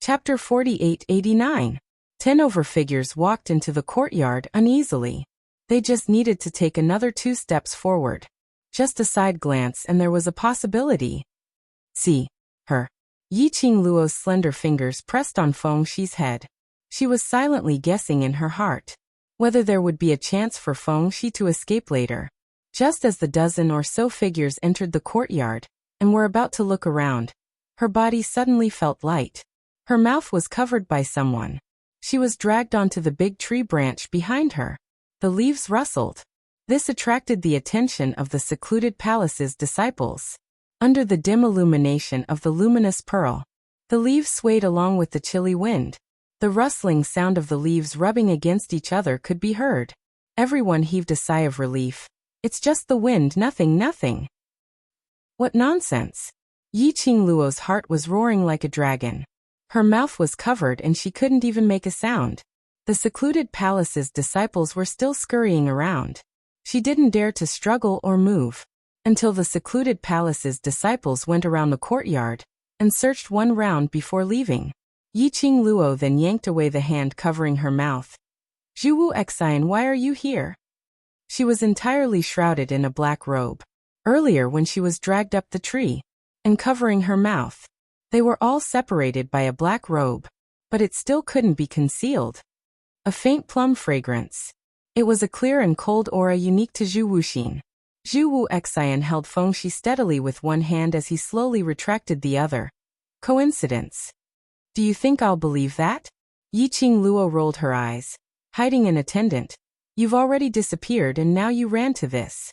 Chapter 48-89. 10 overfigures walked into the courtyard uneasily. They just needed to take another 2 steps forward. Just a side glance and there was a possibility. See her. Yi Qingluo's slender fingers pressed on Feng Shi's head. She was silently guessing in her heart whether there would be a chance for Feng Shi to escape later. Just as the dozen or so figures entered the courtyard and were about to look around, her body suddenly felt light. Her mouth was covered by someone. She was dragged onto the big tree branch behind her. The leaves rustled. This attracted the attention of the secluded palace's disciples. Under the dim illumination of the luminous pearl, the leaves swayed along with the chilly wind. The rustling sound of the leaves rubbing against each other could be heard. Everyone heaved a sigh of relief. It's just the wind, nothing. What nonsense! Yi Qingluo's heart was roaring like a dragon. Her mouth was covered and she couldn't even make a sound. The secluded palace's disciples were still scurrying around. She didn't dare to struggle or move until the secluded palace's disciples went around the courtyard and searched one round before leaving. Yi Qingluo then yanked away the hand covering her mouth. Zhuwu Xian, why are you here? She was entirely shrouded in a black robe. Earlier when she was dragged up the tree and covering her mouth, they were all separated by a black robe, but it still couldn't be concealed. A faint plum fragrance. It was a clear and cold aura unique to Zhu Wuxin. Zhu Xian held Feng Shi steadily with one hand as he slowly retracted the other. Coincidence? Do you think I'll believe that? Yi Qingluo rolled her eyes. Hiding an attendant. You've already disappeared and now you ran to this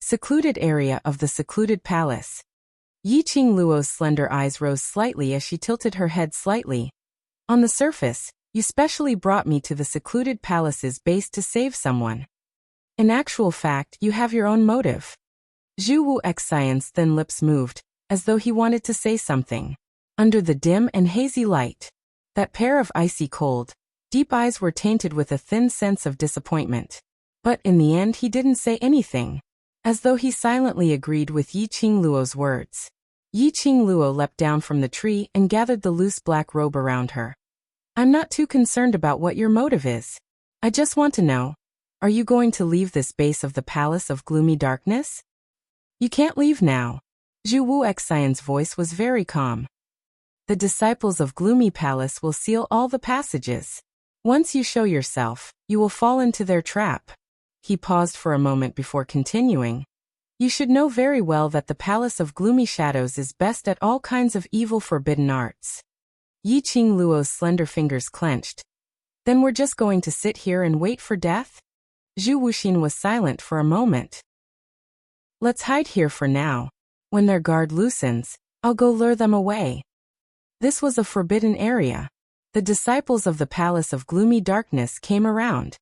secluded area of the secluded palace. Yi Qingluo's slender eyes rose slightly as she tilted her head slightly. On the surface, you specially brought me to the secluded palace's base to save someone. In actual fact, you have your own motive. Zhu Xian's thin lips moved, as though he wanted to say something. Under the dim and hazy light, that pair of icy cold, deep eyes were tainted with a thin sense of disappointment. But in the end he didn't say anything, as though he silently agreed with Yi Qingluo's words. Yi Qingluo leapt down from the tree and gathered the loose black robe around her. I'm not too concerned about what your motive is. I just want to know, are you going to leave this base of the Palace of Gloomy Darkness? You can't leave now. Zhu Xian's voice was very calm. The disciples of Gloomy Palace will seal all the passages. Once you show yourself, you will fall into their trap. He paused for a moment before continuing. You should know very well that the Palace of Gloomy Shadows is best at all kinds of evil forbidden arts. Yi Qingluo's slender fingers clenched. Then we're just going to sit here and wait for death? Zhu Wuxin was silent for a moment. Let's hide here for now. When their guard loosens, I'll go lure them away. This was a forbidden area. The disciples of the Palace of Gloomy Darkness came around.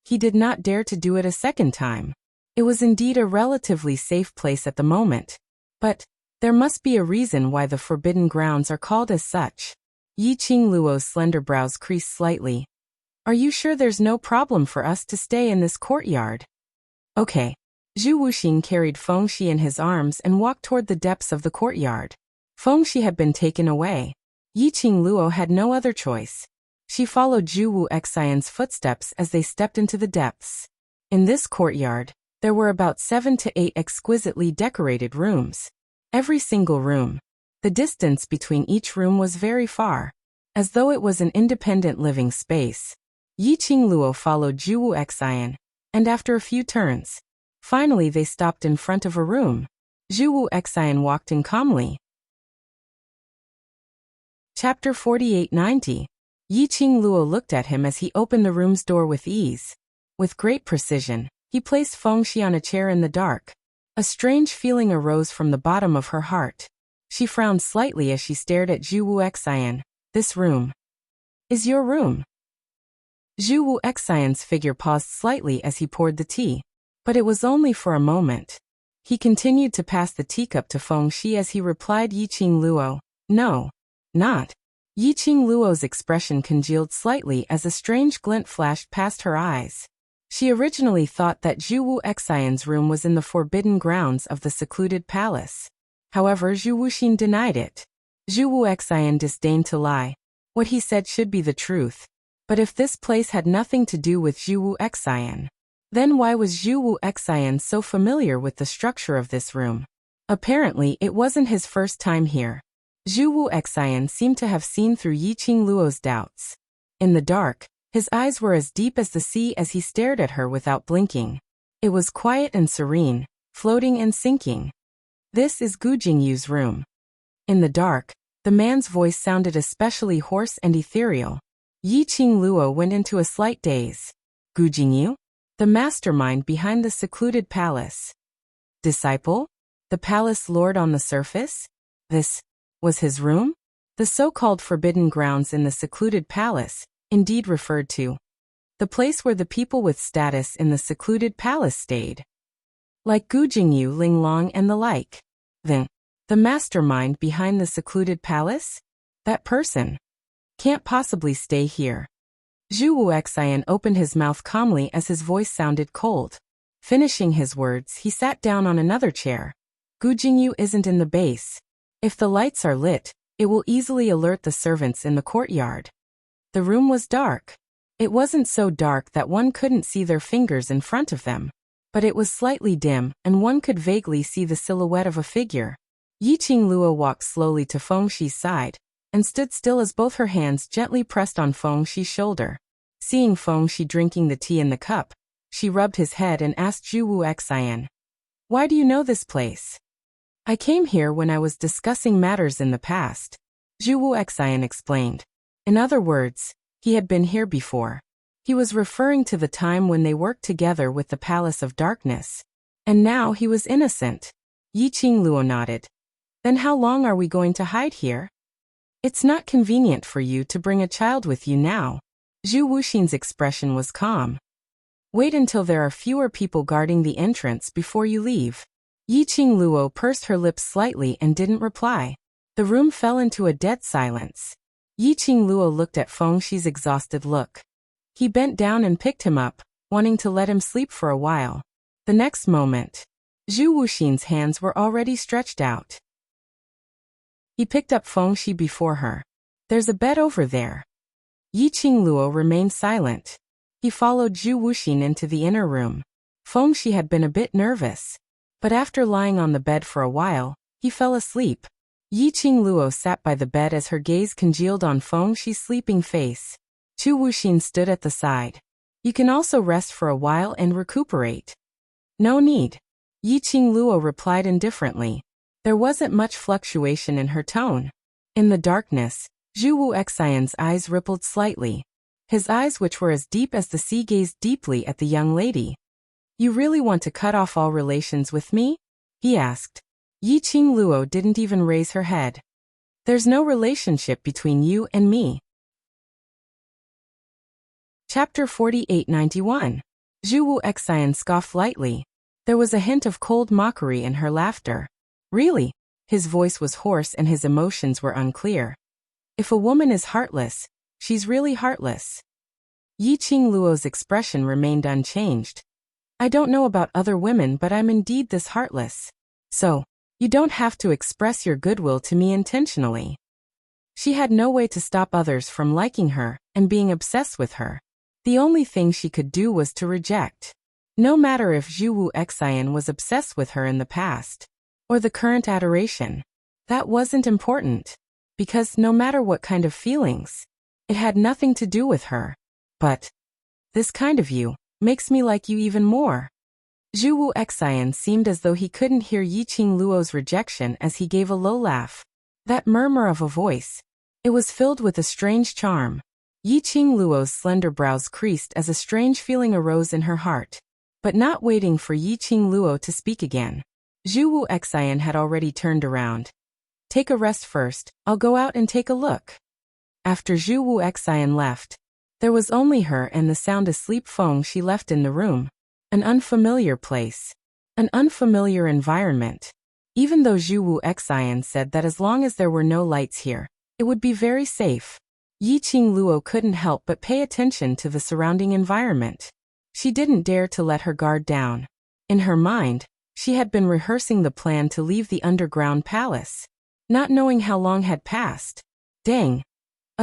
He did not dare to do it a second time. It was indeed a relatively safe place at the moment. But there must be a reason why the forbidden grounds are called as such. Yi Qingluo's slender brows creased slightly. Are you sure there's no problem for us to stay in this courtyard? Okay. Zhu Wuxin carried Feng Shi in his arms and walked toward the depths of the courtyard. Feng Shi had been taken away. Yi Qingluo had no other choice. She followed Zhu Xian's footsteps as they stepped into the depths. In this courtyard, there were about 7 to 8 exquisitely decorated rooms. Every single room. The distance between each room was very far, as though it was an independent living space. Yi Qingluo followed Zhu Xian, and after a few turns, finally they stopped in front of a room. Zhu Xian walked in calmly. Chapter 48-90. Yi Qingluo looked at him as he opened the room's door with ease. With great precision, he placed Feng Shi on a chair in the dark. A strange feeling arose from the bottom of her heart. She frowned slightly as she stared at Zhu Xian. This room is your room. Zhu Xian's figure paused slightly as he poured the tea, but it was only for a moment. He continued to pass the teacup to Feng Shi as he replied Yi Qingluo, no, not. Yi Qingluo's expression congealed slightly as a strange glint flashed past her eyes. She originally thought that Zhu Xian's room was in the forbidden grounds of the secluded palace. However, Zhu Wuxin denied it. Zhu Xian disdained to lie. What he said should be the truth. But if this place had nothing to do with Zhu Wu Xian, then why was Zhu Wu Xian so familiar with the structure of this room? Apparently, it wasn't his first time here. Zhu Wu Xian seemed to have seen through Yiqing Luo's doubts. In the dark, his eyes were as deep as the sea as he stared at her without blinking. It was quiet and serene, floating and sinking. This is Gu Jingyu's room. In the dark, the man's voice sounded especially hoarse and ethereal. Yiqing Luo went into a slight daze. Gu Jingyu? The mastermind behind the secluded palace. Disciple? The palace lord on the surface? This was his room? The so-called forbidden grounds in the secluded palace, indeed referred to. The place where the people with status in the secluded palace stayed. Like Gu Jingyu, Ling Long and the like. Then, the mastermind behind the secluded palace? That person can't possibly stay here. Zhu Wu Xian opened his mouth calmly as his voice sounded cold. Finishing his words, he sat down on another chair. Gu Jingyu isn't in the base. If the lights are lit, it will easily alert the servants in the courtyard. The room was dark. It wasn't so dark that one couldn't see their fingers in front of them, but it was slightly dim, and one could vaguely see the silhouette of a figure. Yiqing Luo walked slowly to Feng Shi's side, and stood still as both her hands gently pressed on Feng Shi's shoulder. Seeing Feng Shi drinking the tea in the cup, she rubbed his head and asked Zhu Wu Xian, "Why do you know this place?" "I came here when I was discussing matters in the past," Zhu Wu Xian explained. In other words, he had been here before. He was referring to the time when they worked together with the Palace of Darkness. And now he was innocent. Yiqing Luo nodded. "Then how long are we going to hide here?" "It's not convenient for you to bring a child with you now." Zhu Wuxin's expression was calm. "Wait until there are fewer people guarding the entrance before you leave." Yiqing Luo pursed her lips slightly and didn't reply. The room fell into a dead silence. Yiqing Luo looked at Feng Shi's exhausted look. He bent down and picked him up, wanting to let him sleep for a while. The next moment, Zhu Wuxin's hands were already stretched out. He picked up Feng Shi before her. "There's a bed over there." Yiqing Luo remained silent. He followed Zhu Wuxin into the inner room. Feng Shi had been a bit nervous, but after lying on the bed for a while, he fell asleep. Yiqing Luo sat by the bed as her gaze congealed on Feng Shi's sleeping face. Zhu Wuxin stood at the side. "You can also rest for a while and recuperate." "No need," Yiqing Luo replied indifferently. There wasn't much fluctuation in her tone. In the darkness, Zhu Wu Xian's eyes rippled slightly. His eyes, which were as deep as the sea, gazed deeply at the young lady. "You really want to cut off all relations with me?" he asked. Yiqing Luo didn't even raise her head. "There's no relationship between you and me." Chapter 4891. Zhu Wu Xian scoffed lightly. There was a hint of cold mockery in her laughter. "Really?" His voice was hoarse and his emotions were unclear. "If a woman is heartless, she's really heartless." Yiqing Luo's expression remained unchanged. "I don't know about other women, but I'm indeed this heartless. So, you don't have to express your goodwill to me intentionally." She had no way to stop others from liking her and being obsessed with her. The only thing she could do was to reject. No matter if Zhu Wu Xian was obsessed with her in the past, or the current adoration, that wasn't important, because no matter what kind of feelings, it had nothing to do with her. "But this kind of you makes me like you even more." Zhu Wu Xian seemed as though he couldn't hear Yiqing Luo's rejection as he gave a low laugh. That murmur of a voice, it was filled with a strange charm. Yiqing Luo's slender brows creased as a strange feeling arose in her heart. But not waiting for Yiqing Luo to speak again, Zhu Wu Xian had already turned around. "Take a rest first, I'll go out and take a look." After Zhu Wu Xian left, there was only her and the sound asleep Feng Shi left in the room. An unfamiliar place. An unfamiliar environment. Even though Zhu Wu Xian said that as long as there were no lights here, it would be very safe, Yiqing Luo couldn't help but pay attention to the surrounding environment. She didn't dare to let her guard down. In her mind, she had been rehearsing the plan to leave the underground palace, not knowing how long had passed. Dang!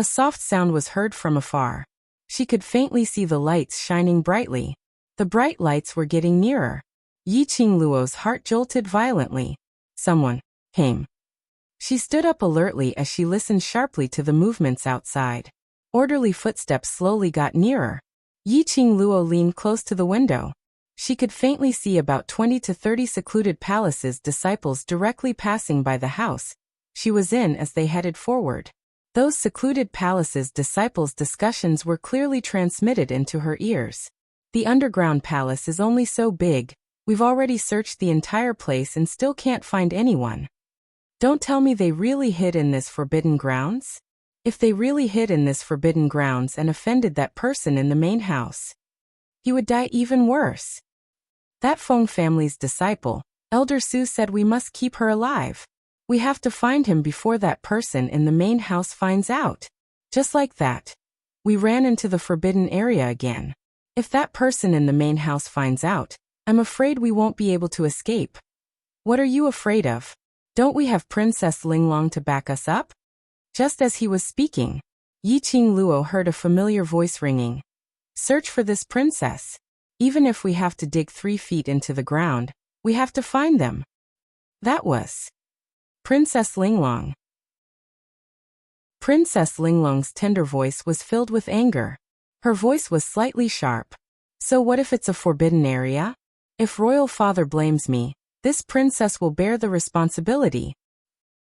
A soft sound was heard from afar. She could faintly see the lights shining brightly. The bright lights were getting nearer. Yi Qingluo's heart jolted violently. Someone came. She stood up alertly as she listened sharply to the movements outside. Orderly footsteps slowly got nearer. Yi Qingluo leaned close to the window. She could faintly see about 20 to 30 secluded palaces disciples directly passing by the house she was in as they headed forward. Those secluded palaces disciples' discussions were clearly transmitted into her ears. The underground palace is only so big. We've already searched the entire place and still can't find anyone. Don't tell me they really hid in this forbidden grounds? If they really hid in this forbidden grounds and offended that person in the main house, he would die even worse. That Feng family's disciple, Elder Su, said we must keep her alive. We have to find him before that person in the main house finds out. Just like that, we ran into the forbidden area again. If that person in the main house finds out, I'm afraid we won't be able to escape. What are you afraid of? Don't we have Princess Linglong to back us up? Just as he was speaking, Yi Qingluo heard a familiar voice ringing. Search for this princess. Even if we have to dig 3 feet into the ground, we have to find them. That was Princess Linglong. Princess Linglong's tender voice was filled with anger. Her voice was slightly sharp. So what if it's a forbidden area? If royal father blames me, this princess will bear the responsibility.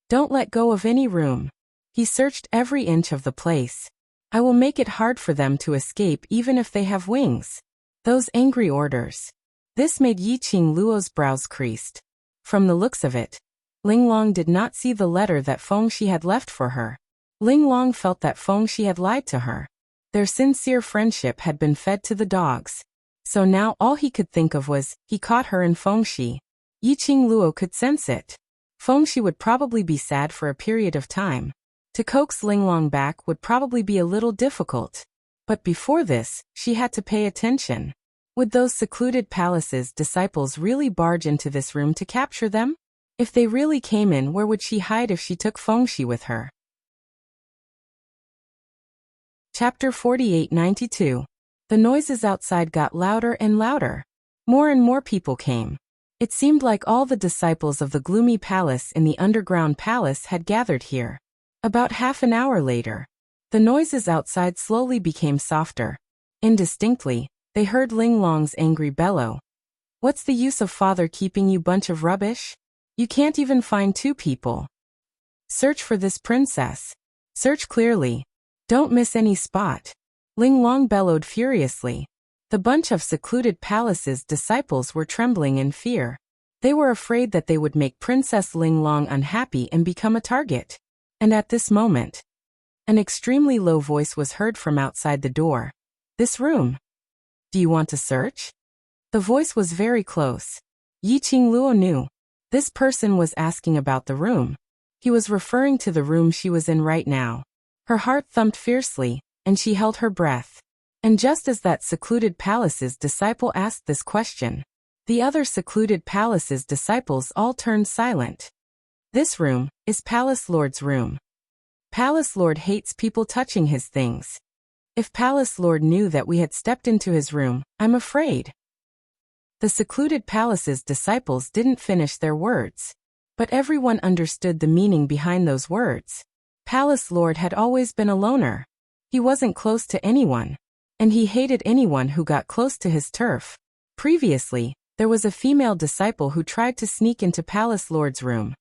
Don't let go of any room. He searched every inch of the place. I will make it hard for them to escape even if they have wings. Those angry orders. This made Yi Qingluo's brows creased. From the looks of it, Linglong did not see the letter that Fengshi had left for her. Linglong felt that Fengshi had lied to her. Their sincere friendship had been fed to the dogs. So now all he could think of was, he caught her in Fengshi. Yi Qingluo could sense it. Fengshi would probably be sad for a period of time. To coax Linglong back would probably be a little difficult. But before this, she had to pay attention. Would those secluded palaces disciples really barge into this room to capture them? If they really came in, where would she hide if she took Fengshi with her? Chapter 4892. The noises outside got louder and louder. More and more people came. It seemed like all the disciples of the gloomy palace in the underground palace had gathered here. About half an hour later, the noises outside slowly became softer. Indistinctly, they heard Linglong's angry bellow. What's the use of father keeping you bunch of rubbish? You can't even find 2 people. Search for this princess. Search clearly. Don't miss any spot. Linglong bellowed furiously. The bunch of secluded palaces disciples were trembling in fear. They were afraid that they would make Princess Linglong unhappy and become a target. And at this moment, an extremely low voice was heard from outside the door. This room. Do you want to search? The voice was very close. Yi Qingluo knew. This person was asking about the room. He was referring to the room she was in right now. Her heart thumped fiercely, and she held her breath. And just as that secluded palace's disciple asked this question, the other secluded palace's disciples all turned silent. This room is Palace Lord's room. Palace Lord hates people touching his things. If Palace Lord knew that we had stepped into his room, I'm afraid. The secluded palace's disciples didn't finish their words. But everyone understood the meaning behind those words. Palace Lord had always been a loner. He wasn't close to anyone. And he hated anyone who got close to his turf. Previously, there was a female disciple who tried to sneak into Palace Lord's room.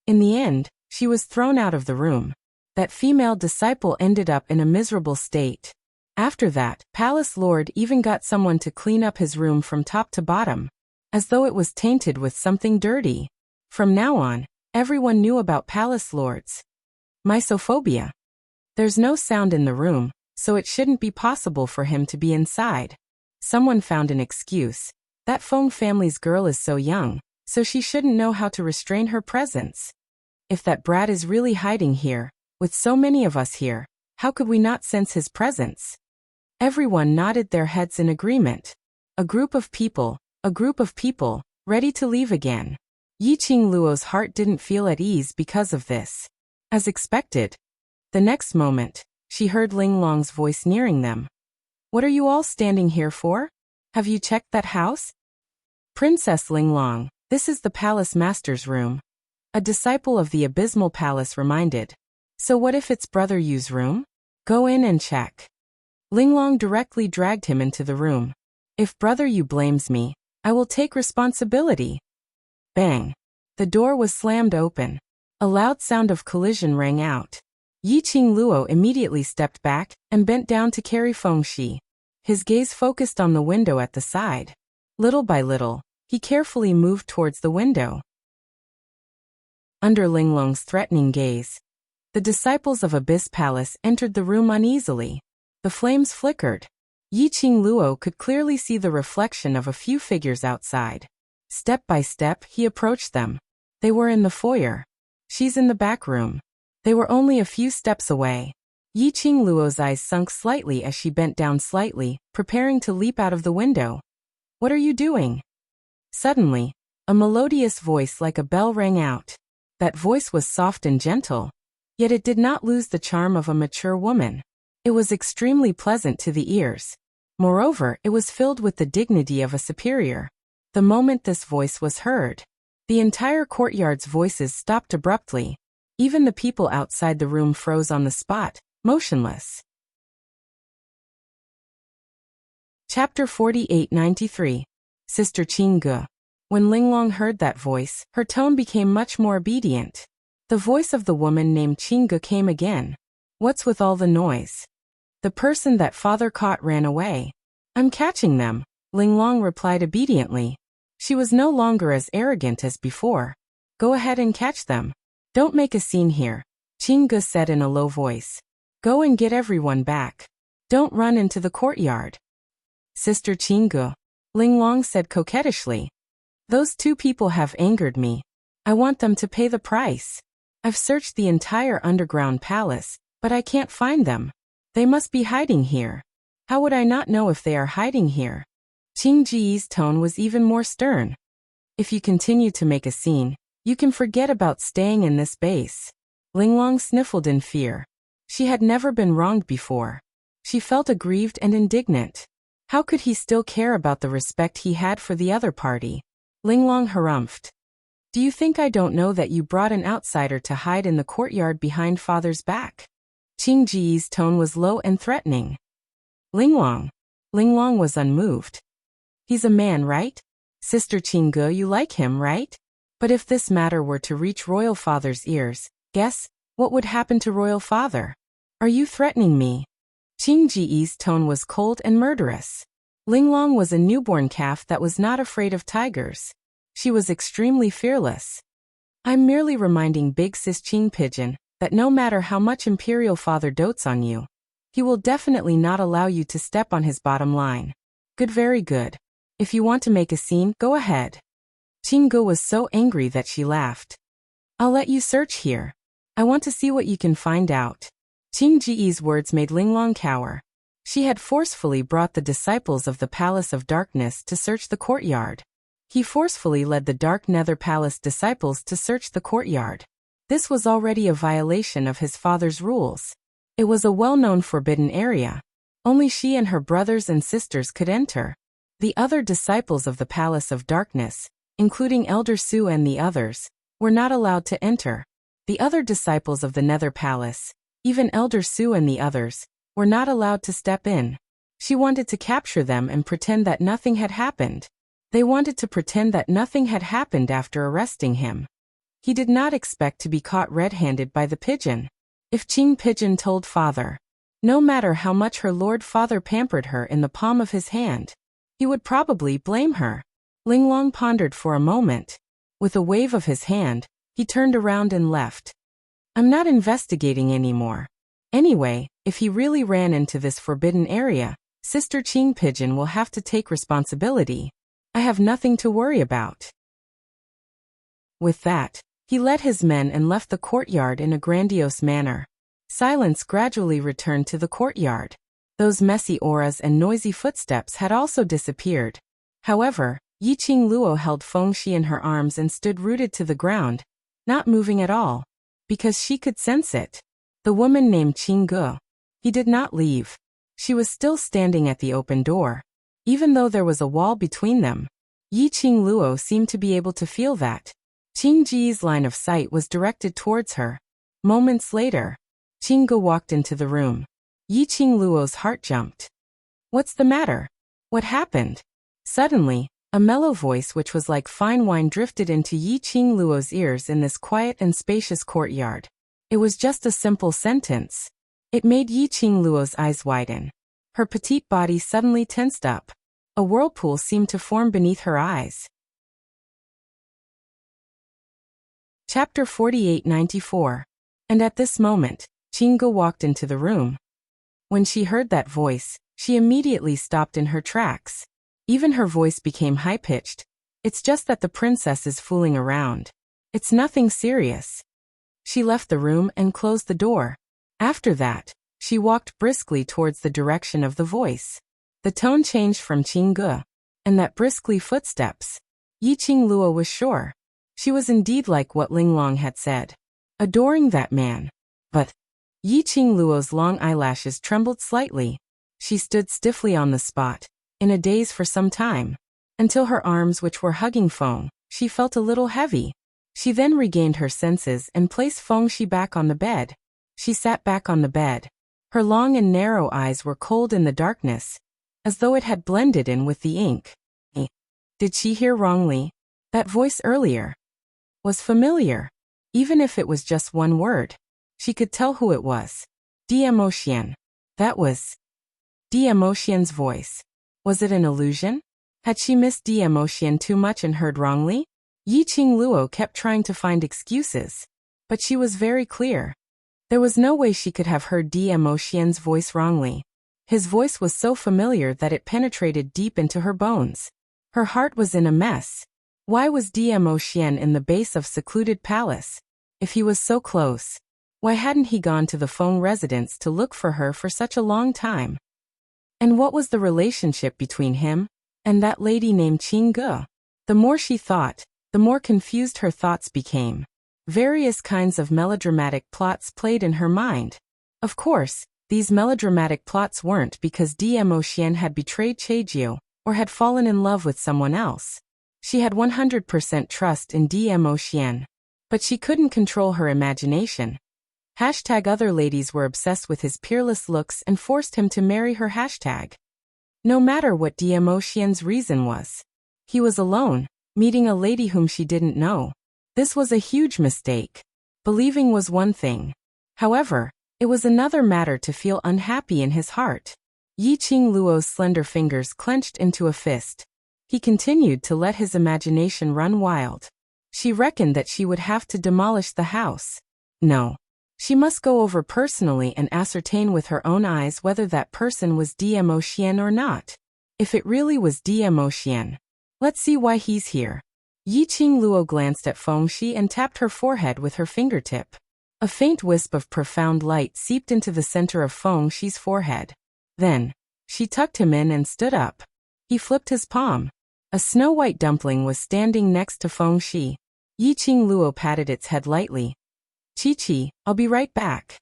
In the end, she was thrown out of the room. That female disciple ended up in a miserable state. After that, Palace Lord even got someone to clean up his room from top to bottom, as though it was tainted with something dirty. From now on, everyone knew about Palace Lord's mysophobia. There's no sound in the room, so it shouldn't be possible for him to be inside. Someone found an excuse. That Feng family's girl is so young, so she shouldn't know how to restrain her presence. If that brat is really hiding here, with so many of us here, how could we not sense his presence? Everyone nodded their heads in agreement. A group of people, ready to leave again. Yi Qingluo's heart didn't feel at ease because of this. As expected, the next moment, she heard Ling Long's voice nearing them. What are you all standing here for? Have you checked that house? Princess Ling Long, this is the palace master's room. A disciple of the Abysmal Palace reminded. So what if it's Brother Yu's room? Go in and check. Ling Long directly dragged him into the room. If Brother Yu blames me, I will take responsibility. Bang. The door was slammed open. A loud sound of collision rang out. Yi Qingluo immediately stepped back and bent down to carry Fengxi. His gaze focused on the window at the side. Little by little, he carefully moved towards the window. Under Ling Long's threatening gaze, the disciples of Abyss Palace entered the room uneasily. The flames flickered. Yi Qingluo could clearly see the reflection of a few figures outside. Step by step, he approached them. They were in the foyer. She's in the back room. They were only a few steps away. Yi Qingluo's eyes sunk slightly as she bent down slightly, preparing to leap out of the window. What are you doing? Suddenly, a melodious voice like a bell rang out. That voice was soft and gentle, yet it did not lose the charm of a mature woman. It was extremely pleasant to the ears. Moreover, it was filled with the dignity of a superior. The moment this voice was heard, the entire courtyard's voices stopped abruptly. Even the people outside the room froze on the spot, motionless. Chapter 48-93. Sister Qingge. When Ling Long heard that voice, her tone became much more obedient. The voice of the woman named Qingge came again. What's with all the noise? The person that father caught ran away. I'm catching them, Ling Long replied obediently. She was no longer as arrogant as before. Go ahead and catch them. Don't make a scene here, Qingge said in a low voice. Go and get everyone back. Don't run into the courtyard. Sister Qingge, Ling Long said coquettishly. Those two people have angered me. I want them to pay the price. I've searched the entire underground palace, but I can't find them. They must be hiding here. How would I not know if they are hiding here? Qing Ji's tone was even more stern. If you continue to make a scene, you can forget about staying in this base. Ling Long sniffled in fear. She had never been wronged before. She felt aggrieved and indignant. How could he still care about the respect he had for the other party? Ling Long harumphed. Do you think I don't know that you brought an outsider to hide in the courtyard behind father's back? Qing Ji's tone was low and threatening. Ling Long was unmoved. He's a man, right? Sister Qingge, you like him, right? But if this matter were to reach royal father's ears, guess what would happen to royal father? Are you threatening me? Qing Ji's tone was cold and murderous. Ling Long was a newborn calf that was not afraid of tigers. She was extremely fearless. I'm merely reminding Big Sis Qing Pigeon that no matter how much Imperial Father dotes on you, he will definitely not allow you to step on his bottom line. Good, very good. If you want to make a scene, go ahead. Qingge was so angry that she laughed. I'll let you search here. I want to see what you can find out. Qing Ji's words made Ling Long cower. She had forcefully brought the disciples of the Palace of Darkness to search the courtyard. He forcefully led the Dark Nether Palace disciples to search the courtyard. This was already a violation of his father's rules. It was a well-known forbidden area. Only she and her brothers and sisters could enter. The other disciples of the Palace of Darkness, including Elder Su and the others, were not allowed to enter. The other disciples of the Nether Palace, even Elder Su and the others, were not allowed to step in. She wanted to capture them and pretend that nothing had happened. They wanted to pretend that nothing had happened after arresting him. He did not expect to be caught red-handed by the pigeon. If Qing Pigeon told father, no matter how much her lord father pampered her in the palm of his hand, he would probably blame her. Ling Long pondered for a moment. With a wave of his hand, he turned around and left. I'm not investigating anymore. Anyway, if he really ran into this forbidden area, Sister Qing Pigeon will have to take responsibility. I have nothing to worry about. With that, he led his men and left the courtyard in a grandiose manner. Silence gradually returned to the courtyard. Those messy auras and noisy footsteps had also disappeared. However, Yi Qingluo held Fengxi in her arms and stood rooted to the ground, not moving at all, because she could sense it. The woman named Qingge. He did not leave. She was still standing at the open door. Even though there was a wall between them, Yi Qingluo seemed to be able to feel that. Qing Ji's line of sight was directed towards her. Moments later, Qing Ge walked into the room. Yi Qingluo's heart jumped. What's the matter? What happened? Suddenly, a mellow voice which was like fine wine drifted into Yi Qingluo's ears in this quiet and spacious courtyard. It was just a simple sentence. It made Yi Qingluo's eyes widen. Her petite body suddenly tensed up. A whirlpool seemed to form beneath her eyes. Chapter 48-94. And at this moment, Qing Ge walked into the room. When she heard that voice, she immediately stopped in her tracks. Even her voice became high-pitched. It's just that the princess is fooling around. It's nothing serious. She left the room and closed the door. After that, she walked briskly towards the direction of the voice. The tone changed from Qing Ge, and that briskly footsteps. Yi Qingluo was sure. She was indeed like what Linglong had said. Adoring that man. But Yi Qingluo's long eyelashes trembled slightly. She stood stiffly on the spot, in a daze for some time, until her arms which were hugging Feng, she felt a little heavy. She then regained her senses and placed Feng Shi back on the bed. She sat back on the bed. Her long and narrow eyes were cold in the darkness, as though it had blended in with the ink. Did she hear wrongly? That voice earlier was familiar. Even if it was just one word, she could tell who it was. Diemo. That was Diemotian's voice. Was it an illusion? Had she missed Diemotian too much and heard wrongly? Yi Qingluo kept trying to find excuses, but she was very clear. There was no way she could have heard Diemotian's voice wrongly. His voice was so familiar that it penetrated deep into her bones. Her heart was in a mess. Why was Diemotian in the base of secluded palace? If he was so close, why hadn't he gone to the Feng residence to look for her for such a long time? And what was the relationship between him and that lady named Qing Ge? The more she thought, the more confused her thoughts became. Various kinds of melodramatic plots played in her mind. Of course, these melodramatic plots weren't because Diemotian had betrayed Chejiu or had fallen in love with someone else. She had 100% trust in Diemotian. But she couldn't control her imagination. Other ladies were obsessed with his peerless looks and forced him to marry her. No matter what Diemotian's reason was. He was alone, meeting a lady whom she didn't know. This was a huge mistake. Believing was one thing. However, it was another matter to feel unhappy in his heart. Yi Qingluo's slender fingers clenched into a fist. He continued to let his imagination run wild. She reckoned that she would have to demolish the house. No. She must go over personally and ascertain with her own eyes whether that person was Diemotian or not. If it really was Diemotian, let's see why he's here. Yi Qingluo glanced at Feng Shi and tapped her forehead with her fingertip. A faint wisp of profound light seeped into the center of Feng Shi's forehead. Then, she tucked him in and stood up. He flipped his palm. A snow-white dumpling was standing next to Feng Shi. Yi Qingluo patted its head lightly. Chi-Chi, I'll be right back.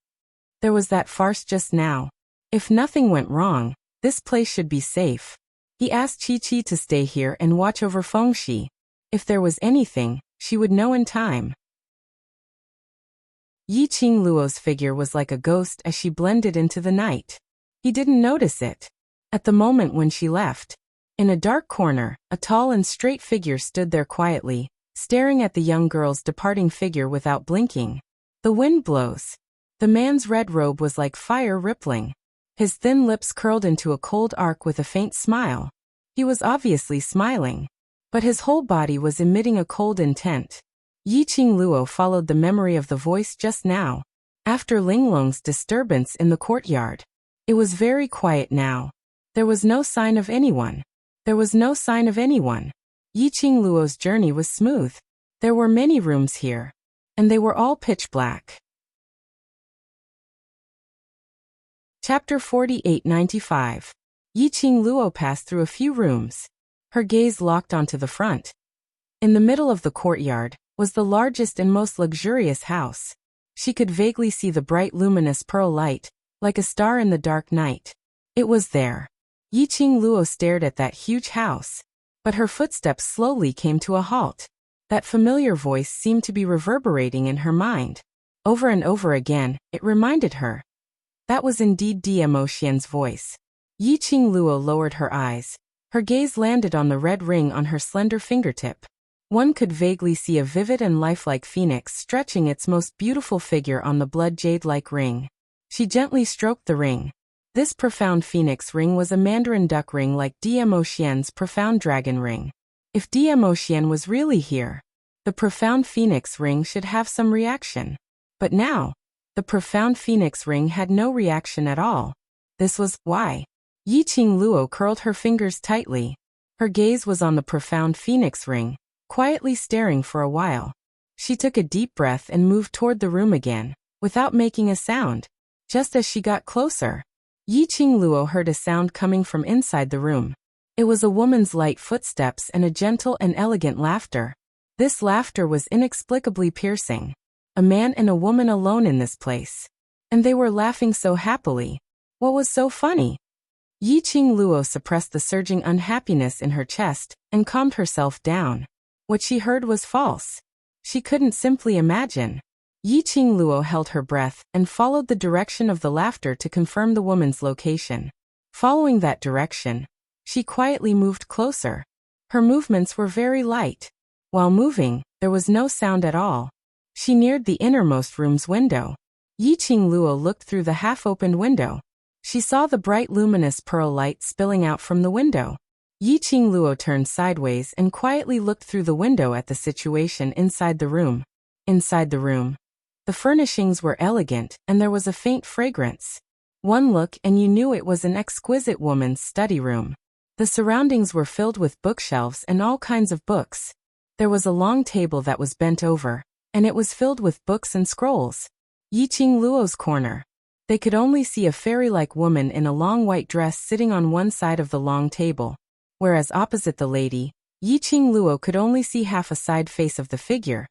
There was that farce just now. If nothing went wrong, this place should be safe. He asked Chi-Chi to stay here and watch over Feng Shi. If there was anything, she would know in time. Yi Qingluo's figure was like a ghost as she blended into the night. He didn't notice it. At the moment when she left, in a dark corner, a tall and straight figure stood there quietly, staring at the young girl's departing figure without blinking. The wind blows. The man's red robe was like fire rippling. His thin lips curled into a cold arc with a faint smile. He was obviously smiling, but his whole body was emitting a cold intent. Yi Qingluo followed the memory of the voice just now. After Linglong's disturbance in the courtyard, it was very quiet now. There was no sign of anyone. There was no sign of anyone. Yi Qingluo's journey was smooth. There were many rooms here, and they were all pitch black. Chapter 48-95. Yi Qingluo passed through a few rooms. Her gaze locked onto the front. In the middle of the courtyard was the largest and most luxurious house. She could vaguely see the bright luminous pearl light, like a star in the dark night. It was there. Yiqing Luo stared at that huge house. But her footsteps slowly came to a halt. That familiar voice seemed to be reverberating in her mind. Over and over again, it reminded her. That was indeed Demo Xian's voice. Yiqing Luo lowered her eyes. Her gaze landed on the red ring on her slender fingertip. One could vaguely see a vivid and lifelike phoenix stretching its most beautiful figure on the blood jade-like ring. She gently stroked the ring. This profound phoenix ring was a mandarin duck ring like Demo Xian's profound dragon ring. If Demo Xian was really here, the profound phoenix ring should have some reaction. But now, the profound phoenix ring had no reaction at all. This was why. Yiqing Luo curled her fingers tightly. Her gaze was on the profound phoenix ring, quietly staring for a while. She took a deep breath and moved toward the room again, without making a sound. Just as she got closer, Yiqing Luo heard a sound coming from inside the room. It was a woman's light footsteps and a gentle and elegant laughter. This laughter was inexplicably piercing. A man and a woman alone in this place. And they were laughing so happily. What was so funny? Yiqing Luo suppressed the surging unhappiness in her chest and calmed herself down. What she heard was false. She couldn't simply imagine. Yiqing Luo held her breath and followed the direction of the laughter to confirm the woman's location. Following that direction, she quietly moved closer. Her movements were very light. While moving, there was no sound at all. She neared the innermost room's window. Yiqing Luo looked through the half-opened window. She saw the bright luminous pearl light spilling out from the window. Yiqing Luo turned sideways and quietly looked through the window at the situation inside the room. Inside the room, the furnishings were elegant and there was a faint fragrance. One look and you knew it was an exquisite woman's study room. The surroundings were filled with bookshelves and all kinds of books. There was a long table that was bent over, and it was filled with books and scrolls. Yiqing Luo's corner. They could only see a fairy-like woman in a long white dress sitting on one side of the long table, whereas opposite the lady, Yiqing Luo could only see half a side face of the figure.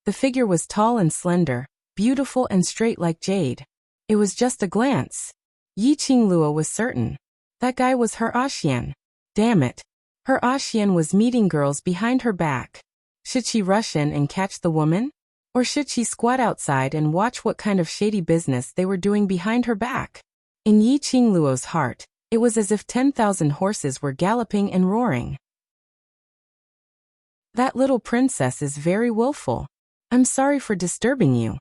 The figure was tall and slender, beautiful and straight like jade. It was just a glance. Yiqing Luo was certain. That guy was her Axian. Damn it. Her Axian was meeting girls behind her back. Should she rush in and catch the woman? Or should she squat outside and watch what kind of shady business they were doing behind her back? In Yiqing Luo's heart, it was as if 10,000 horses were galloping and roaring. That little princess is very willful. I'm sorry for disturbing you.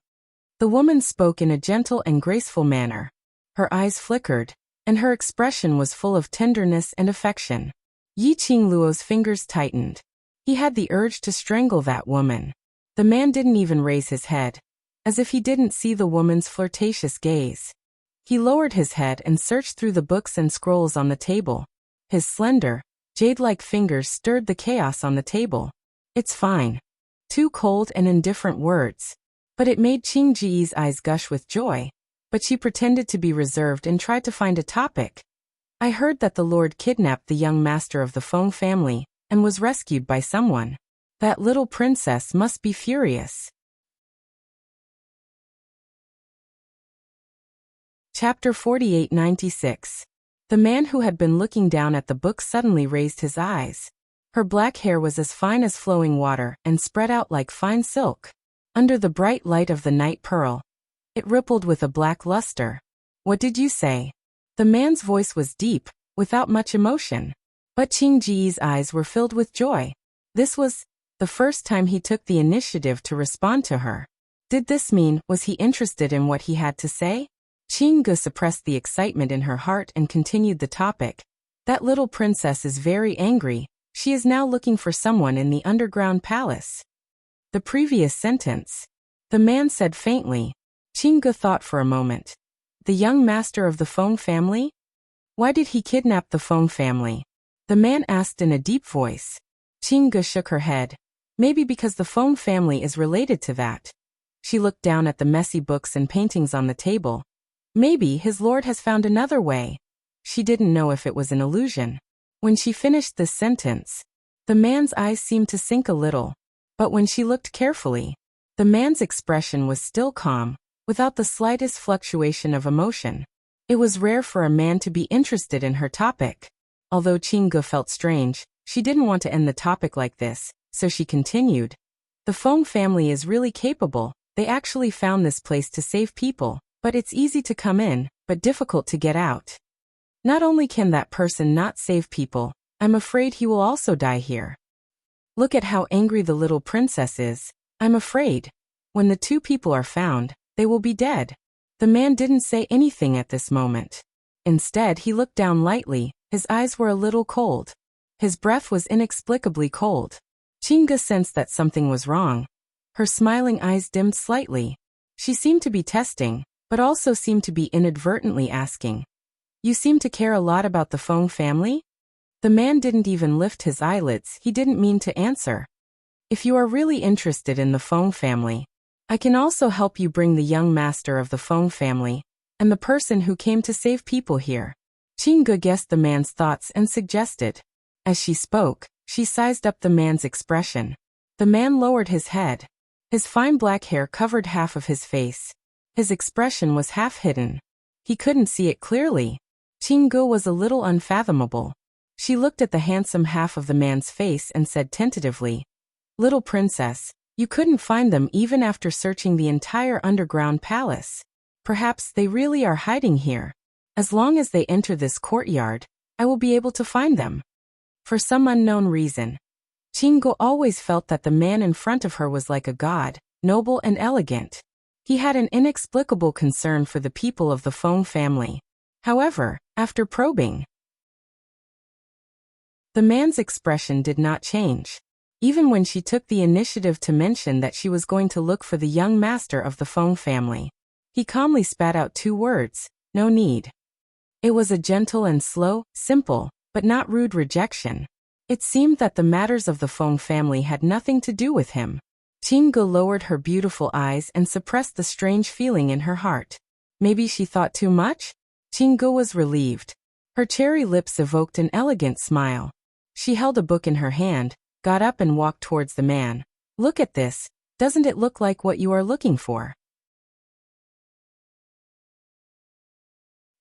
The woman spoke in a gentle and graceful manner. Her eyes flickered, and her expression was full of tenderness and affection. Yiqing Luo's fingers tightened. He had the urge to strangle that woman. The man didn't even raise his head, as if he didn't see the woman's flirtatious gaze. He lowered his head and searched through the books and scrolls on the table. His slender, jade-like fingers stirred the chaos on the table. It's fine. Two cold and indifferent words. But it made Qing Ji's eyes gush with joy. But she pretended to be reserved and tried to find a topic. I heard that the Lord kidnapped the young master of the Feng family and was rescued by someone. That little princess must be furious. Chapter 4896. The man who had been looking down at the book suddenly raised his eyes. Her black hair was as fine as flowing water and spread out like fine silk. Under the bright light of the night pearl, it rippled with a black luster. What did you say? The man's voice was deep, without much emotion. But Qing Ji's eyes were filled with joy. This was the first time he took the initiative to respond to her. Did this mean, was he interested in what he had to say? Qing Ge suppressed the excitement in her heart and continued the topic. That little princess is very angry. She is now looking for someone in the underground palace. The previous sentence. The man said faintly. Qing Ge thought for a moment. The young master of the Feng family? Why did he kidnap the Feng family? The man asked in a deep voice. Qing Ge shook her head. Maybe because the Feng family is related to that. She looked down at the messy books and paintings on the table. Maybe his lord has found another way. She didn't know if it was an illusion. When she finished this sentence, the man's eyes seemed to sink a little. But when she looked carefully, the man's expression was still calm, without the slightest fluctuation of emotion. It was rare for a man to be interested in her topic. Although Qingge felt strange, she didn't want to end the topic like this, so she continued. The Feng family is really capable. They actually found this place to save people, but it's easy to come in, but difficult to get out. Not only can that person not save people, I'm afraid he will also die here. Look at how angry the little princess is. I'm afraid. When the two people are found, they will be dead. The man didn't say anything at this moment. Instead, he looked down lightly. His eyes were a little cold. His breath was inexplicably cold. Qingge sensed that something was wrong. Her smiling eyes dimmed slightly. She seemed to be testing, but also seemed to be inadvertently asking. You seem to care a lot about the Feng family? The man didn't even lift his eyelids. He didn't mean to answer. If you are really interested in the Feng family, I can also help you bring the young master of the Feng family, and the person who came to save people here. Qingge guessed the man's thoughts and suggested. As she spoke, she sized up the man's expression. The man lowered his head. His fine black hair covered half of his face. His expression was half hidden. He couldn't see it clearly. Qingge was a little unfathomable. She looked at the handsome half of the man's face and said tentatively, Little princess, you couldn't find them even after searching the entire underground palace. Perhaps they really are hiding here. As long as they enter this courtyard, I will be able to find them. For some unknown reason, Qingge always felt that the man in front of her was like a god, noble and elegant. He had an inexplicable concern for the people of the Feng family. However, after probing, the man's expression did not change. Even when she took the initiative to mention that she was going to look for the young master of the Feng family, he calmly spat out 2 words, no need. It was a gentle and slow, simple, but not rude rejection. It seemed that the matters of the Feng family had nothing to do with him. Qingge lowered her beautiful eyes and suppressed the strange feeling in her heart. Maybe she thought too much? Qingge was relieved. Her cherry lips evoked an elegant smile. She held a book in her hand, got up and walked towards the man. Look at this. Doesn't it look like what you are looking for?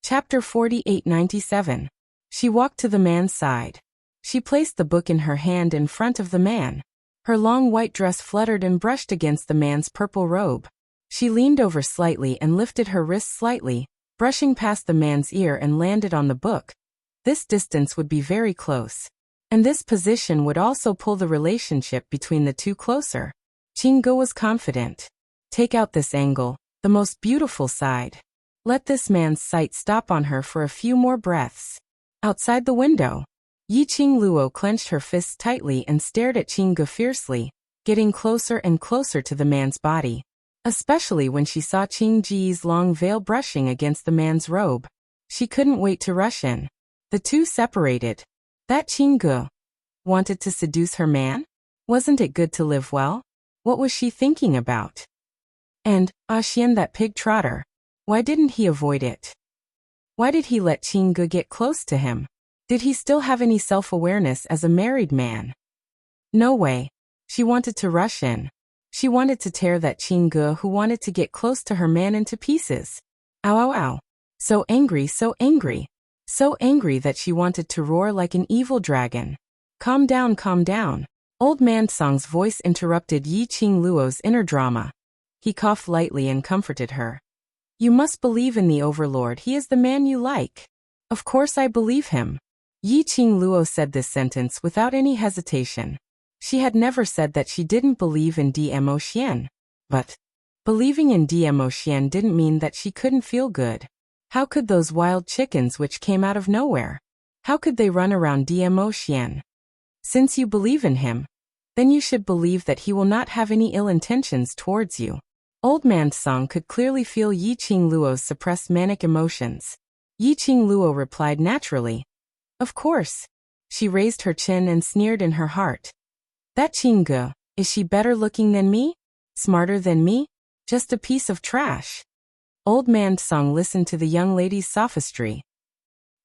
Chapter 4897. She walked to the man's side. She placed the book in her hand in front of the man. Her long white dress fluttered and brushed against the man's purple robe. She leaned over slightly and lifted her wrist slightly, brushing past the man's ear and landed on the book. This distance would be very close. And this position would also pull the relationship between the two closer. Qingge was confident. Take out this angle, the most beautiful side. Let this man's sight stop on her for a few more breaths. Outside the window, Yiqing Luo clenched her fists tightly and stared at Qingge fiercely, getting closer and closer to the man's body. Especially when she saw Qingji's long veil brushing against the man's robe. She couldn't wait to rush in. The two separated. That Qingge wanted to seduce her man? Wasn't it good to live well? What was she thinking about? And, Xian, that pig trotter. Why didn't he avoid it? Why did he let Qingge get close to him? Did he still have any self-awareness as a married man? No way. She wanted to rush in. She wanted to tear that Qingge who wanted to get close to her man into pieces. Ow ow ow. So angry, so angry. So angry that she wanted to roar like an evil dragon. Calm down, calm down. Old man Song's voice interrupted Yiqing Luo's inner drama. He coughed lightly and comforted her. You must believe in the overlord. He is the man you like. Of course I believe him. Yiqing Luo said this sentence without any hesitation. She had never said that she didn't believe in Dmo Xian. But believing in Dmo Xian didn't mean that she couldn't feel good. How could those wild chickens which came out of nowhere? How could they run around Dmo Xian? Since you believe in him, then you should believe that he will not have any ill intentions towards you. Old man Song could clearly feel Yiqing Luo's suppressed manic emotions. Yiqing Luo replied naturally. Of course. She raised her chin and sneered in her heart. That Qingge, is she better looking than me? Smarter than me? Just a piece of trash. Old man Song listened to the young lady's sophistry.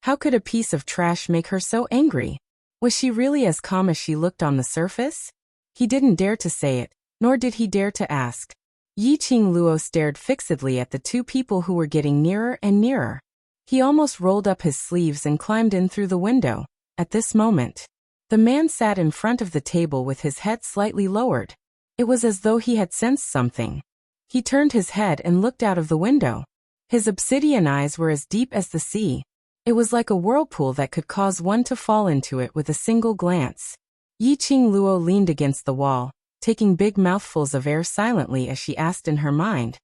How could a piece of trash make her so angry? Was she really as calm as she looked on the surface? He didn't dare to say it, nor did he dare to ask. Yiqing Luo stared fixedly at the two people who were getting nearer and nearer. He almost rolled up his sleeves and climbed in through the window. At this moment, the man sat in front of the table with his head slightly lowered. It was as though he had sensed something. He turned his head and looked out of the window. His obsidian eyes were as deep as the sea. It was like a whirlpool that could cause one to fall into it with a single glance. Yi Qingluo leaned against the wall, taking big mouthfuls of air silently as she asked in her mind.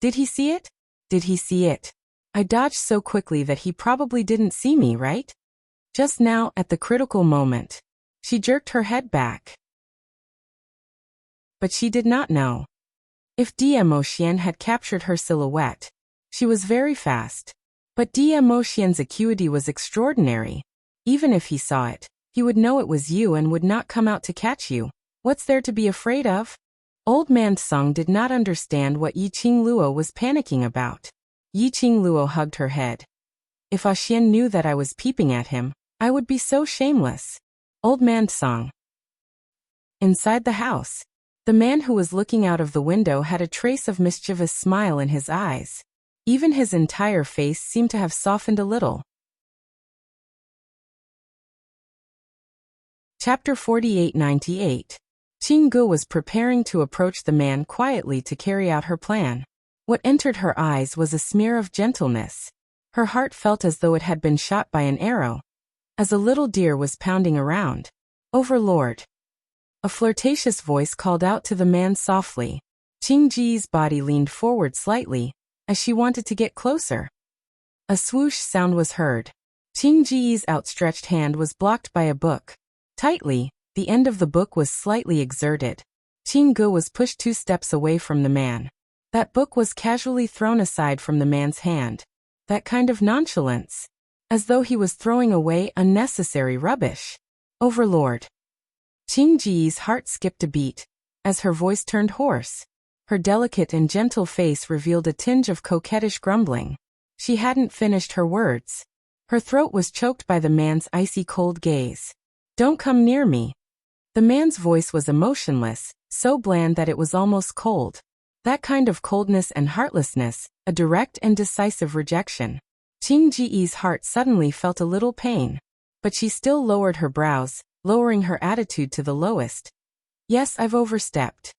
Did he see it? Did he see it? I dodged so quickly that he probably didn't see me, right? Just now, at the critical moment. She jerked her head back. But she did not know. If Diemo Xian had captured her silhouette, she was very fast. But Diemo Xian's acuity was extraordinary. Even if he saw it, he would know it was you and would not come out to catch you. What's there to be afraid of? Old man Song did not understand what Yi Qingluo was panicking about. Yi Qingluo hugged her head. If Ah Xian knew that I was peeping at him, I would be so shameless. Old man Song. Inside the house, the man who was looking out of the window had a trace of mischievous smile in his eyes. Even his entire face seemed to have softened a little. Chapter 48-98. Qinggu was preparing to approach the man quietly to carry out her plan. What entered her eyes was a smear of gentleness. Her heart felt as though it had been shot by an arrow. As a little deer was pounding around. Overlord. A flirtatious voice called out to the man softly. Qingji's body leaned forward slightly, as she wanted to get closer. A swoosh sound was heard. Qingji's outstretched hand was blocked by a book. Tightly, the end of the book was slightly exerted. Qinggu was pushed 2 steps away from the man. That book was casually thrown aside from the man's hand. That kind of nonchalance. As though he was throwing away unnecessary rubbish. Overlord. Qingji's heart skipped a beat, as her voice turned hoarse. Her delicate and gentle face revealed a tinge of coquettish grumbling. She hadn't finished her words. Her throat was choked by the man's icy cold gaze. Don't come near me. The man's voice was emotionless, so bland that it was almost cold. That kind of coldness and heartlessness, a direct and decisive rejection. Qingji's heart suddenly felt a little pain. But she still lowered her brows, lowering her attitude to the lowest. Yes, I've overstepped.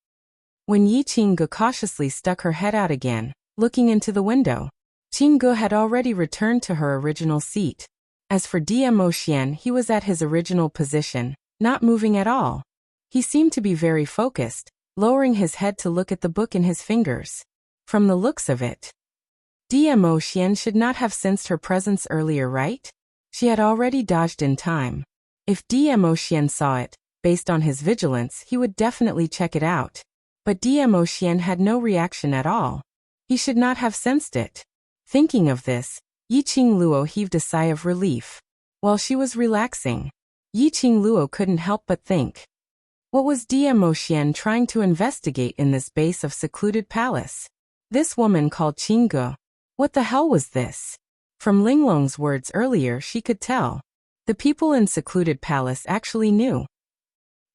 When Yi Qinggu cautiously stuck her head out again, looking into the window, Qinggu had already returned to her original seat. As for Diemo Xian, he was at his original position, not moving at all. He seemed to be very focused, lowering his head to look at the book in his fingers. From the looks of it, Diemo Xian should not have sensed her presence earlier, right? She had already dodged in time. If Diemo Xian saw it, based on his vigilance, he would definitely check it out. But Diemo Xian had no reaction at all. He should not have sensed it. Thinking of this, Yi Qingluo heaved a sigh of relief. While she was relaxing, Yi Qingluo couldn't help but think. What was Diemo Xian trying to investigate in this base of secluded palace? This woman called Qinggu. What the hell was this? From Linglong's words earlier she could tell. The people in secluded palace actually knew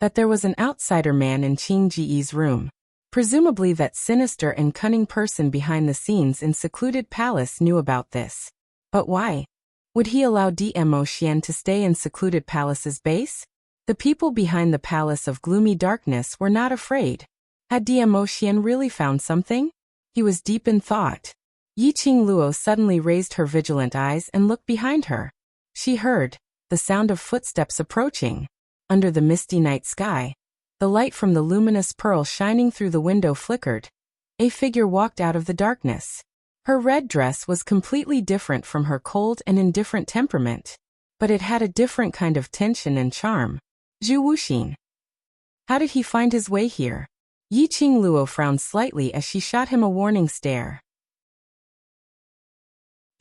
that there was an outsider man in Qingji's room. Presumably that sinister and cunning person behind the scenes in secluded palace knew about this. But why? Would he allow Diemo Xian to stay in secluded palace's base? The people behind the palace of gloomy darkness were not afraid. Had Diemo Xian really found something? He was deep in thought. Yi Qingluo suddenly raised her vigilant eyes and looked behind her. She heard the sound of footsteps approaching. Under the misty night sky, the light from the luminous pearl shining through the window flickered. A figure walked out of the darkness. Her red dress was completely different from her cold and indifferent temperament, but it had a different kind of tension and charm. Zhu Wuxin. How did he find his way here? Yi Qingluo frowned slightly as she shot him a warning stare.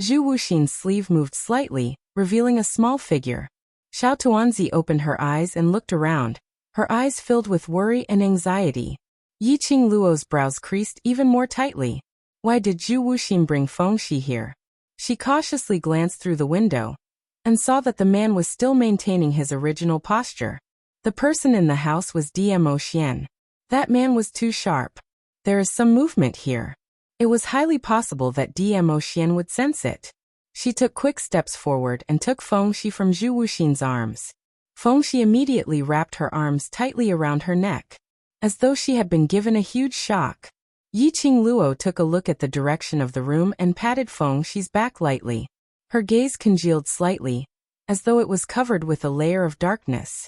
Zhu Wuxin's sleeve moved slightly, revealing a small figure. Xiao Tuanzi opened her eyes and looked around, her eyes filled with worry and anxiety. Yi Qingluo's brows creased even more tightly. Why did Zhu Wuxin bring Fengxi here? She cautiously glanced through the window and saw that the man was still maintaining his original posture. The person in the house was Diemo Xian. That man was too sharp. There is some movement here. It was highly possible that Diemo Xian would sense it. She took quick steps forward and took Fengxi from Zhu Wuxin's arms. Fengxi immediately wrapped her arms tightly around her neck, as though she had been given a huge shock. Yiqing Luo took a look at the direction of the room and patted Fengxi's back lightly. Her gaze congealed slightly, as though it was covered with a layer of darkness.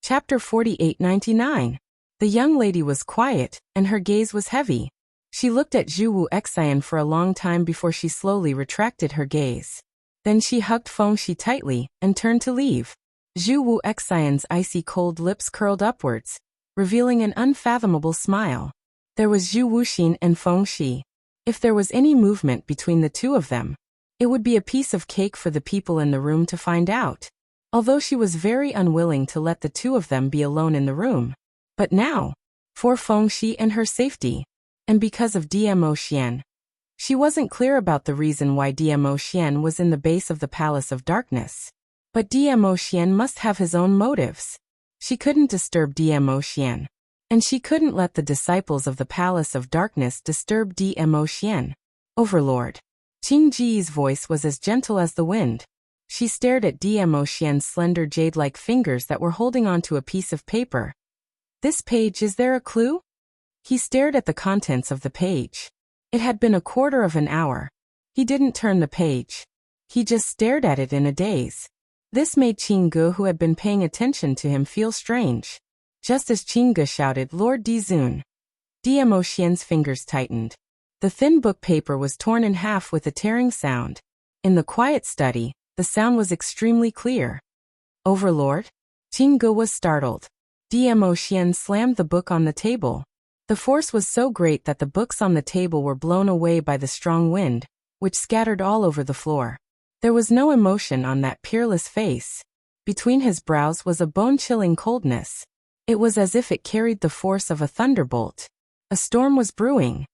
Chapter 48-99. The young lady was quiet, and her gaze was heavy. She looked at Zhu Wu Xian for a long time before she slowly retracted her gaze. Then she hugged Fengxi tightly and turned to leave. Zhu Wu Xian's icy cold lips curled upwards, revealing an unfathomable smile. There was Zhu Wuxin and Fengxi. If there was any movement between the two of them, it would be a piece of cake for the people in the room to find out. Although she was very unwilling to let the two of them be alone in the room. But now, for Fengxi and her safety, and because of DMO Xian. She wasn't clear about the reason why DMO Xian was in the base of the Palace of Darkness. But DMO Xian must have his own motives. She couldn't disturb DMO Xian. And she couldn't let the disciples of the Palace of Darkness disturb DMO Xian. Overlord. Qing Ji's voice was as gentle as the wind. She stared at DMO Xian's slender jade-like fingers that were holding onto a piece of paper. This page, is there a clue? He stared at the contents of the page. It had been a quarter of an hour. He didn't turn the page. He just stared at it in a daze. This made Qingge, who had been paying attention to him, feel strange. Just as Qingge shouted, "Lord Dizun!" DMO Xian's fingers tightened. The thin book paper was torn in half with a tearing sound. In the quiet study, the sound was extremely clear. Overlord? Qingge was startled. DMO Xian slammed the book on the table. The force was so great that the books on the table were blown away by the strong wind, which scattered all over the floor. There was no emotion on that peerless face. Between his brows was a bone-chilling coldness. It was as if it carried the force of a thunderbolt. A storm was brewing.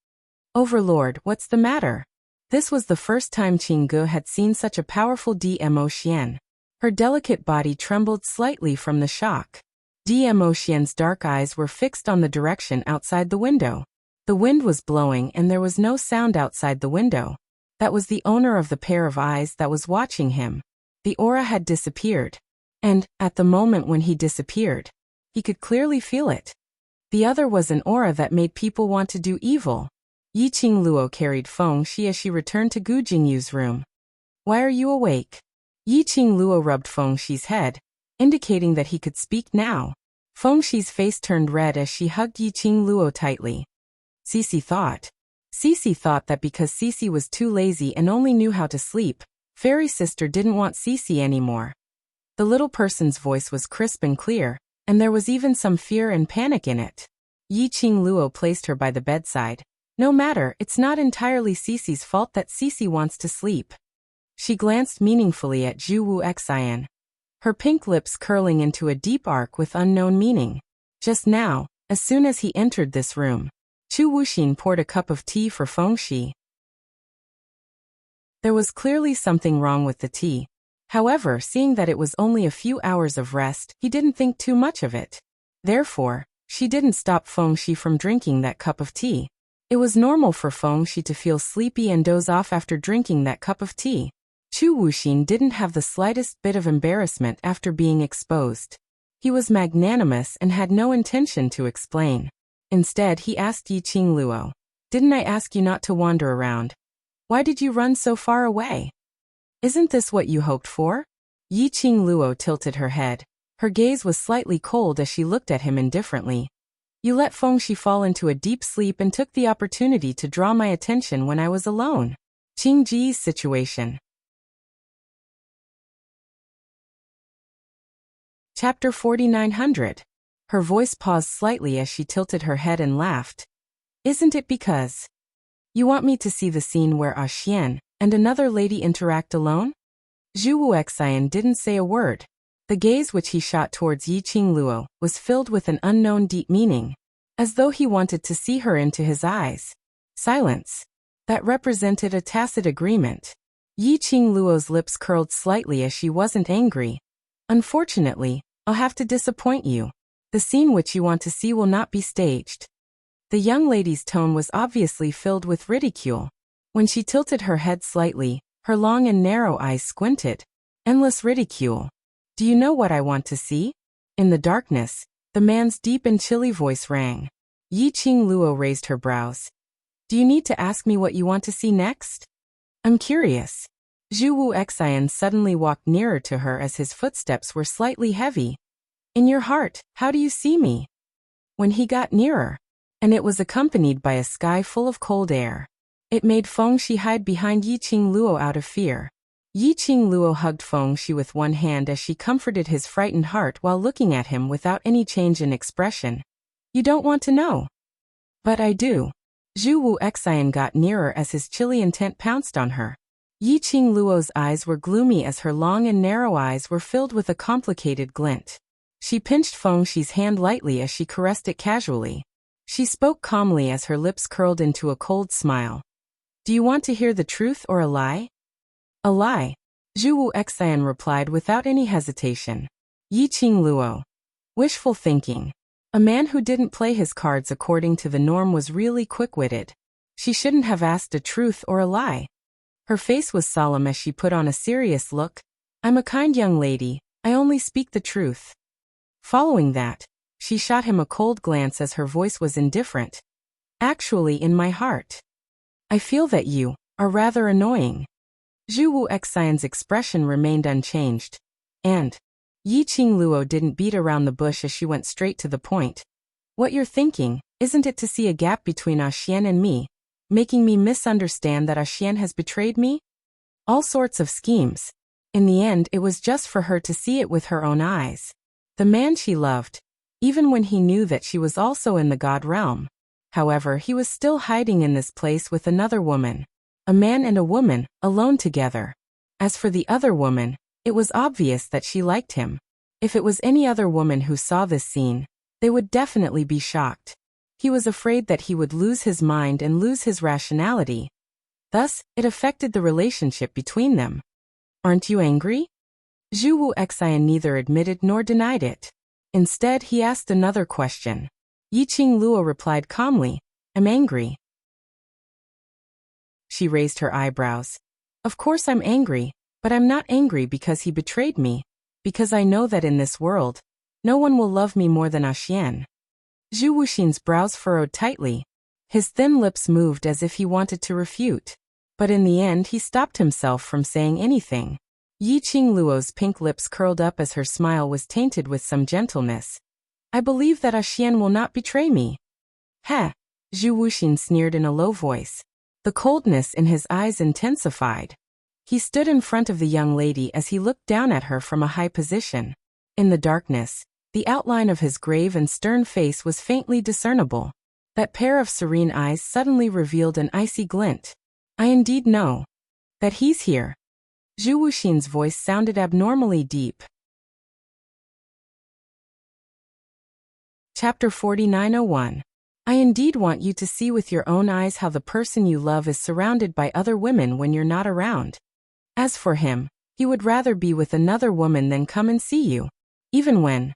Overlord, what's the matter? This was the first time Qingge had seen such a powerful DMO Xian. Her delicate body trembled slightly from the shock. DMO Xian's dark eyes were fixed on the direction outside the window. The wind was blowing and there was no sound outside the window. That was the owner of the pair of eyes that was watching him. The aura had disappeared. And, at the moment when he disappeared, he could clearly feel it. The other was an aura that made people want to do evil. Yiqing Luo carried Fengxi as she returned to Gu Jingyu's room. Why are you awake? Yiqing Luo rubbed Fengxi's head, indicating that he could speak now. Fengxi's face turned red as she hugged Yiqing Luo tightly. Cici thought that because Cici was too lazy and only knew how to sleep, Fairy Sister didn't want Cici anymore. The little person's voice was crisp and clear, and there was even some fear and panic in it. Yiqing Luo placed her by the bedside. No matter, it's not entirely Cici's fault that Cici wants to sleep. She glanced meaningfully at Zhu Wu Xian. Her pink lips curling into a deep arc with unknown meaning. Just now, as soon as he entered this room, Chu Wuxin poured a cup of tea for Fengxi. There was clearly something wrong with the tea. However, seeing that it was only a few hours of rest, he didn't think too much of it. Therefore, she didn't stop Fengxi from drinking that cup of tea. It was normal for Fengxi to feel sleepy and doze off after drinking that cup of tea. Chu Wuxin didn't have the slightest bit of embarrassment after being exposed. He was magnanimous and had no intention to explain. Instead, he asked Yiqing Luo, "Didn't I ask you not to wander around? Why did you run so far away? Isn't this what you hoped for?" Yiqing Luo tilted her head. Her gaze was slightly cold as she looked at him indifferently. "You let Fengxi fall into a deep sleep and took the opportunity to draw my attention when I was alone." Qing Ji's situation. Chapter 4900. Her voice paused slightly as she tilted her head and laughed. "Isn't it because you want me to see the scene where A Xian and another lady interact alone?" Zhu Wu Xian didn't say a word. The gaze which he shot towards Yiqing Luo was filled with an unknown deep meaning, as though he wanted to see her into his eyes. Silence. That represented a tacit agreement. Yiqing Luo's lips curled slightly as she wasn't angry. "Unfortunately, I'll have to disappoint you. The scene which you want to see will not be staged." The young lady's tone was obviously filled with ridicule. When she tilted her head slightly, her long and narrow eyes squinted. Endless ridicule. Do you know what I want to see? In the darkness, the man's deep and chilly voice rang. Yi Qing Luo raised her brows. Do you need to ask me what you want to see next? I'm curious. Zhu Wu Xian suddenly walked nearer to her as his footsteps were slightly heavy. In your heart, how do you see me? When he got nearer, and it was accompanied by a sky full of cold air. It made Feng Shi hide behind Yi Qing Luo out of fear. Yi Qing Luo hugged Feng Shi with one hand as she comforted his frightened heart while looking at him without any change in expression. You don't want to know. But I do. Zhu Wu Xian got nearer as his chilly intent pounced on her. Yi Qing Luo's eyes were gloomy as her long and narrow eyes were filled with a complicated glint. She pinched Feng Shi's hand lightly as she caressed it casually. She spoke calmly as her lips curled into a cold smile. Do you want to hear the truth or a lie? A lie, Zhu Wu Xian replied without any hesitation. Yi Qing Luo. Wishful thinking. A man who didn't play his cards according to the norm was really quick-witted. She shouldn't have asked a truth or a lie. Her face was solemn as she put on a serious look. I'm a kind young lady, I only speak the truth. Following that, she shot him a cold glance as her voice was indifferent. Actually, in my heart, I feel that you are rather annoying. Zhu Wu Xian's expression remained unchanged. And Yi Qing Luo didn't beat around the bush as she went straight to the point. What you're thinking, isn't it to see a gap between Xian and me, making me misunderstand that Xian has betrayed me? All sorts of schemes. In the end, it was just for her to see it with her own eyes. The man she loved, even when he knew that she was also in the god realm. However, he was still hiding in this place with another woman. A man and a woman, alone together. As for the other woman, it was obvious that she liked him. If it was any other woman who saw this scene, they would definitely be shocked. He was afraid that he would lose his mind and lose his rationality. Thus, it affected the relationship between them. Aren't you angry? Zhu Wu Xian neither admitted nor denied it. Instead, he asked another question. Yi Qing Luo replied calmly, I'm angry. She raised her eyebrows. Of course I'm angry, but I'm not angry because he betrayed me, because I know that in this world, no one will love me more than Xian. Zhu Wuxin's brows furrowed tightly. His thin lips moved as if he wanted to refute. But in the end he stopped himself from saying anything. Yi Qing Luo's pink lips curled up as her smile was tainted with some gentleness. I believe that Xian will not betray me. Heh, Zhu Wuxin sneered in a low voice. The coldness in his eyes intensified. He stood in front of the young lady as he looked down at her from a high position. In the darkness, the outline of his grave and stern face was faintly discernible. That pair of serene eyes suddenly revealed an icy glint. I indeed know that he's here. Zhu Wuxin's voice sounded abnormally deep. Chapter 4901. I indeed want you to see with your own eyes how the person you love is surrounded by other women when you're not around. As for him, he would rather be with another woman than come and see you. Even when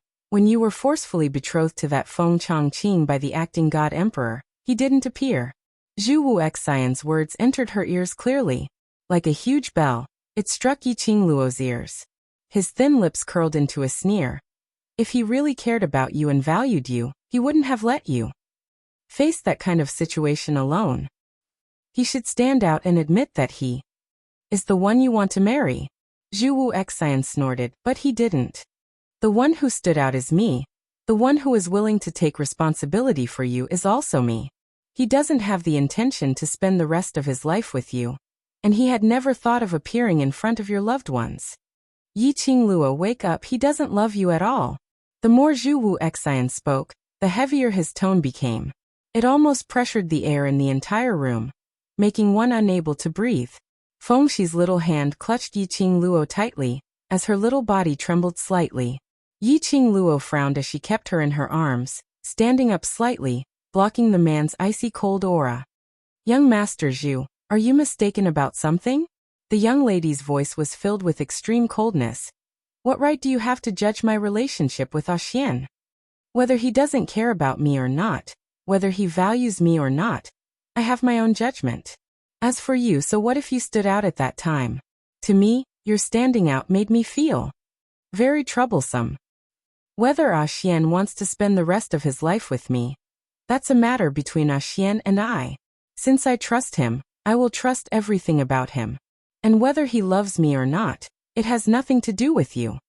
you were forcefully betrothed to that Feng Chongqing by the acting god emperor, he didn't appear. Zhu Wu Xian's words entered her ears clearly. Like a huge bell, it struck Yi Qing Luo's ears. His thin lips curled into a sneer. If he really cared about you and valued you, he wouldn't have let you face that kind of situation alone. He should stand out and admit that he is the one you want to marry. Zhu Wu Xian snorted, but he didn't. The one who stood out is me. The one who is willing to take responsibility for you is also me. He doesn't have the intention to spend the rest of his life with you. And he had never thought of appearing in front of your loved ones. Yi Qing Luo, wake up, he doesn't love you at all. The more Zhu Wu Xian spoke, the heavier his tone became. It almost pressured the air in the entire room, making one unable to breathe. Feng Shi's little hand clutched Yi Qing Luo tightly, as her little body trembled slightly. Yi Qing Luo frowned as she kept her in her arms, standing up slightly, blocking the man's icy cold aura. Young Master Zhu, are you mistaken about something? The young lady's voice was filled with extreme coldness. What right do you have to judge my relationship with Xian? Whether he doesn't care about me or not, Whether he values me or not, I have my own judgment. As for you, so what if you stood out at that time? To me, your standing out made me feel very troublesome. Whether Xian wants to spend the rest of his life with me, that's a matter between Xian and I. Since I trust him, I will trust everything about him. And whether he loves me or not, it has nothing to do with you.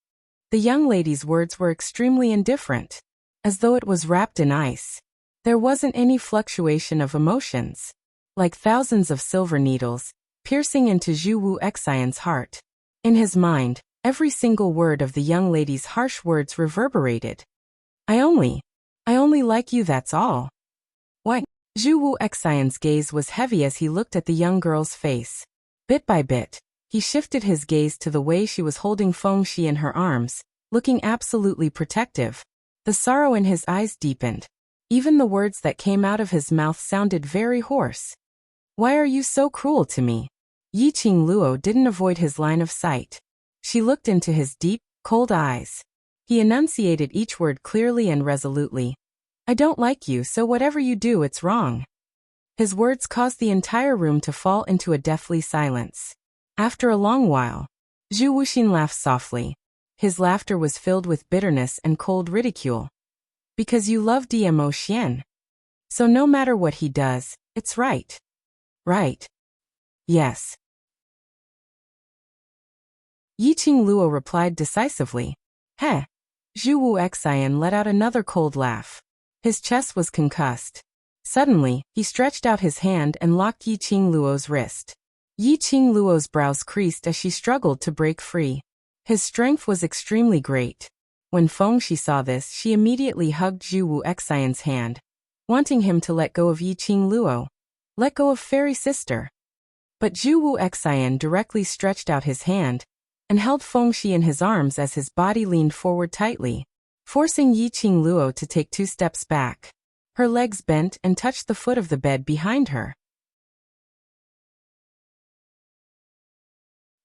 The young lady's words were extremely indifferent, as though it was wrapped in ice. There wasn't any fluctuation of emotions, like thousands of silver needles, piercing into Zhu Wu Xian's heart. In his mind, every single word of the young lady's harsh words reverberated. I only like you, that's all. Why? Zhu Wu Xian's gaze was heavy as he looked at the young girl's face. Bit by bit, he shifted his gaze to the way she was holding Feng Xi in her arms, looking absolutely protective. The sorrow in his eyes deepened. Even the words that came out of his mouth sounded very hoarse. Why are you so cruel to me? Yi Qingluo didn't avoid his line of sight. She looked into his deep, cold eyes. He enunciated each word clearly and resolutely. I don't like you, so whatever you do, it's wrong. His words caused the entire room to fall into a deathly silence. After a long while, Zhu Wuxin laughed softly. His laughter was filled with bitterness and cold ridicule. Because you love Dmo Xian. So no matter what he does, it's right. Right. Yes. Yi Qingluo replied decisively. Heh. Zhu Wu Xian let out another cold laugh. His chest was concussed. Suddenly, he stretched out his hand and locked Yi Qingluo's wrist. Yi Qingluo's brows creased as she struggled to break free. His strength was extremely great. When Feng Xi saw this, she immediately hugged Zhu Wu Xian's hand, wanting him to let go of Yi Qingluo. Let go of fairy sister. But Zhu Wu Xian directly stretched out his hand and held Feng Xi in his arms as his body leaned forward tightly, forcing Yi Qingluo to take 2 steps back. Her legs bent and touched the foot of the bed behind her.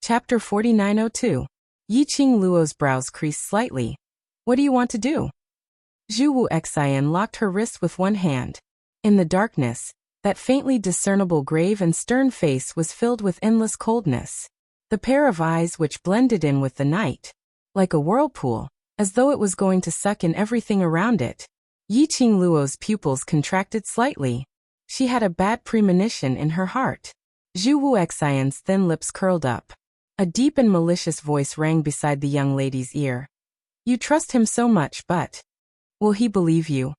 Chapter 4902. Yi Qingluo's brows creased slightly. What do you want to do? Zhu Wu Xian locked her wrist with one hand. In the darkness, that faintly discernible grave and stern face was filled with endless coldness. The pair of eyes which blended in with the night, like a whirlpool, as though it was going to suck in everything around it. Yi Qingluo's pupils contracted slightly. She had a bad premonition in her heart. Zhu Wu Xian's thin lips curled up. A deep and malicious voice rang beside the young lady's ear. You trust him so much, but will he believe you?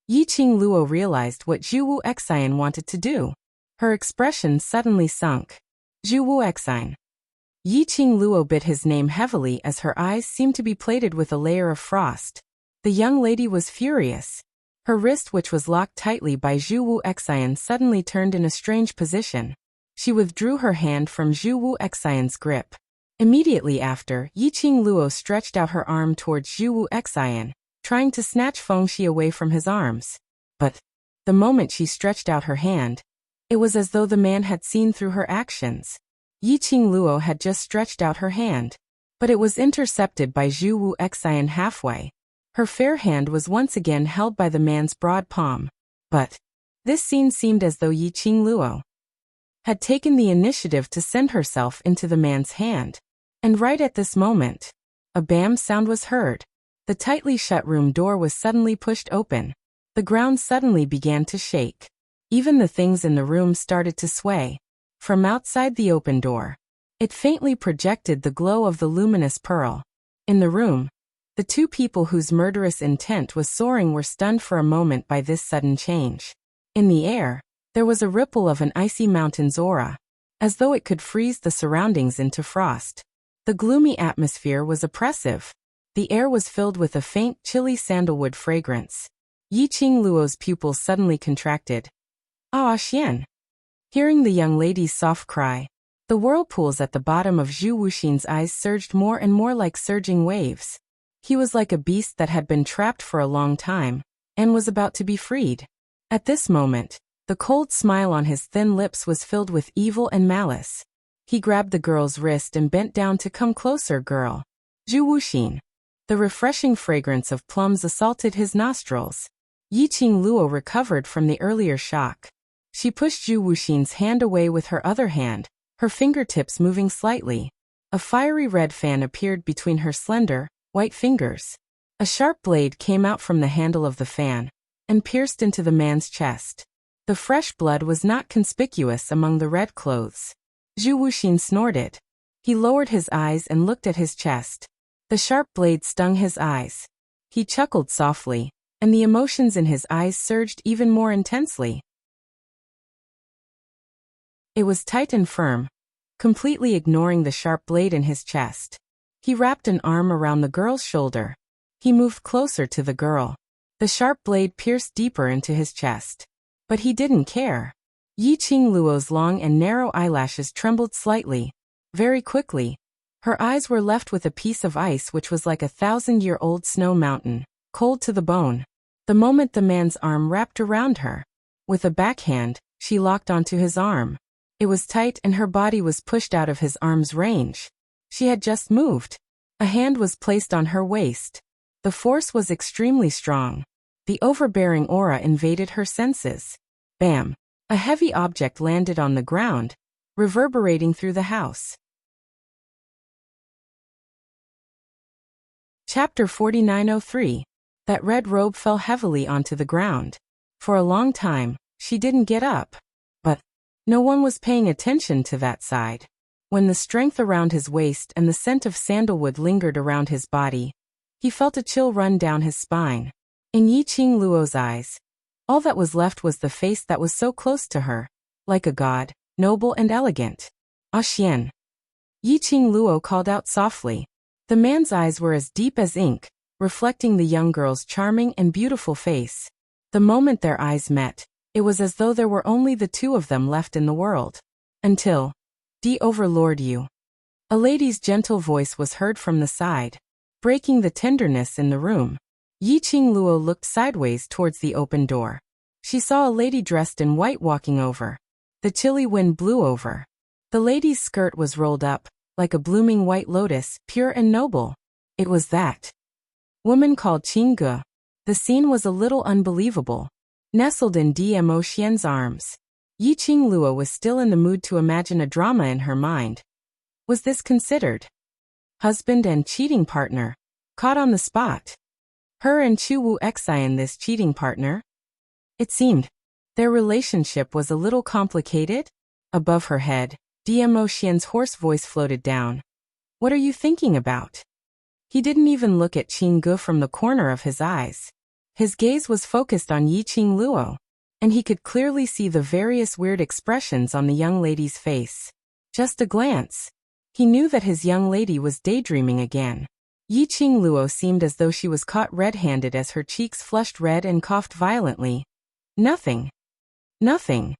Yi Qingluo realized what Zhu Wu Xian wanted to do. Her expression suddenly sunk. Zhu Wu Xian. Yi Qingluo bit his name heavily as her eyes seemed to be plated with a layer of frost. The young lady was furious. Her wrist, which was locked tightly by Zhu Wu Xian, suddenly turned in a strange position. She withdrew her hand from Zhu Wu Xian's grip. Immediately after, Yi Qingluo stretched out her arm towards Zhu Wu Xian, trying to snatch Feng Xi away from his arms. But the moment she stretched out her hand, it was as though the man had seen through her actions. Yi Qingluo had just stretched out her hand, but it was intercepted by Zhu Wu Xian halfway. Her fair hand was once again held by the man's broad palm. But this scene seemed as though Yi Qingluo had taken the initiative to send herself into the man's hand. And right at this moment, a bam sound was heard. The tightly shut room door was suddenly pushed open. The ground suddenly began to shake. Even the things in the room started to sway. From outside the open door, it faintly projected the glow of the luminous pearl. In the room, the 2 people whose murderous intent was soaring were stunned for a moment by this sudden change. In the air, there was a ripple of an icy mountain's aura, as though it could freeze the surroundings into frost. The gloomy atmosphere was oppressive. The air was filled with a faint, chilly sandalwood fragrance. Yi Qingluo's pupils suddenly contracted. Ah, Xian. Hearing the young lady's soft cry, the whirlpools at the bottom of Zhu Wuxin's eyes surged more and more like surging waves. He was like a beast that had been trapped for a long time, and was about to be freed. At this moment, the cold smile on his thin lips was filled with evil and malice. He grabbed the girl's wrist and bent down to come closer, girl. Zhu Wuxin. The refreshing fragrance of plums assaulted his nostrils. Yiqing Luo recovered from the earlier shock. She pushed Zhu Wuxin's hand away with her other hand, her fingertips moving slightly. A fiery red fan appeared between her slender, white fingers. A sharp blade came out from the handle of the fan and pierced into the man's chest. The fresh blood was not conspicuous among the red clothes. Zhu Wuxin snorted. He lowered his eyes and looked at his chest. The sharp blade stung his eyes. He chuckled softly, and the emotions in his eyes surged even more intensely. It was tight and firm, completely ignoring the sharp blade in his chest. He wrapped an arm around the girl's shoulder. He moved closer to the girl. The sharp blade pierced deeper into his chest. But he didn't care. Yiqing Luo's long and narrow eyelashes trembled slightly. Very quickly, her eyes were left with a piece of ice which was like a 1,000-year-old snow mountain, cold to the bone. The moment the man's arm wrapped around her, with a backhand, she locked onto his arm. It was tight and her body was pushed out of his arm's range. She had just moved. A hand was placed on her waist. The force was extremely strong. The overbearing aura invaded her senses. Bam! A heavy object landed on the ground, reverberating through the house. Chapter 4903. That red robe fell heavily onto the ground. For a long time, she didn't get up. But no one was paying attention to that side. When the strength around his waist and the scent of sandalwood lingered around his body, he felt a chill run down his spine. In Yiqing Luo's eyes, all that was left was the face that was so close to her, like a god, noble and elegant. Ah Xian. Yiqing Luo called out softly. The man's eyes were as deep as ink, reflecting the young girl's charming and beautiful face. The moment their eyes met, it was as though there were only the two of them left in the world. Until overlord you. A lady's gentle voice was heard from the side, breaking the tenderness in the room. Yiqing Luo looked sideways towards the open door. She saw a lady dressed in white walking over. The chilly wind blew over. The lady's skirt was rolled up, like a blooming white lotus, pure and noble. It was that woman called Qingge. The scene was a little unbelievable. Nestled in Dmo Xian's arms, Yiqing Luo was still in the mood to imagine a drama in her mind. Was this considered husband and cheating partner? Caught on the spot. Her and Chu Wu Xian this cheating partner? It seemed their relationship was a little complicated. Above her head, Dmo Xian's hoarse voice floated down. What are you thinking about? He didn't even look at Qingge from the corner of his eyes. His gaze was focused on Yiqing Luo, and he could clearly see the various weird expressions on the young lady's face. Just a glance. He knew that his young lady was daydreaming again. Yiqing Luo seemed as though she was caught red-handed as her cheeks flushed red and coughed violently. Nothing. Nothing.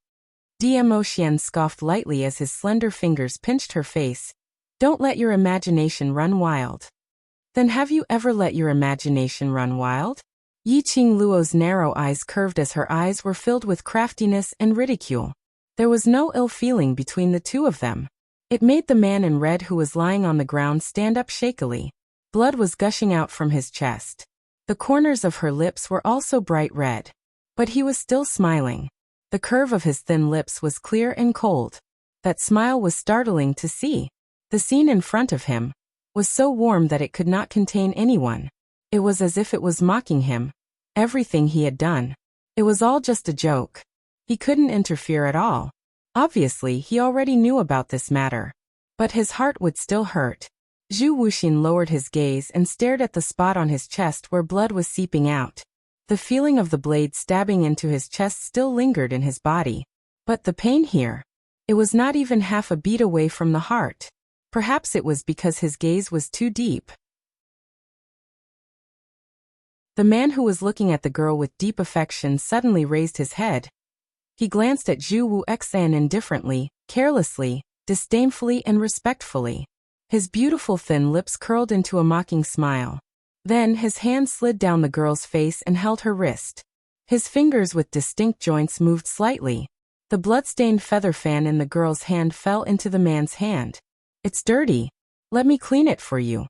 Dmo Xian scoffed lightly as his slender fingers pinched her face. Don't let your imagination run wild. Then have you ever let your imagination run wild? Yiqing Luo's narrow eyes curved as her eyes were filled with craftiness and ridicule. There was no ill feeling between the two of them. It made the man in red who was lying on the ground stand up shakily. Blood was gushing out from his chest. The corners of her lips were also bright red. But he was still smiling. The curve of his thin lips was clear and cold. That smile was startling to see. The scene in front of him was so warm that it could not contain anyone. It was as if it was mocking him. Everything he had done. It was all just a joke. He couldn't interfere at all. Obviously, he already knew about this matter. But his heart would still hurt. Zhu Wuxin lowered his gaze and stared at the spot on his chest where blood was seeping out. The feeling of the blade stabbing into his chest still lingered in his body. But the pain here, it was not even half a beat away from the heart. Perhaps it was because his gaze was too deep. The man who was looking at the girl with deep affection suddenly raised his head. He glanced at Zhu Wu Xian indifferently, carelessly, disdainfully and respectfully. His beautiful thin lips curled into a mocking smile. Then his hand slid down the girl's face and held her wrist. His fingers with distinct joints moved slightly. The blood-stained feather fan in the girl's hand fell into the man's hand. It's dirty. Let me clean it for you.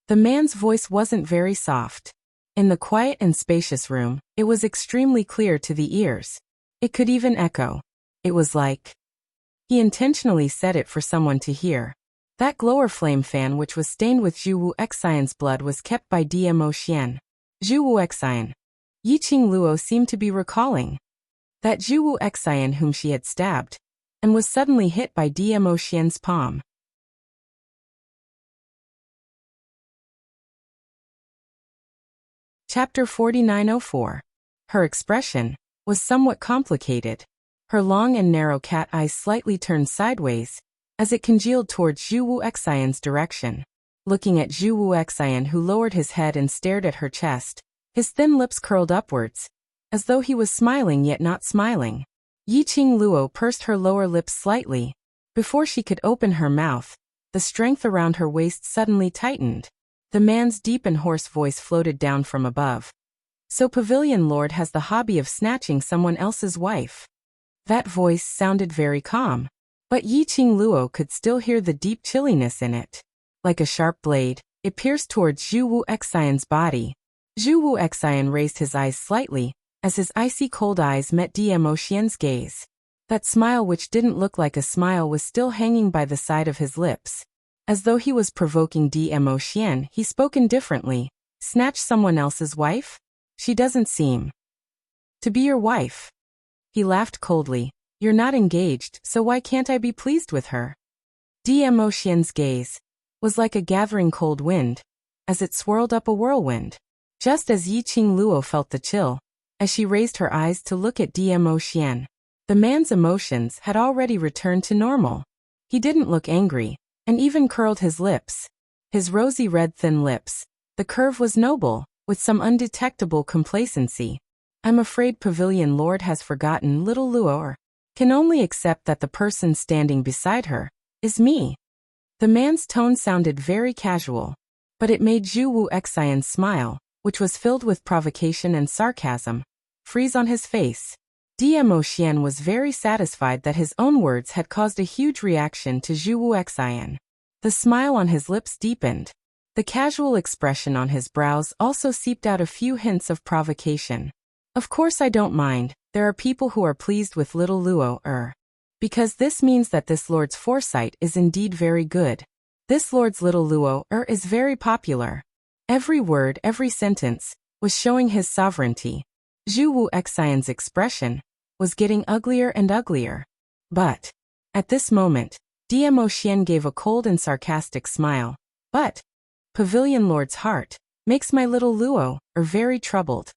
The man's voice wasn't very soft. In the quiet and spacious room, it was extremely clear to the ears. It could even echo. It was like he intentionally said it for someone to hear. That glower flame fan which was stained with Zhu Wu Xian's blood was kept by Diemo Xian. Zhu Wu Xian. Yiqing Luo seemed to be recalling that Zhu Wu Xian whom she had stabbed, and was suddenly hit by Diemo Xian's palm. Chapter 4904. Her expression was somewhat complicated. Her long and narrow cat eyes slightly turned sideways as it congealed towards Zhu Wu Xian's direction. Looking at Zhu Wu Xian, who lowered his head and stared at her chest, his thin lips curled upwards, as though he was smiling yet not smiling. Yiqing Luo pursed her lower lips slightly. Before she could open her mouth, the strength around her waist suddenly tightened. The man's deep and hoarse voice floated down from above. So Pavilion Lord has the hobby of snatching someone else's wife. That voice sounded very calm, but Yiqing Luo could still hear the deep chilliness in it. Like a sharp blade, it pierced towards Zhu Wu Xian's body. Zhu Wu Xian raised his eyes slightly, as his icy cold eyes met Diemo Xian's gaze. That smile which didn't look like a smile was still hanging by the side of his lips. As though he was provoking Diemo Xian, he spoke indifferently. Snatch someone else's wife? She doesn't seem to be your wife. He laughed coldly. You're not engaged, so why can't I be pleased with her? Diemo Xian's gaze was like a gathering cold wind, as it swirled up a whirlwind. Just as Yiqing Luo felt the chill, as she raised her eyes to look at Diemo Xian, the man's emotions had already returned to normal. He didn't look angry, and even curled his lips. His rosy red thin lips. The curve was noble, with some undetectable complacency. I'm afraid Pavilion Lord has forgotten little Luo, or can only accept that the person standing beside her is me. The man's tone sounded very casual, but it made Zhu Wu Xian smile, which was filled with provocation and sarcasm, freeze on his face. Diemo Xian was very satisfied that his own words had caused a huge reaction to Zhu Wu Xian. The smile on his lips deepened. The casual expression on his brows also seeped out a few hints of provocation. Of course I don't mind, there are people who are pleased with little Luo, because this means that this lord's foresight is indeed very good. This lord's little Luo, is very popular. Every word, every sentence, was showing his sovereignty. Zhu Wu Xian's expression was getting uglier and uglier. But at this moment, Diemo Xian gave a cold and sarcastic smile. But Pavilion Lord's heart makes my little Luo, very troubled.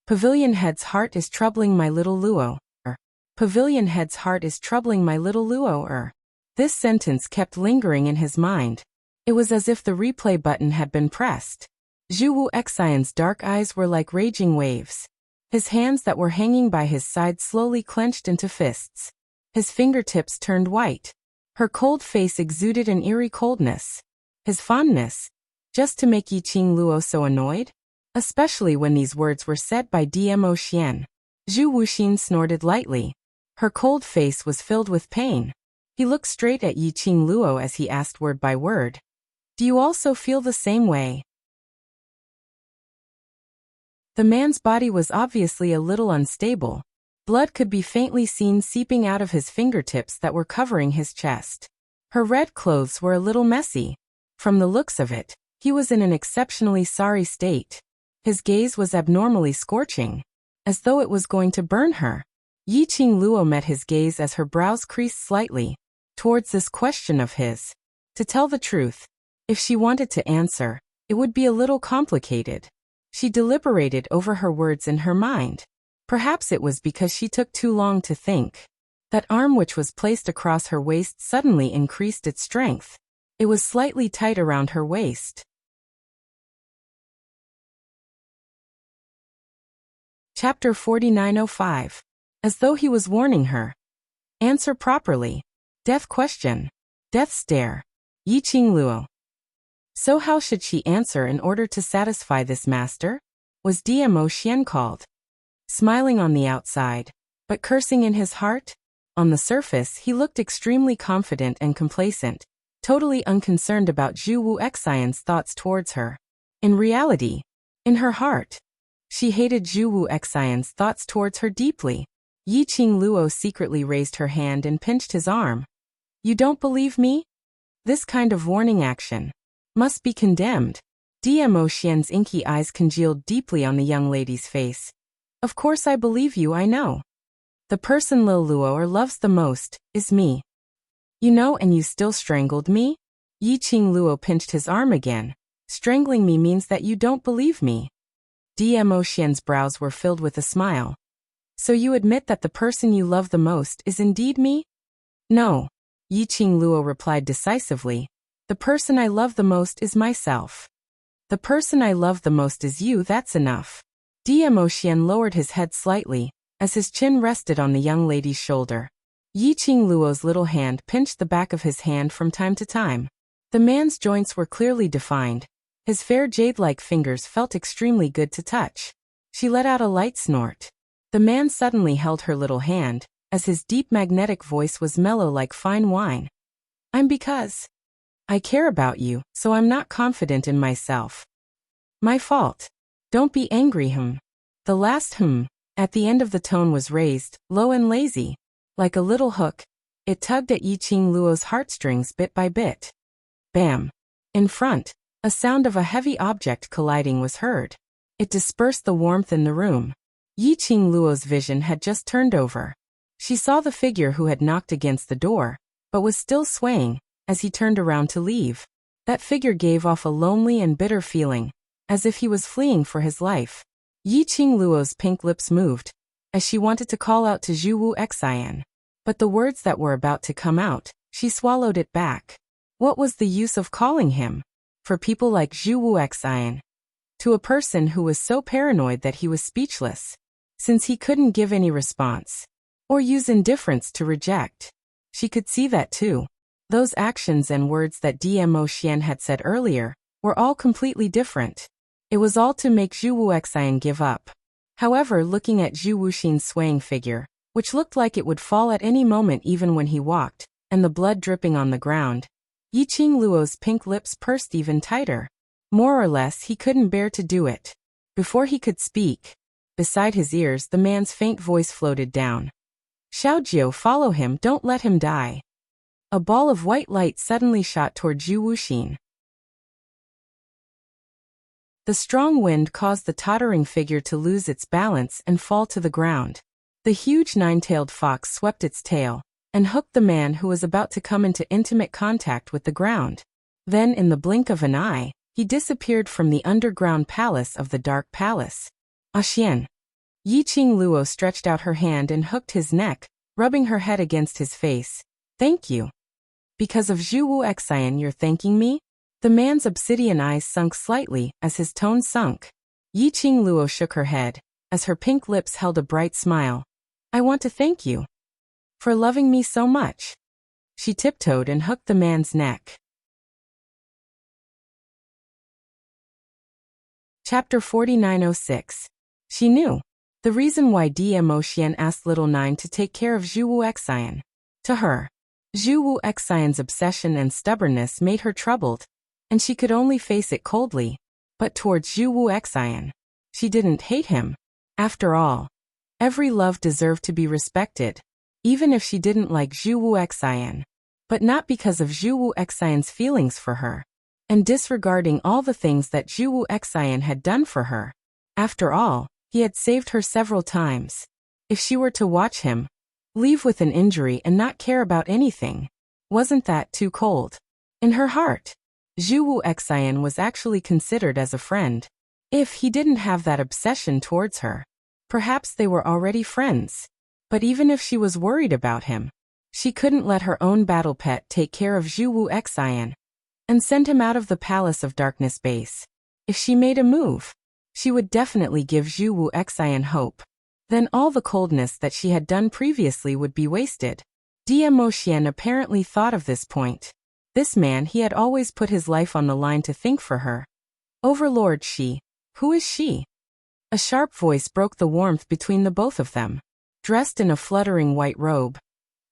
Pavilion Head's heart is troubling my little Luo, Pavilion Head's heart is troubling my little Luo, This sentence kept lingering in his mind. It was as if the replay button had been pressed. Zhu Wu Xian's dark eyes were like raging waves. His hands that were hanging by his side slowly clenched into fists. His fingertips turned white. Her cold face exuded an eerie coldness. His fondness, just to make Yiqing Luo so annoyed? Especially when these words were said by Diemo Xian. Zhu Wuxin snorted lightly. Her cold face was filled with pain. He looked straight at Yiqing Luo as he asked word by word. Do you also feel the same way? The man's body was obviously a little unstable. Blood could be faintly seen seeping out of his fingertips that were covering his chest. Her red clothes were a little messy. From the looks of it, he was in an exceptionally sorry state. His gaze was abnormally scorching, as though it was going to burn her. Yiqing Luo met his gaze as her brows creased slightly towards this question of his. To tell the truth, if she wanted to answer, it would be a little complicated. She deliberated over her words in her mind. Perhaps it was because she took too long to think. That arm which was placed across her waist suddenly increased its strength. It was slightly tight around her waist. Chapter 4905. As though he was warning her. Answer properly. Death question. Death stare. Yiqing Luo. So how should she answer in order to satisfy this master? Was Diemo Xian called? Smiling on the outside, but cursing in his heart? On the surface he looked extremely confident and complacent, totally unconcerned about Zhu Wu Xian's thoughts towards her. In reality, In her heart, she hated Zhu Wu Xian's thoughts towards her deeply. Yi Qing Luo secretly raised her hand and pinched his arm. You don't believe me? This kind of warning action must be condemned. DMO Xian's inky eyes congealed deeply on the young lady's face. Of course I believe you, I know. The person Lil Luo loves the most is me. You know, and you still strangled me? Yi Qing Luo pinched his arm again. Strangling me means that you don't believe me. DMO Xian's brows were filled with a smile. So you admit that the person you love the most is indeed me? No. Yi Qing Luo replied decisively. The person I love the most is myself. The person I love the most is you, that's enough. DMO Xian lowered his head slightly, as his chin rested on the young lady's shoulder. Yi Qing Luo's little hand pinched the back of his hand from time to time. The man's joints were clearly defined. His fair jade-like fingers felt extremely good to touch. She let out a light snort. The man suddenly held her little hand, as his deep magnetic voice was mellow like fine wine. I'm because I care about you, so I'm not confident in myself. My fault. Don't be angry, The last at the end of the tone was raised, low and lazy. Like a little hook, it tugged at Yi Qing Luo's heartstrings bit by bit. Bam! In front, a sound of a heavy object colliding was heard. It dispersed the warmth in the room. Yi Qing Luo's vision had just turned over. She saw the figure who had knocked against the door, but was still swaying, as he turned around to leave. That figure gave off a lonely and bitter feeling, as if he was fleeing for his life. Yi Qing Luo's pink lips moved, as she wanted to call out to Zhu Wu Xian. But the words that were about to come out, she swallowed it back. What was the use of calling him? For people like Zhu Wu Xian. To a person who was so paranoid that he was speechless. Since he couldn't give any response. Or use indifference to reject. She could see that too. Those actions and words that DMO Xian had said earlier were all completely different. It was all to make Zhu Wu Xian give up. However, looking at Zhu Wuxin's swaying figure, which looked like it would fall at any moment even when he walked, and the blood dripping on the ground, Yi Qing Luo's pink lips pursed even tighter. More or less, he couldn't bear to do it. Before he could speak, beside his ears the man's faint voice floated down. Xiaojiu, follow him, don't let him die. A ball of white light suddenly shot toward Zhu Wuxin. The strong wind caused the tottering figure to lose its balance and fall to the ground. The huge nine-tailed fox swept its tail and hooked the man who was about to come into intimate contact with the ground. Then, in the blink of an eye, he disappeared from the underground palace of the Dark Palace. Xian. Yi Qing Luo stretched out her hand and hooked his neck, rubbing her head against his face. Thank you. Because of Zhu Wu Xian you're thanking me? The man's obsidian eyes sunk slightly as his tone sunk. Yi Qing Luo shook her head, as her pink lips held a bright smile. I want to thank you. For loving me so much. She tiptoed and hooked the man's neck. Chapter 4906. She knew the reason why DMO Xian asked Little Nine to take care of Zhu Wu Xian. To her, Zhu Wu Xian's obsession and stubbornness made her troubled, and she could only face it coldly. But towards Zhu Wu Xian, she didn't hate him. After all, every love deserved to be respected, even if she didn't like Zhu Wu Xian. But not because of Zhu Wu Xian's feelings for her, and disregarding all the things that Zhu Wu Xian had done for her. After all, he had saved her several times. If she were to watch him leave with an injury and not care about anything, wasn't that too cold? In her heart, Zhu Wu Xian was actually considered as a friend. If he didn't have that obsession towards her, perhaps they were already friends. But even if she was worried about him, she couldn't let her own battle pet take care of Zhu Wu Xian and send him out of the Palace of Darkness base. If she made a move, she would definitely give Zhu Wu Xian hope. Then all the coldness that she had done previously would be wasted. DMO Xian apparently thought of this point. This man, he had always put his life on the line to think for her. Overlord Shi. Who is she? A sharp voice broke the warmth between the both of them. Dressed in a fluttering white robe,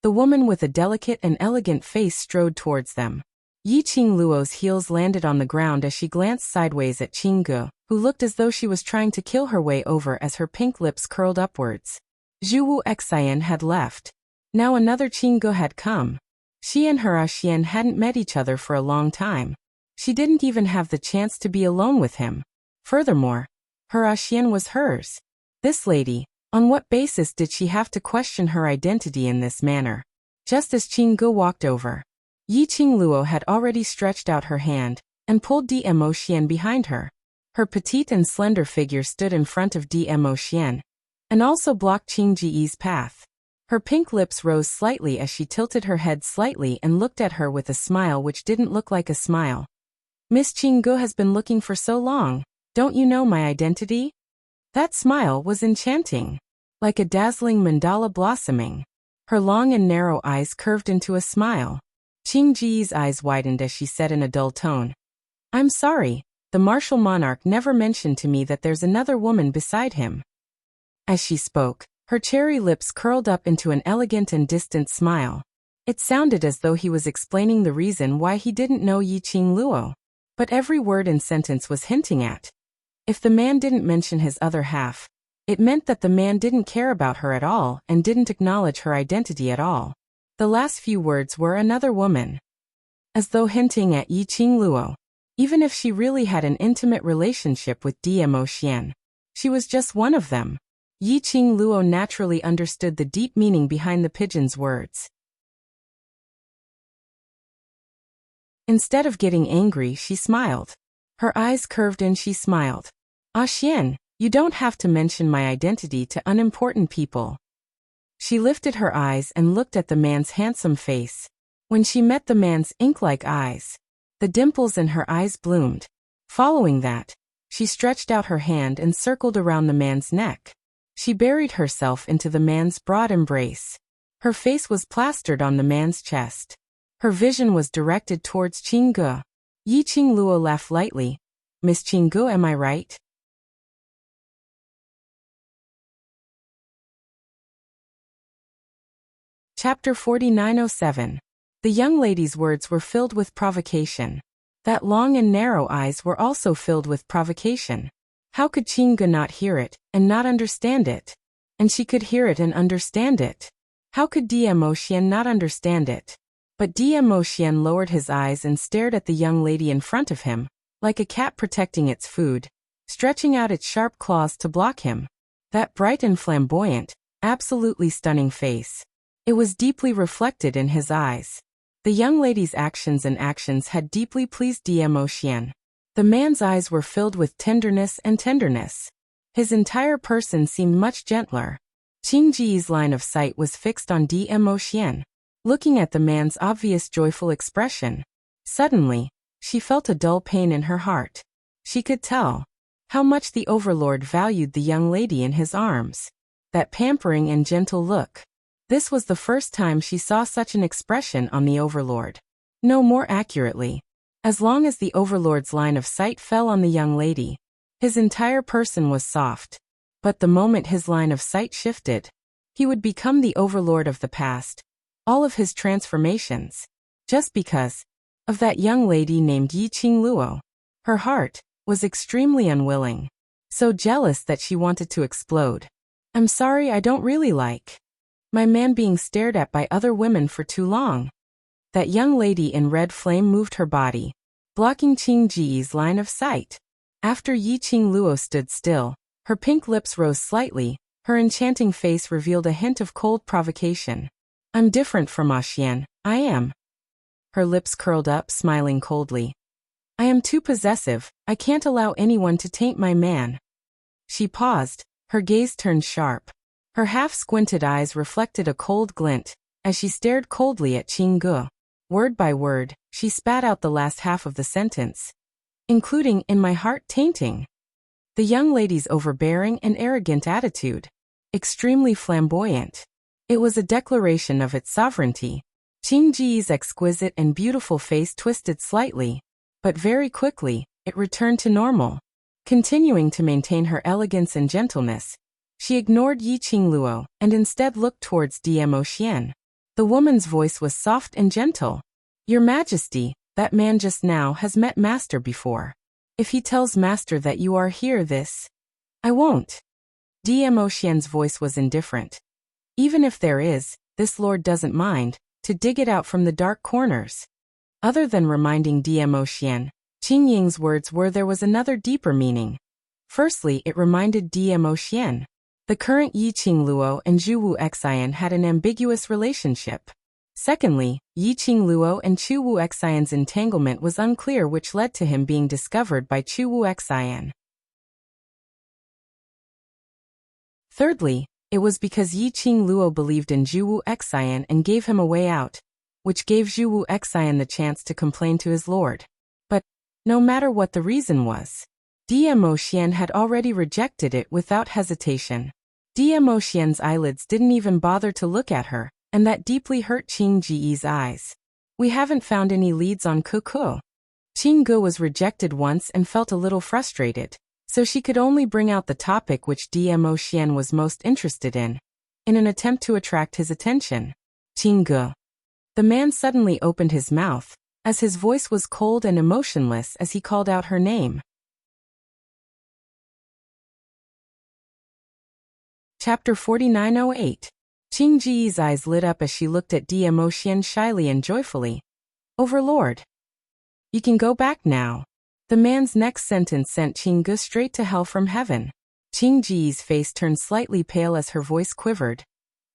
the woman with a delicate and elegant face strode towards them. Yi Qing Luo's heels landed on the ground as she glanced sideways at Qingge, who who looked as though she was trying to kill her way over as her pink lips curled upwards. Zhu Wu Xian had left. Now another Qingge had come. She and her Xian hadn't met each other for a long time. She didn't even have the chance to be alone with him. Furthermore, her Xian was hers. This lady, on what basis did she have to question her identity in this manner? Just as Qingge walked over, Yi Qingluo had already stretched out her hand and pulled Dmo Xian behind her. Her petite and slender figure stood in front of Dmo Xian and also blocked Qingji's path. Her pink lips rose slightly as she tilted her head slightly and looked at her with a smile which didn't look like a smile. Miss Qingge has been looking for so long. Don't you know my identity? That smile was enchanting, like a dazzling mandala blossoming. Her long and narrow eyes curved into a smile. Qingji's eyes widened as she said in a dull tone, "I'm sorry, the martial monarch never mentioned to me that there's another woman beside him." As she spoke, her cherry lips curled up into an elegant and distant smile. It sounded as though he was explaining the reason why he didn't know Yi Qingluo. But every word and sentence was hinting at. If the man didn't mention his other half, it meant that the man didn't care about her at all and didn't acknowledge her identity at all. The last few words were another woman, as though hinting at Yi Qingluo. Even if she really had an intimate relationship with Dmo Xian, she was just one of them. Yi Qingluo naturally understood the deep meaning behind the pigeon's words. Instead of getting angry, she smiled. Her eyes curved and she smiled. "Ah Xian, you don't have to mention my identity to unimportant people." She lifted her eyes and looked at the man's handsome face. When she met the man's ink-like eyes, the dimples in her eyes bloomed. Following that, she stretched out her hand and circled around the man's neck. She buried herself into the man's broad embrace. Her face was plastered on the man's chest. Her vision was directed towards Qingge. Yi Qingluo laughed lightly. "Miss Qingge, am I right?" Chapter 4907. The young lady's words were filled with provocation. That long and narrow eyes were also filled with provocation. How could Qingge not hear it and not understand it? And she could hear it and understand it. How could Dmo Xian not understand it? But Dmo Xian lowered his eyes and stared at the young lady in front of him, like a cat protecting its food, stretching out its sharp claws to block him. That bright and flamboyant, absolutely stunning face. It was deeply reflected in his eyes. The young lady's actions had deeply pleased Dmo Xian. The man's eyes were filled with tenderness and tenderness. His entire person seemed much gentler. Qingji's line of sight was fixed on Dmo Xian, looking at the man's obvious joyful expression. Suddenly, she felt a dull pain in her heart. She could tell how much the overlord valued the young lady in his arms. That pampering and gentle look. This was the first time she saw such an expression on the overlord. No, more accurately, as long as the overlord's line of sight fell on the young lady, his entire person was soft. But the moment his line of sight shifted, he would become the overlord of the past. All of his transformations, just because of that young lady named Yi Qingluo. Her heart was extremely unwilling, so jealous that she wanted to explode. "I'm sorry, I don't really like my man being stared at by other women for too long." That young lady in red flame moved her body, blocking Qingji's line of sight. After Yi Qingluo stood still, her pink lips rose slightly, her enchanting face revealed a hint of cold provocation. "I'm different from Ah Xian, I am." Her lips curled up, smiling coldly. "I am too possessive, I can't allow anyone to taint my man." She paused, her gaze turned sharp. Her half-squinted eyes reflected a cold glint, as she stared coldly at Qingge. Word by word, she spat out the last half of the sentence, including "in my heart tainting." The young lady's overbearing and arrogant attitude, extremely flamboyant. It was a declaration of its sovereignty. Qingji's exquisite and beautiful face twisted slightly, but very quickly, it returned to normal. Continuing to maintain her elegance and gentleness, she ignored Yi Qingluo and instead looked towards Dmo Xian. The woman's voice was soft and gentle. "Your Majesty, that man just now has met Master before." If he tells master that you are here I won't. Dmo Xian's voice was indifferent. Even if there is, this lord doesn't mind to dig it out from the dark corners. Other than reminding Dmo Xian, Qing Ying's words were there was another deeper meaning. Firstly, it reminded Dmo Xian. The current Yi Qing Luo and Zhu Wu Xian had an ambiguous relationship. Secondly, Yi Qing Luo and Chu Wu Xian's entanglement was unclear, which led to him being discovered by Chu Wu Xian. Thirdly, it was because Yi Qing Luo believed in Zhu Wu Xian and gave him a way out, which gave Zhu Wu Xian the chance to complain to his lord. But, no matter what the reason was, Dmo Xian had already rejected it without hesitation. Dmo Xian's eyelids didn't even bother to look at her, and that deeply hurt Qing Ji's eyes. We haven't found any leads on Kuku. Qing Ge was rejected once and felt a little frustrated, so she could only bring out the topic which Dmo Xian was most interested in an attempt to attract his attention. Qing Ge. The man suddenly opened his mouth, as his voice was cold and emotionless as he called out her name. Chapter 4908. Qing Ji's eyes lit up as she looked at Dmo Xian shyly and joyfully. Overlord. You can go back now. The man's next sentence sent Qing Ge straight to hell from heaven. Qing Ji's face turned slightly pale as her voice quivered.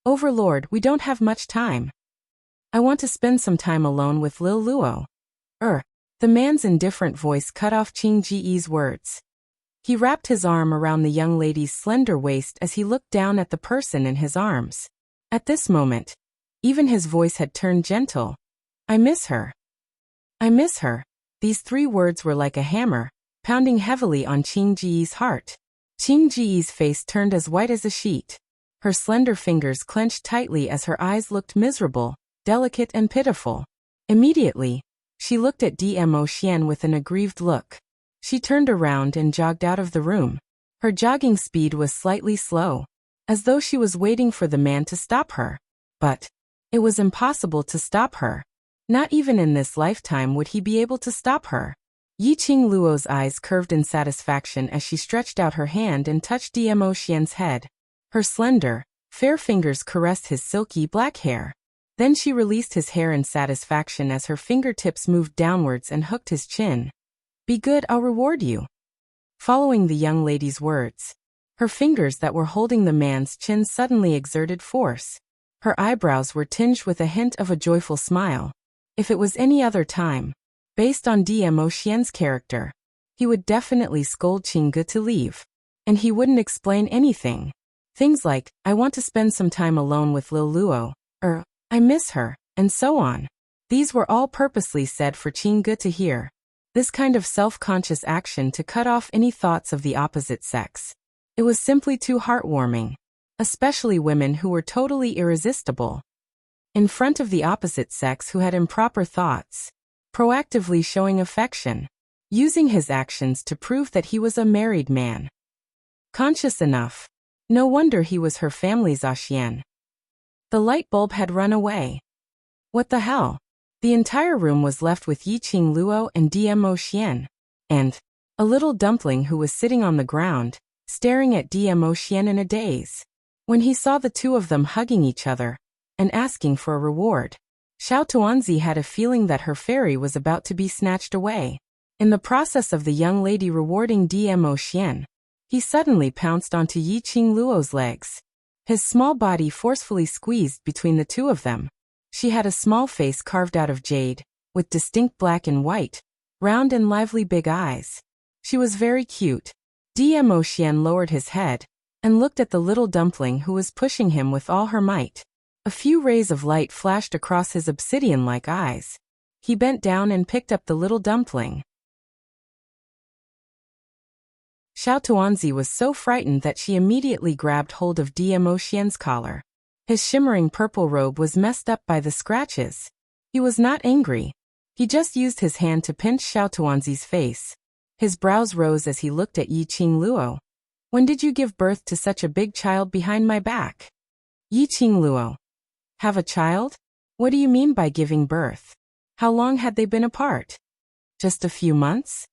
Overlord, we don't have much time. I want to spend some time alone with Lil Luo. The man's indifferent voice cut off Qing Ji's words. He wrapped his arm around the young lady's slender waist as he looked down at the person in his arms. At this moment, even his voice had turned gentle. I miss her. I miss her. These 3 words were like a hammer, pounding heavily on Qing Ji's heart. Qing Ji's face turned as white as a sheet. Her slender fingers clenched tightly as her eyes looked miserable, delicate and pitiful. Immediately, she looked at Dmo Xian with an aggrieved look. She turned around and jogged out of the room. Her jogging speed was slightly slow, as though she was waiting for the man to stop her. But it was impossible to stop her. Not even in this lifetime would he be able to stop her. Yi Qing Luo's eyes curved in satisfaction as she stretched out her hand and touched Dmo Xian's head. Her slender, fair fingers caressed his silky black hair. Then she released his hair in satisfaction as her fingertips moved downwards and hooked his chin. Be good, I'll reward you. Following the young lady's words, her fingers that were holding the man's chin suddenly exerted force. Her eyebrows were tinged with a hint of a joyful smile. If it was any other time, based on Dmo Xian's character, he would definitely scold Qing Ge to leave. And he wouldn't explain anything. Things like, I want to spend some time alone with Lil Luo, or, I miss her, and so on. These were all purposely said for Qing Ge to hear. This kind of self-conscious action to cut off any thoughts of the opposite sex. It was simply too heartwarming. Especially women who were totally irresistible. In front of the opposite sex who had improper thoughts. Proactively showing affection. Using his actions to prove that he was a married man. Conscious enough. No wonder he was her family's Xian. The light bulb had run away. What the hell? The entire room was left with Yi Qing Luo and Dmo Xian. And a little dumpling who was sitting on the ground, staring at Dmo Xian in a daze. When he saw the 2 of them hugging each other and asking for a reward, Xiao Tuanzi had a feeling that her fairy was about to be snatched away. In the process of the young lady rewarding Dmo Xian, he suddenly pounced onto Yi Qing Luo's legs. His small body forcefully squeezed between the 2 of them. She had a small face carved out of jade, with distinct black and white, round and lively big eyes. She was very cute. Dmo Xian lowered his head and looked at the little dumpling who was pushing him with all her might. A few rays of light flashed across his obsidian-like eyes. He bent down and picked up the little dumpling. Xiao Tuanzi was so frightened that she immediately grabbed hold of Dmo Xian's collar. His shimmering purple robe was messed up by the scratches. He was not angry. He just used his hand to pinch Xiao Tuanzi's face. His brows rose as he looked at Yi Qing Luo. When did you give birth to such a big child behind my back? Yi Qing Luo. Have a child? What do you mean by giving birth? How long had they been apart? Just a few months?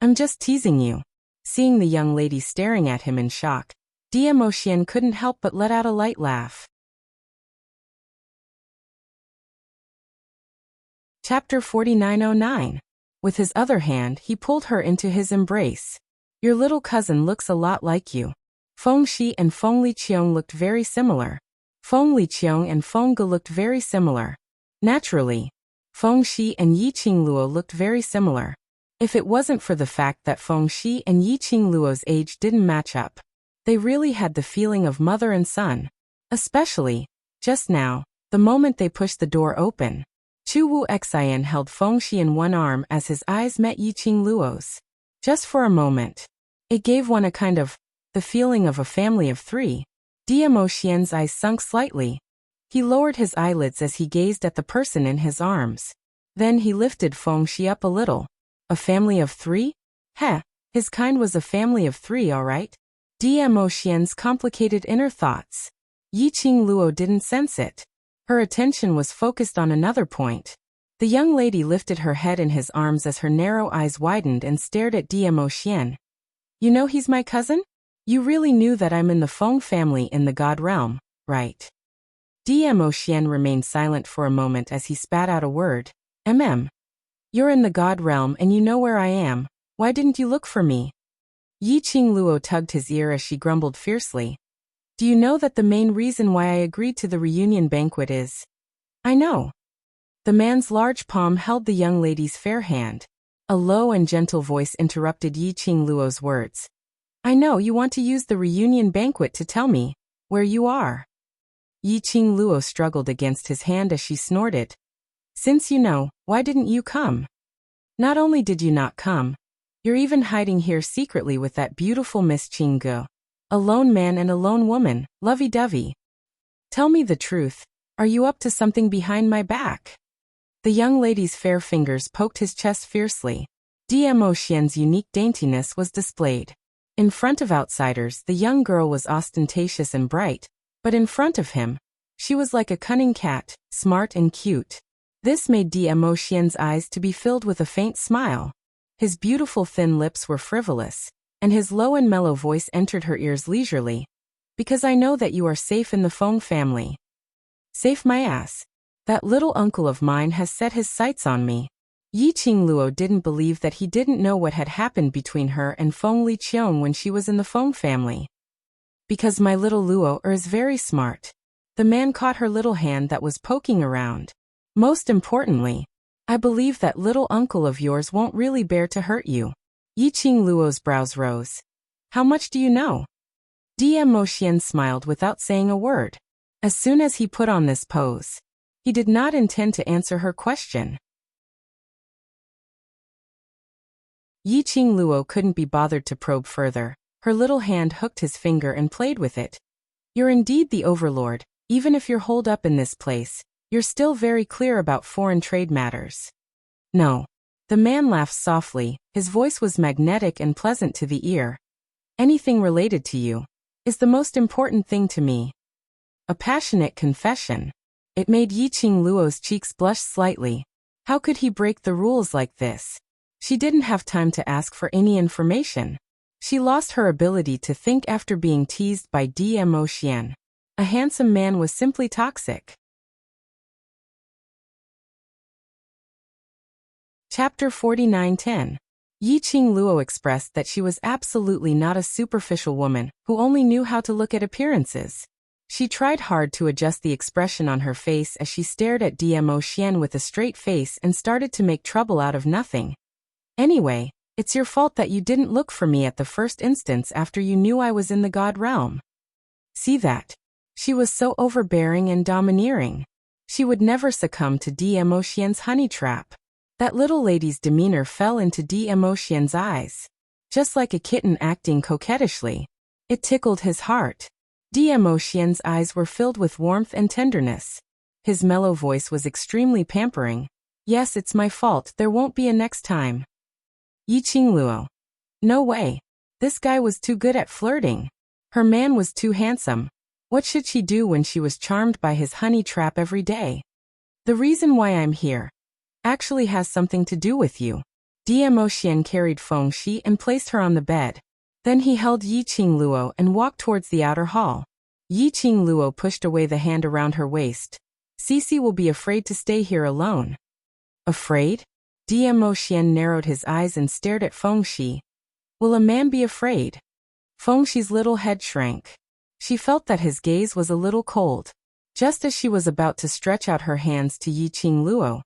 I'm just teasing you. Seeing the young lady staring at him in shock, Diemo couldn't help but let out a light laugh. Chapter 4909. With his other hand, he pulled her into his embrace. Your little cousin looks a lot like you. Feng Shi and Feng Liqiong looked very similar. Feng Liqiong and Feng Ge looked very similar. Naturally, Feng Shi and Yi Qingluo looked very similar. If it wasn't for the fact that Feng Shi and Yi Qingluo's age didn't match up, they really had the feeling of mother and son. Especially, just now, the moment they pushed the door open. Chu Wu Xian held Feng Shi in one arm as his eyes met Yi Qingluo's. Just for a moment. It gave one a kind of, the feeling of a family of three. Diemo Xian's eyes sunk slightly. He lowered his eyelids as he gazed at the person in his arms. Then he lifted Feng Shi up a little. A family of three? Heh, his kind was a family of three, all right? Diemo Xian's complicated inner thoughts. Yi Qingluo didn't sense it. Her attention was focused on another point. The young lady lifted her head in his arms as her narrow eyes widened and stared at Diemo Xian. You know he's my cousin? You really knew that I'm in the Feng family in the God realm, right? Diemo Xian remained silent for a moment as he spat out a word. You're in the God realm and you know where I am. Why didn't you look for me? Yi Qingluo tugged his ear as she grumbled fiercely. Do you know that the main reason why I agreed to the reunion banquet is? I know. The man's large palm held the young lady's fair hand. A low and gentle voice interrupted Yi Qingluo's words. I know you want to use the reunion banquet to tell me where you are. Yi Qingluo struggled against his hand as she snorted. Since you know, why didn't you come? Not only did you not come, you're even hiding here secretly with that beautiful Miss Qingge. A lone man and a lone woman, lovey-dovey. Tell me the truth, are you up to something behind my back? The young lady's fair fingers poked his chest fiercely. Diemo Xian's unique daintiness was displayed. In front of outsiders, the young girl was ostentatious and bright, but in front of him, she was like a cunning cat, smart and cute. This made Diemo Xian's eyes to be filled with a faint smile. His beautiful thin lips were frivolous, and his low and mellow voice entered her ears leisurely. Because I know that you are safe in the Feng family. Safe my ass. That little uncle of mine has set his sights on me. Yi Qingluo didn't believe that he didn't know what had happened between her and Feng Liqiong when she was in the Feng family. Because my little Luo is very smart. The man caught her little hand that was poking around. Most importantly, I believe that little uncle of yours won't really bear to hurt you. Yi Qingluo's brows rose. How much do you know? Diemo Xian smiled without saying a word. As soon as he put on this pose, he did not intend to answer her question. Yi Qingluo couldn't be bothered to probe further. Her little hand hooked his finger and played with it. You're indeed the overlord. Even if you're holed up in this place, you're still very clear about foreign trade matters. No. The man laughed softly. His voice was magnetic and pleasant to the ear. Anything related to you is the most important thing to me. A passionate confession. It made Yi Qingluo's cheeks blush slightly. How could he break the rules like this? She didn't have time to ask for any information. She lost her ability to think after being teased by Diemo Xian. A handsome man was simply toxic. Chapter 4910. Yi Qingluo expressed that she was absolutely not a superficial woman who only knew how to look at appearances. She tried hard to adjust the expression on her face as she stared at Diemo Xian with a straight face and started to make trouble out of nothing. Anyway, it's your fault that you didn't look for me at the first instance after you knew I was in the God realm. See that? She was so overbearing and domineering. She would never succumb to Diemo Xian's honey trap. That little lady's demeanor fell into Diemo Xian's eyes. Just like a kitten acting coquettishly. It tickled his heart. Diemo Xian's eyes were filled with warmth and tenderness. His mellow voice was extremely pampering. Yes, it's my fault, there won't be a next time. Yi Qingluo. No way. This guy was too good at flirting. Her man was too handsome. What should she do when she was charmed by his honey trap every day? The reason why I'm here actually has something to do with you. Dmo Xian carried Feng Shi and placed her on the bed. Then he held Yi Qingluo and walked towards the outer hall. Yi Qingluo pushed away the hand around her waist. Cici will be afraid to stay here alone. Afraid? Dmo Xian narrowed his eyes and stared at Feng Shi. Will a man be afraid? Feng Shi's little head shrank. She felt that his gaze was a little cold. Just as she was about to stretch out her hands to Yi Qingluo,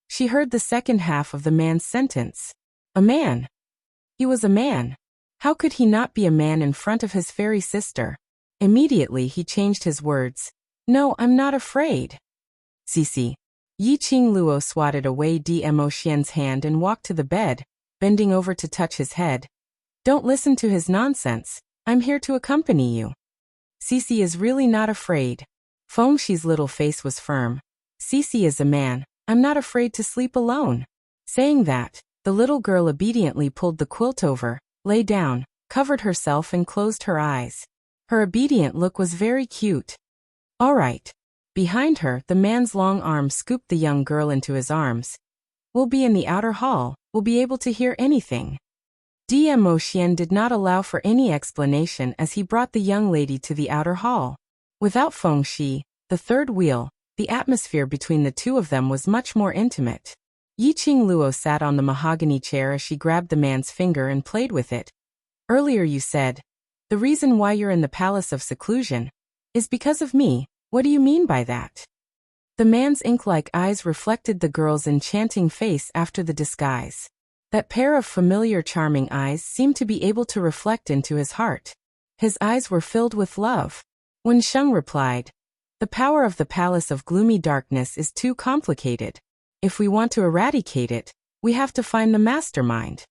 she heard the second half of the man's sentence. A man. He was a man. How could he not be a man in front of his fairy sister? Immediately he changed his words. No, I'm not afraid. Cici. Yi Qingluo swatted away Dmo Xian's hand and walked to the bed, bending over to touch his head. Don't listen to his nonsense. I'm here to accompany you. Cici is really not afraid. Feng Shi's little face was firm. Cici is a man. I'm not afraid to sleep alone. Saying that, the little girl obediently pulled the quilt over, lay down, covered herself and closed her eyes. Her obedient look was very cute. All right. Behind her, the man's long arm scooped the young girl into his arms. We'll be in the outer hall. We'll be able to hear anything. Dmo Xian did not allow for any explanation as he brought the young lady to the outer hall. Without Feng Shi, the third wheel, the atmosphere between the two of them was much more intimate. Yi Qingluo sat on the mahogany chair as she grabbed the man's finger and played with it. Earlier you said, the reason why you're in the palace of seclusion is because of me. What do you mean by that? The man's ink-like eyes reflected the girl's enchanting face after the disguise. That pair of familiar charming eyes seemed to be able to reflect into his heart. His eyes were filled with love. When Sheng replied, the power of the palace of gloomy darkness is too complicated. If we want to eradicate it, we have to find the mastermind.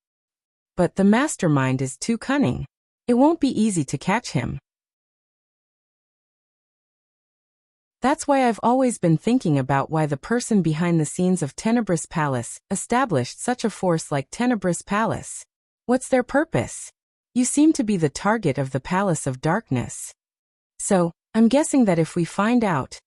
But the mastermind is too cunning. It won't be easy to catch him. That's why I've always been thinking about why the person behind the scenes of Tenebrous Palace established such a force like Tenebrous Palace. What's their purpose? You seem to be the target of the Palace of Darkness. So, I'm guessing that if we find out,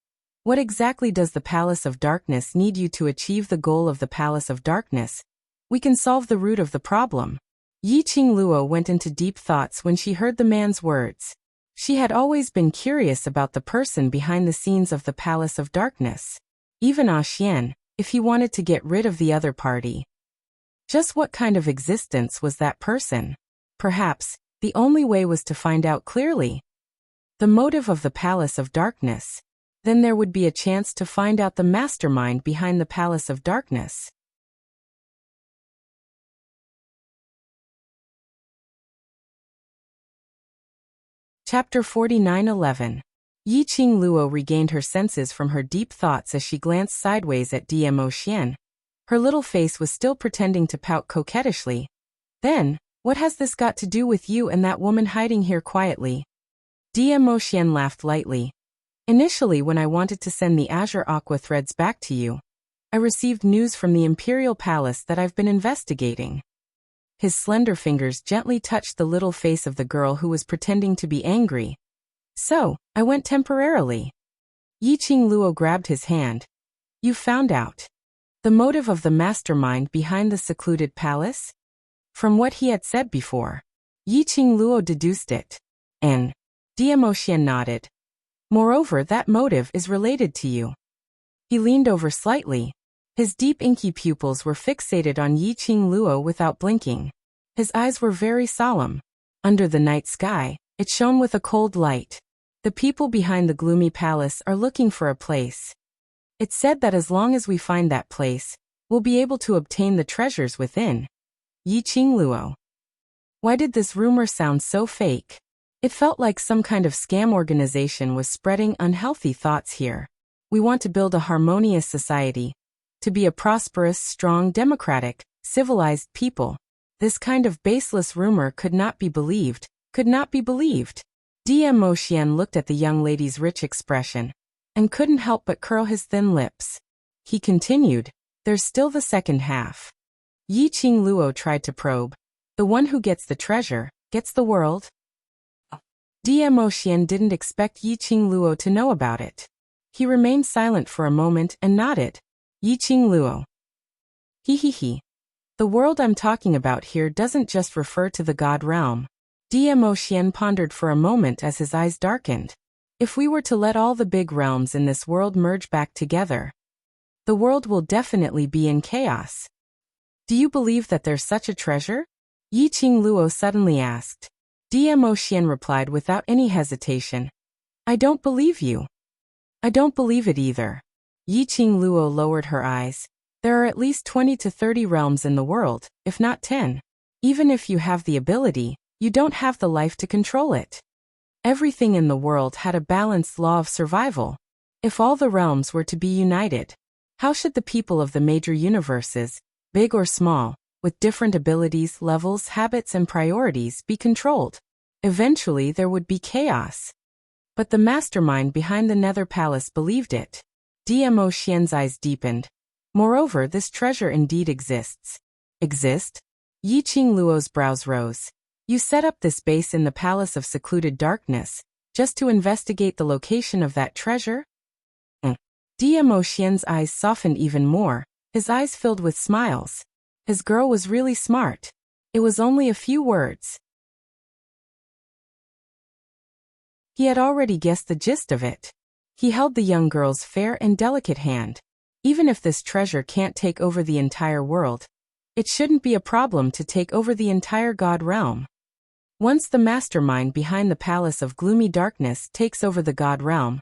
what exactly does the Palace of Darkness need you to achieve the goal of the Palace of Darkness, we can solve the root of the problem. Yi Qingluo went into deep thoughts when she heard the man's words. She had always been curious about the person behind the scenes of the Palace of Darkness. Even Xian, if he wanted to get rid of the other party. Just what kind of existence was that person? Perhaps, the only way was to find out clearly the motive of the Palace of Darkness. Then there would be a chance to find out the mastermind behind the Palace of Darkness. Chapter 49:11. Yi Qingluo regained her senses from her deep thoughts as she glanced sideways at Dmo Xian. Her little face was still pretending to pout coquettishly. Then, what has this got to do with you and that woman hiding here quietly? Dmo Xian laughed lightly. Initially, when I wanted to send the azure aqua threads back to you, I received news from the Imperial Palace that I've been investigating. His slender fingers gently touched the little face of the girl who was pretending to be angry. So, I went temporarily. Yi Qingluo grabbed his hand. You found out the motive of the mastermind behind the secluded palace? From what he had said before, Yi Qingluo deduced it. And Dmo Xian nodded. Moreover, that motive is related to you. He leaned over slightly. His deep inky pupils were fixated on Yi Qingluo without blinking. His eyes were very solemn. Under the night sky, it shone with a cold light. The people behind the gloomy palace are looking for a place. It's said that as long as we find that place, we'll be able to obtain the treasures within. Yi Qingluo. Why did this rumor sound so fake? It felt like some kind of scam organization was spreading unhealthy thoughts here. We want to build a harmonious society. To be a prosperous, strong, democratic, civilized people. This kind of baseless rumor could not be believed, could not be believed. Dmo Xian looked at the young lady's rich expression, and couldn't help but curl his thin lips. He continued, there's still the second half. Yi Qingluo tried to probe. The one who gets the treasure, gets the world? Dmo Xian didn't expect Yi Qingluo to know about it. He remained silent for a moment and nodded. Yi Qingluo. He. The world I'm talking about here doesn't just refer to the God realm. Dmo Xian pondered for a moment as his eyes darkened. If we were to let all the big realms in this world merge back together, the world will definitely be in chaos. Do you believe that there's such a treasure? Yi Qing Luo suddenly asked. Dmo Xian replied without any hesitation. I don't believe you. I don't believe it either. Yi Qing Luo lowered her eyes. There are at least 20 to 30 realms in the world, if not 10. Even if you have the ability, you don't have the life to control it. Everything in the world had a balanced law of survival. If all the realms were to be united, how should the people of the major universes, big or small, with different abilities, levels, habits, and priorities, be controlled? Eventually there would be chaos. But the mastermind behind the Nether Palace believed it. Dmo Xian's eyes deepened. Moreover, this treasure indeed exists. Exist? Yi Qing Luo's brows rose. You set up this base in the Palace of Secluded Darkness, just to investigate the location of that treasure? Dmo Xian's eyes softened even more, his eyes filled with smiles. His girl was really smart. It was only a few words. He had already guessed the gist of it. He held the young girl's fair and delicate hand. Even if this treasure can't take over the entire world, it shouldn't be a problem to take over the entire God realm. Once the mastermind behind the Palace of Gloomy Darkness takes over the God realm,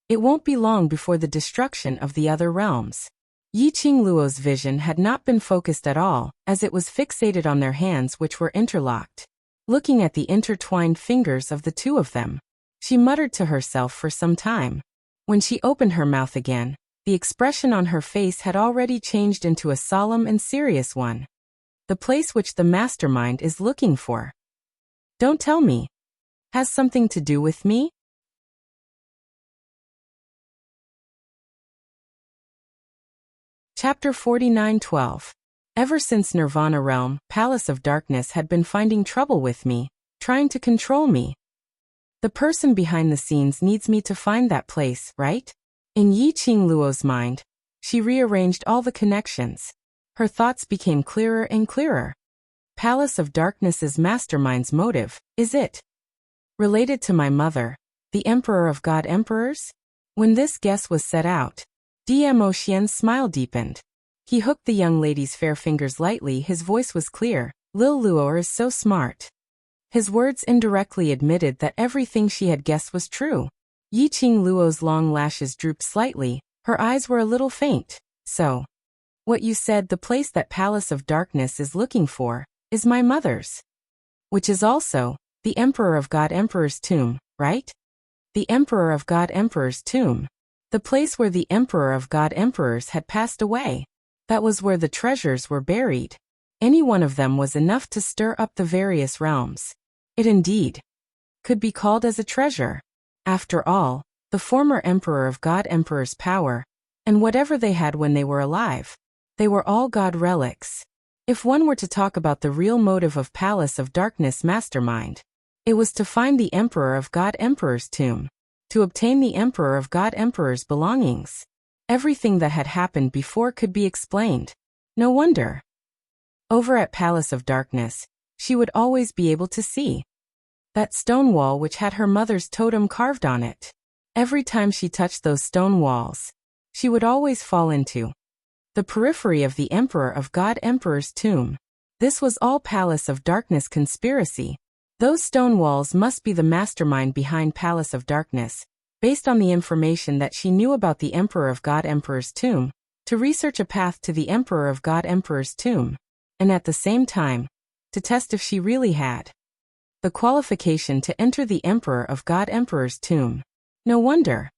it won't be long before the destruction of the other realms. Yi Qing Luo's vision had not been focused at all, as it was fixated on their hands which were interlocked. Looking at the intertwined fingers of the two of them, she muttered to herself for some time. When she opened her mouth again, the expression on her face had already changed into a solemn and serious one. The place which the mastermind is looking for. Don't tell me. Has something to do with me? Chapter 49:12. Ever since Nirvana Realm, Palace of Darkness had been finding trouble with me, trying to control me. The person behind the scenes needs me to find that place, right? In Yi Qing Luo's mind, she rearranged all the connections. Her thoughts became clearer and clearer. Palace of Darkness's mastermind's motive, is it related to my mother, the Emperor of God Emperors? When this guess was set out, Dmo Xian's smile deepened. He hooked the young lady's fair fingers lightly. His voice was clear. Lil Luo is so smart. His words indirectly admitted that everything she had guessed was true. Yi Qing Luo's long lashes drooped slightly. Her eyes were a little faint. So, what you said, the place that Palace of Darkness is looking for, is my mother's. Which is also the Emperor of God Emperor's tomb, right? The Emperor of God Emperor's tomb. The place where the Emperor of God Emperors had passed away. That was where the treasures were buried. Any one of them was enough to stir up the various realms. It indeed could be called as a treasure. After all, the former Emperor of God Emperor's power, and whatever they had when they were alive, they were all God relics. If one were to talk about the real motive of Palace of Darkness mastermind, it was to find the Emperor of God Emperor's tomb, to obtain the Emperor of God Emperor's belongings. Everything that had happened before could be explained. No wonder. Over at Palace of Darkness, she would always be able to see that stone wall which had her mother's totem carved on it. Every time she touched those stone walls, she would always fall into the periphery of the Emperor of God Emperor's tomb. This was all Palace of Darkness conspiracy. Those stone walls must be the mastermind behind Palace of Darkness, based on the information that she knew about the Emperor of God Emperor's tomb, to research a path to the Emperor of God Emperor's tomb, and at the same time, to test if she really had the qualification to enter the Emperor of God Emperor's tomb. No wonder.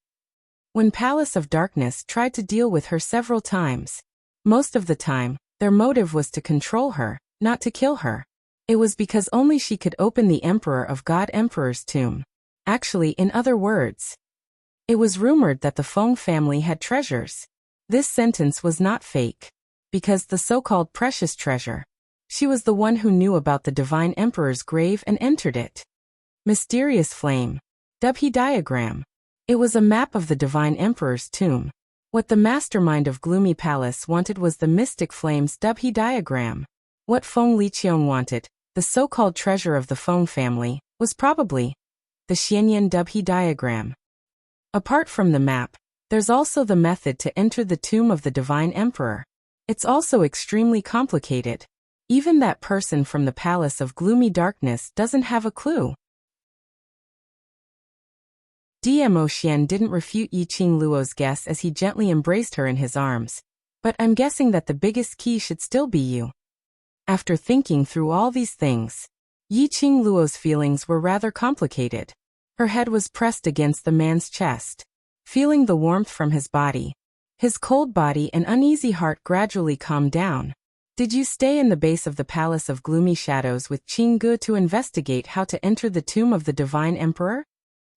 When Palace of Darkness tried to deal with her several times, most of the time, their motive was to control her, not to kill her. It was because only she could open the Emperor of God Emperor's tomb. Actually, in other words, it was rumored that the Feng family had treasures. This sentence was not fake, because the so-called precious treasure, she was the one who knew about the Divine Emperor's grave and entered it. Mysterious flame. Dubhe diagram. It was a map of the Divine Emperor's tomb. What the mastermind of Gloomy Palace wanted was the Mystic Flame's Dubhe diagram. What Feng Liqiang wanted, the so-called treasure of the Feng family, was probably the Xianyan Dubhe diagram. Apart from the map, there's also the method to enter the tomb of the Divine Emperor. It's also extremely complicated. Even that person from the Palace of Gloomy Darkness doesn't have a clue. Dmo Xian didn't refute Yiqing Luo's guess as he gently embraced her in his arms. But I'm guessing that the biggest key should still be you. After thinking through all these things, Yiqing Luo's feelings were rather complicated. Her head was pressed against the man's chest. Feeling the warmth from his body, his cold body and uneasy heart gradually calmed down. Did you stay in the base of the Palace of Gloomy Shadows with Qing Gu to investigate how to enter the tomb of the Divine Emperor?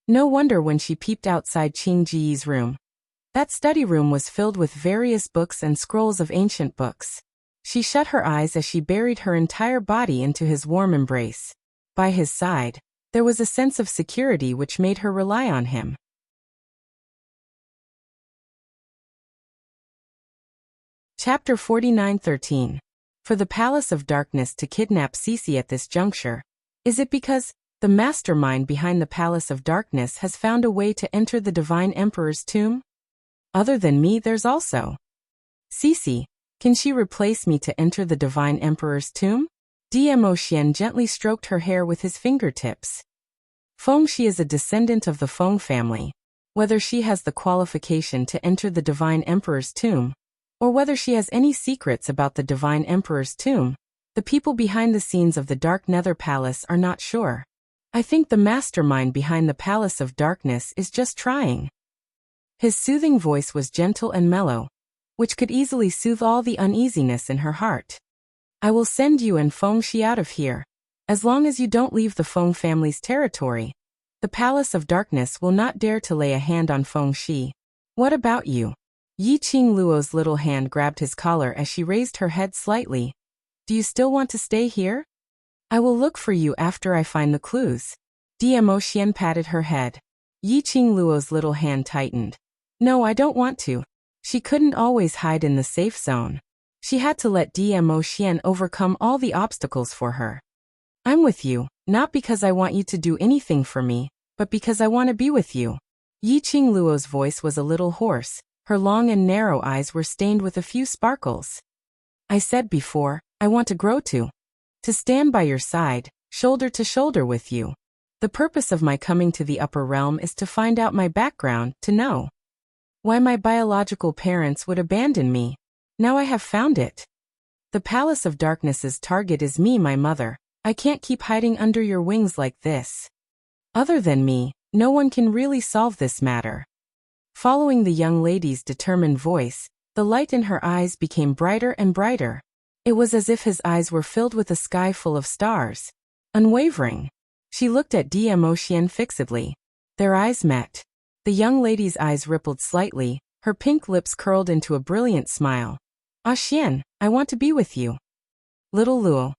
No wonder when she peeped outside Qing Ji's room. That study room was filled with various books and scrolls of ancient books. She shut her eyes as she buried her entire body into his warm embrace. By his side, there was a sense of security which made her rely on him. Chapter 49:13. For the Palace of Darkness to kidnap Cece at this juncture, is it because the mastermind behind the Palace of Darkness has found a way to enter the Divine Emperor's tomb? Other than me, there's also Cece. Can she replace me to enter the Divine Emperor's tomb? Dmo Xian gently stroked her hair with his fingertips. Feng Shi is a descendant of the Feng family. Whether she has the qualification to enter the Divine Emperor's tomb, or whether she has any secrets about the Divine Emperor's tomb, the people behind the scenes of the Dark Nether Palace are not sure. I think the mastermind behind the Palace of Darkness is just trying. His soothing voice was gentle and mellow, which could easily soothe all the uneasiness in her heart. I will send you and Feng Shi out of here. As long as you don't leave the Feng family's territory, the Palace of Darkness will not dare to lay a hand on Feng Shi. What about you? Yiqing Luo's little hand grabbed his collar as she raised her head slightly. Do you still want to stay here? I will look for you after I find the clues. Dmo Xian patted her head. Yiqing Luo's little hand tightened. No, I don't want to. She couldn't always hide in the safe zone. She had to let Dmo Xian overcome all the obstacles for her. I'm with you, not because I want you to do anything for me, but because I want to be with you. Yiqing Luo's voice was a little hoarse. Her long and narrow eyes were stained with a few sparkles. I said before, I want to grow to stand by your side, shoulder to shoulder with you. The purpose of my coming to the upper realm is to find out my background, to know why my biological parents would abandon me. Now I have found it. The Palace of Darkness's target is me, my mother. I can't keep hiding under your wings like this. Other than me, no one can really solve this matter. Following the young lady's determined voice, the light in her eyes became brighter and brighter. It was as if his eyes were filled with a sky full of stars. Unwavering. She looked at Dmo Xian fixedly. Their eyes met. The young lady's eyes rippled slightly, her pink lips curled into a brilliant smile. Ah Xian, I want to be with you. Little Luo.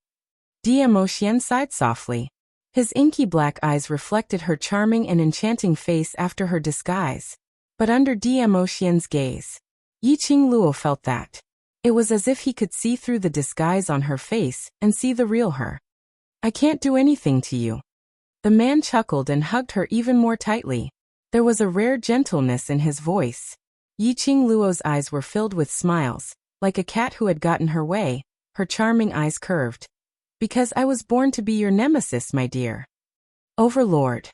Dmo Xian sighed softly. His inky black eyes reflected her charming and enchanting face after her disguise. But under Dmo Xian's gaze, Yiqing Luo felt that. It was as if he could see through the disguise on her face and see the real her. I can't do anything to you. The man chuckled and hugged her even more tightly. There was a rare gentleness in his voice. Yiqing Luo's eyes were filled with smiles, like a cat who had gotten her way, her charming eyes curved. Because I was born to be your nemesis, my dear Overlord.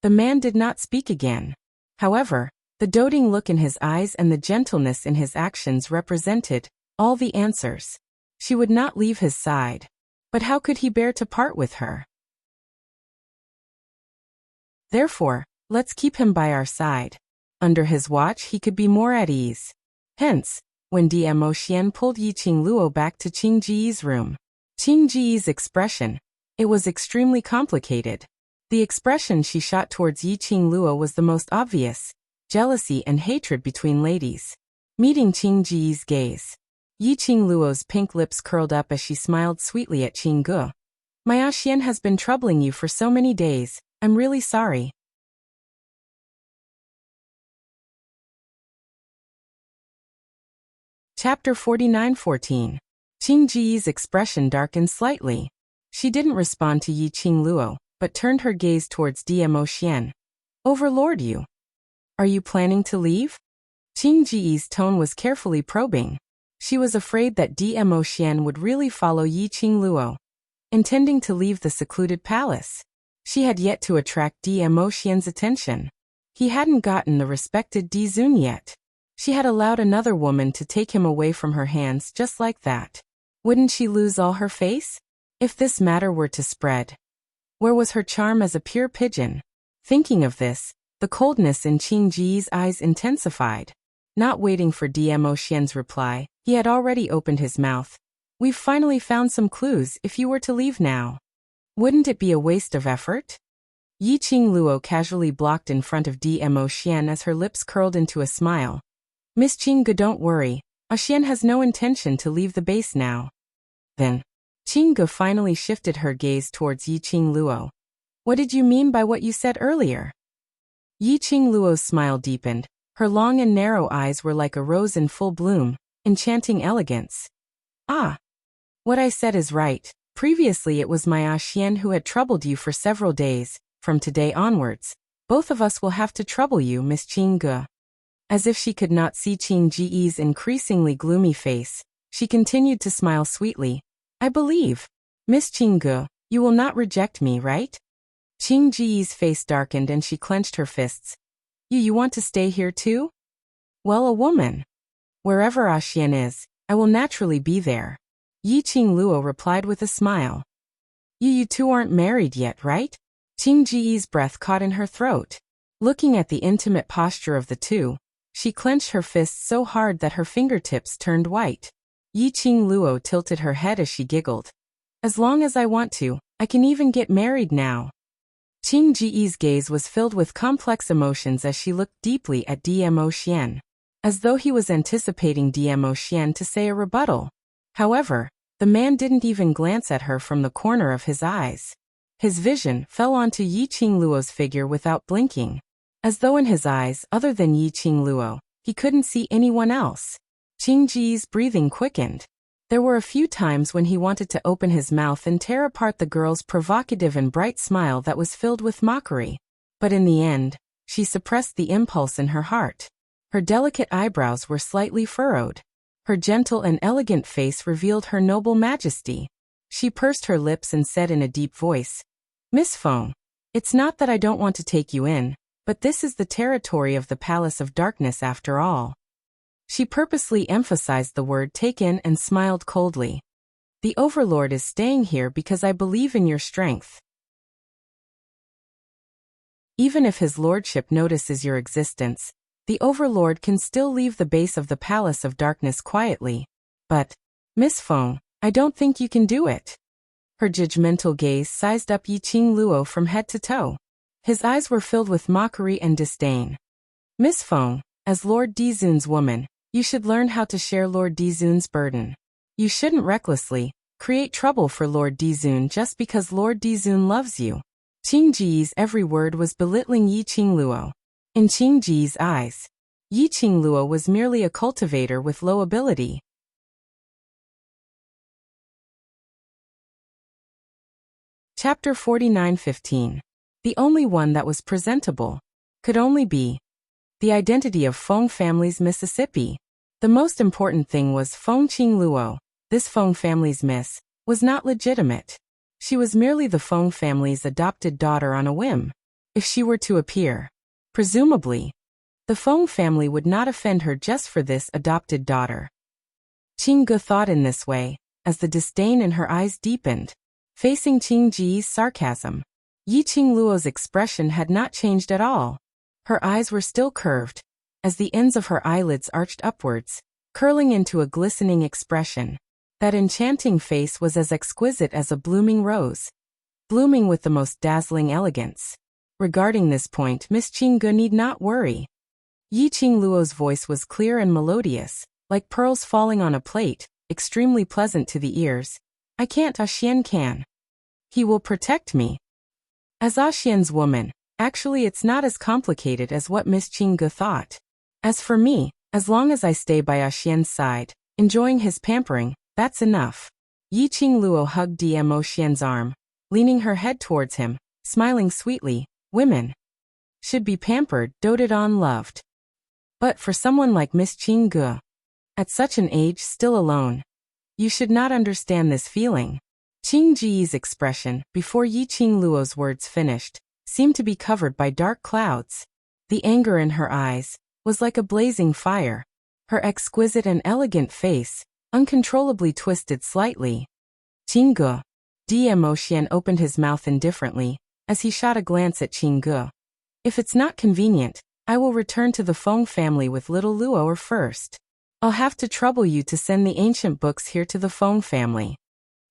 The man did not speak again. However, the doting look in his eyes and the gentleness in his actions represented all the answers. She would not leave his side. But how could he bear to part with her? Therefore, let's keep him by our side. Under his watch he could be more at ease. Hence, when Dmo Xian pulled Yiqing Luo back to Qing Ji's room. Qing Ji's expression. It was extremely complicated. The expression she shot towards Yiqing Luo was the most obvious. Jealousy and hatred between ladies. Meeting Qing Ji's gaze. Yiqing Luo's pink lips curled up as she smiled sweetly at Qing Gu. My Ah Xian has been troubling you for so many days. I'm really sorry. Chapter 49:14. Qing Ji's expression darkened slightly. She didn't respond to Yi Qingluo, but turned her gaze towards Dmo Xian. Overlord you. Are you planning to leave? Qing Ji's tone was carefully probing. She was afraid that Dmo Xian would really follow Yi Qingluo, intending to leave the secluded palace. She had yet to attract Dmo Xian's attention. He hadn't gotten the respected Di Zun yet. She had allowed another woman to take him away from her hands just like that. Wouldn't she lose all her face? If this matter were to spread, where was her charm as a pure pigeon? Thinking of this, the coldness in Qing Ji's eyes intensified. Not waiting for Dmo Xian's reply, he had already opened his mouth. We've finally found some clues if you were to leave now. Wouldn't it be a waste of effort? Yi Qingluo casually blocked in front of Dmo Xian as her lips curled into a smile. Miss Qingge, don't worry. Xian has no intention to leave the base now. Then, Qingge finally shifted her gaze towards Yi Qingluo. What did you mean by what you said earlier? Yi Qingluo's smile deepened. Her long and narrow eyes were like a rose in full bloom, enchanting elegance. Ah! What I said is right. Previously it was my Xian who had troubled you for several days. From today onwards, both of us will have to trouble you, Miss Qingge. As if she could not see Qing Ji's increasingly gloomy face, she continued to smile sweetly. I believe. Miss Qingge, you will not reject me, right? Qing Ji's face darkened and she clenched her fists. You want to stay here too? Well, a woman. Wherever Xian is, I will naturally be there. Yi Qingluo replied with a smile. You two aren't married yet, right? Qing Ji's breath caught in her throat. Looking at the intimate posture of the two, she clenched her fists so hard that her fingertips turned white. Yi Qingluo tilted her head as she giggled. As long as I want to, I can even get married now. Qing Ji's gaze was filled with complex emotions as she looked deeply at Dmo Xian, as though he was anticipating Dmo Xian to say a rebuttal. However, the man didn't even glance at her from the corner of his eyes. His vision fell onto Yi Qingluo's figure without blinking, as though in his eyes, other than Yi Qingluo, he couldn't see anyone else. Qing Ji's breathing quickened. There were a few times when he wanted to open his mouth and tear apart the girl's provocative and bright smile that was filled with mockery. But in the end, she suppressed the impulse in her heart. Her delicate eyebrows were slightly furrowed. Her gentle and elegant face revealed her noble majesty. She pursed her lips and said in a deep voice, Miss Feng, it's not that I don't want to take you in, but this is the territory of the Palace of Darkness after all. She purposely emphasized the word take in and smiled coldly. The Overlord is staying here because I believe in your strength. Even if his lordship notices your existence, the Overlord can still leave the base of the Palace of Darkness quietly. But, Miss Feng, I don't think you can do it. Her judgmental gaze sized up Yi Qingluo from head to toe. His eyes were filled with mockery and disdain. Miss Feng, as Lord Dizun's woman, you should learn how to share Lord Dizun's burden. You shouldn't recklessly create trouble for Lord Dizun just because Lord Dizun loves you. Qing Ji's every word was belittling Yi Qingluo. In Qing Ji's eyes, Yi Qingluo was merely a cultivator with low ability. Chapter 49:15. The only one that was presentable could only be the identity of Feng family's Mississippi. The most important thing was Feng Qingluo. This Feng family's miss was not legitimate. She was merely the Feng family's adopted daughter on a whim. If she were to appear, presumably, the Feng family would not offend her just for this adopted daughter. Qingge thought in this way, as the disdain in her eyes deepened. Facing Qing Ji's sarcasm, Yi Qingluo's expression had not changed at all. Her eyes were still curved, as the ends of her eyelids arched upwards, curling into a glistening expression. That enchanting face was as exquisite as a blooming rose, blooming with the most dazzling elegance. Regarding this point, Miss Qingge need not worry. Yi Qingluo's voice was clear and melodious, like pearls falling on a plate, extremely pleasant to the ears. I can't, Xian can. He will protect me. As Xian's woman, actually it's not as complicated as what Miss Qingge thought. As for me, as long as I stay by Xian's side, enjoying his pampering, That's enough. Yi Qingluo hugged Demo Xian's arm, leaning her head towards him, smiling sweetly. Women should be pampered, doted on, loved. But for someone like Miss Qingge, at such an age still alone, you should not understand this feeling. Qing Ji's expression, before Yi Qingluo's words finished, seemed to be covered by dark clouds. The anger in her eyes was like a blazing fire. Her exquisite and elegant face uncontrollably twisted slightly. Qingge. Demo Xian opened his mouth indifferently as he shot a glance at Qingge. If it's not convenient, I will return to the Feng family with little Luo first. I'll have to trouble you to send the ancient books here to the Feng family.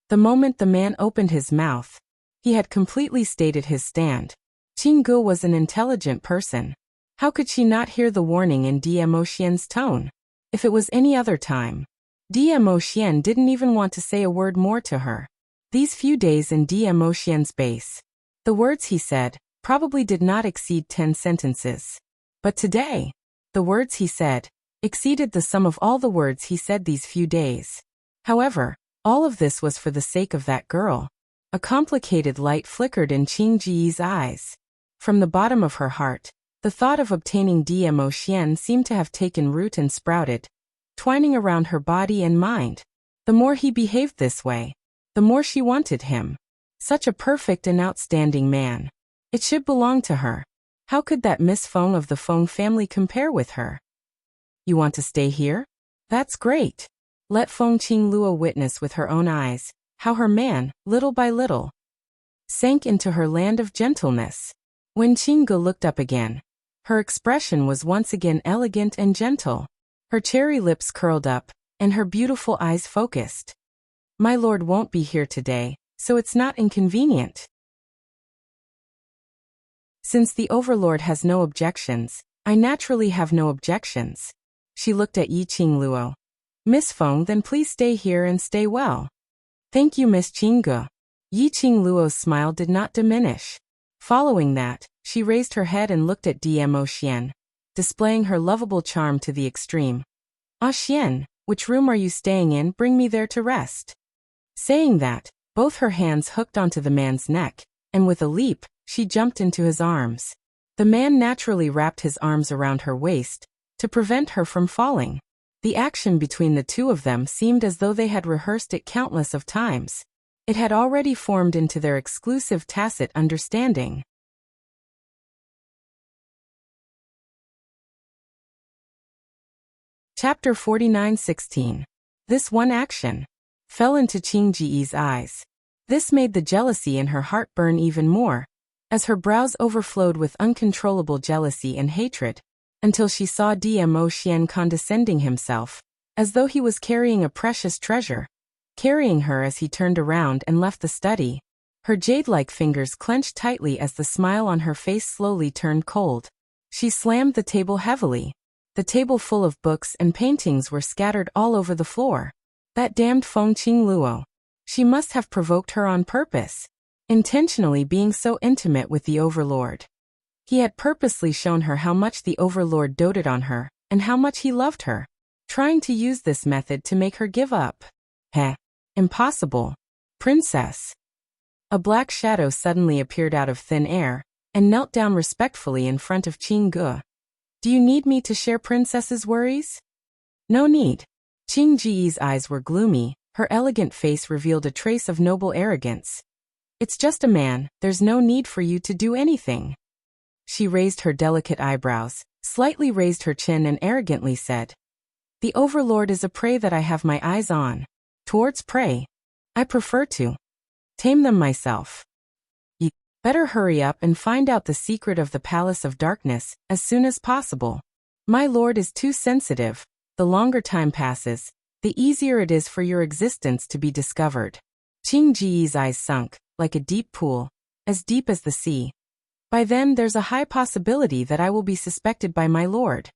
The moment the man opened his mouth, he had completely stated his stand. Qingge was an intelligent person. How could she not hear the warning in Demo Xian's tone? If it was any other time, Demo Xian didn't even want to say a word more to her. These few days in Demo Xian's base, the words he said probably did not exceed 10 sentences. But today, the words he said exceeded the sum of all the words he said these few days. However, all of this was for the sake of that girl. A complicated light flickered in Qing Ji's eyes. From the bottom of her heart, the thought of obtaining Demo Xian seemed to have taken root and sprouted, twining around her body and mind. The more he behaved this way, the more she wanted him. Such a perfect and outstanding man. It should belong to her. How could that Miss Feng of the Feng family compare with her? You want to stay here? That's great. Let Feng Qingluo witness with her own eyes how her man, little by little, sank into her land of gentleness. When Qingge looked up again, her expression was once again elegant and gentle. Her cherry lips curled up, and her beautiful eyes focused. My lord won't be here today, so it's not inconvenient. Since the overlord has no objections, I naturally have no objections. She looked at Yi Qingluo. Miss Feng, then please stay here and stay well. Thank you, Miss Qingge. Yi Qingluo's smile did not diminish. Following that, she raised her head and looked at Demo Xian, displaying her lovable charm to the extreme. Ah Xian, which room are you staying in? Bring me there to rest. Saying that, both her hands hooked onto the man's neck, and with a leap, she jumped into his arms. The man naturally wrapped his arms around her waist to prevent her from falling. The action between the two of them seemed as though they had rehearsed it countless of times. It had already formed into their exclusive tacit understanding. Chapter 49:16. This one action fell into Qing Ji's eyes. This made the jealousy in her heart burn even more, as her brows overflowed with uncontrollable jealousy and hatred, until she saw Demo Xian condescending himself, as though he was carrying a precious treasure, carrying her as he turned around and left the study. Her jade-like fingers clenched tightly as the smile on her face slowly turned cold. She slammed the table heavily. The table full of books and paintings were scattered all over the floor. That damned Feng Qingluo. She must have provoked her on purpose, intentionally being so intimate with the overlord. He had purposely shown her how much the overlord doted on her, and how much he loved her, trying to use this method to make her give up. Heh. Impossible. Princess. A black shadow suddenly appeared out of thin air, and knelt down respectfully in front of Qingge. Do you need me to share Princess's worries? No need. Qing Ji's eyes were gloomy, her elegant face revealed a trace of noble arrogance. It's just a man, there's no need for you to do anything. She raised her delicate eyebrows, slightly raised her chin and arrogantly said, The overlord is a prey that I have my eyes on. Towards prey, I prefer to tame them myself. You better hurry up and find out the secret of the Palace of Darkness as soon as possible. My lord is too sensitive. The longer time passes, the easier it is for your existence to be discovered. Qing Ji's eyes sunk, like a deep pool, as deep as the sea. By then there's a high possibility that I will be suspected by my lord.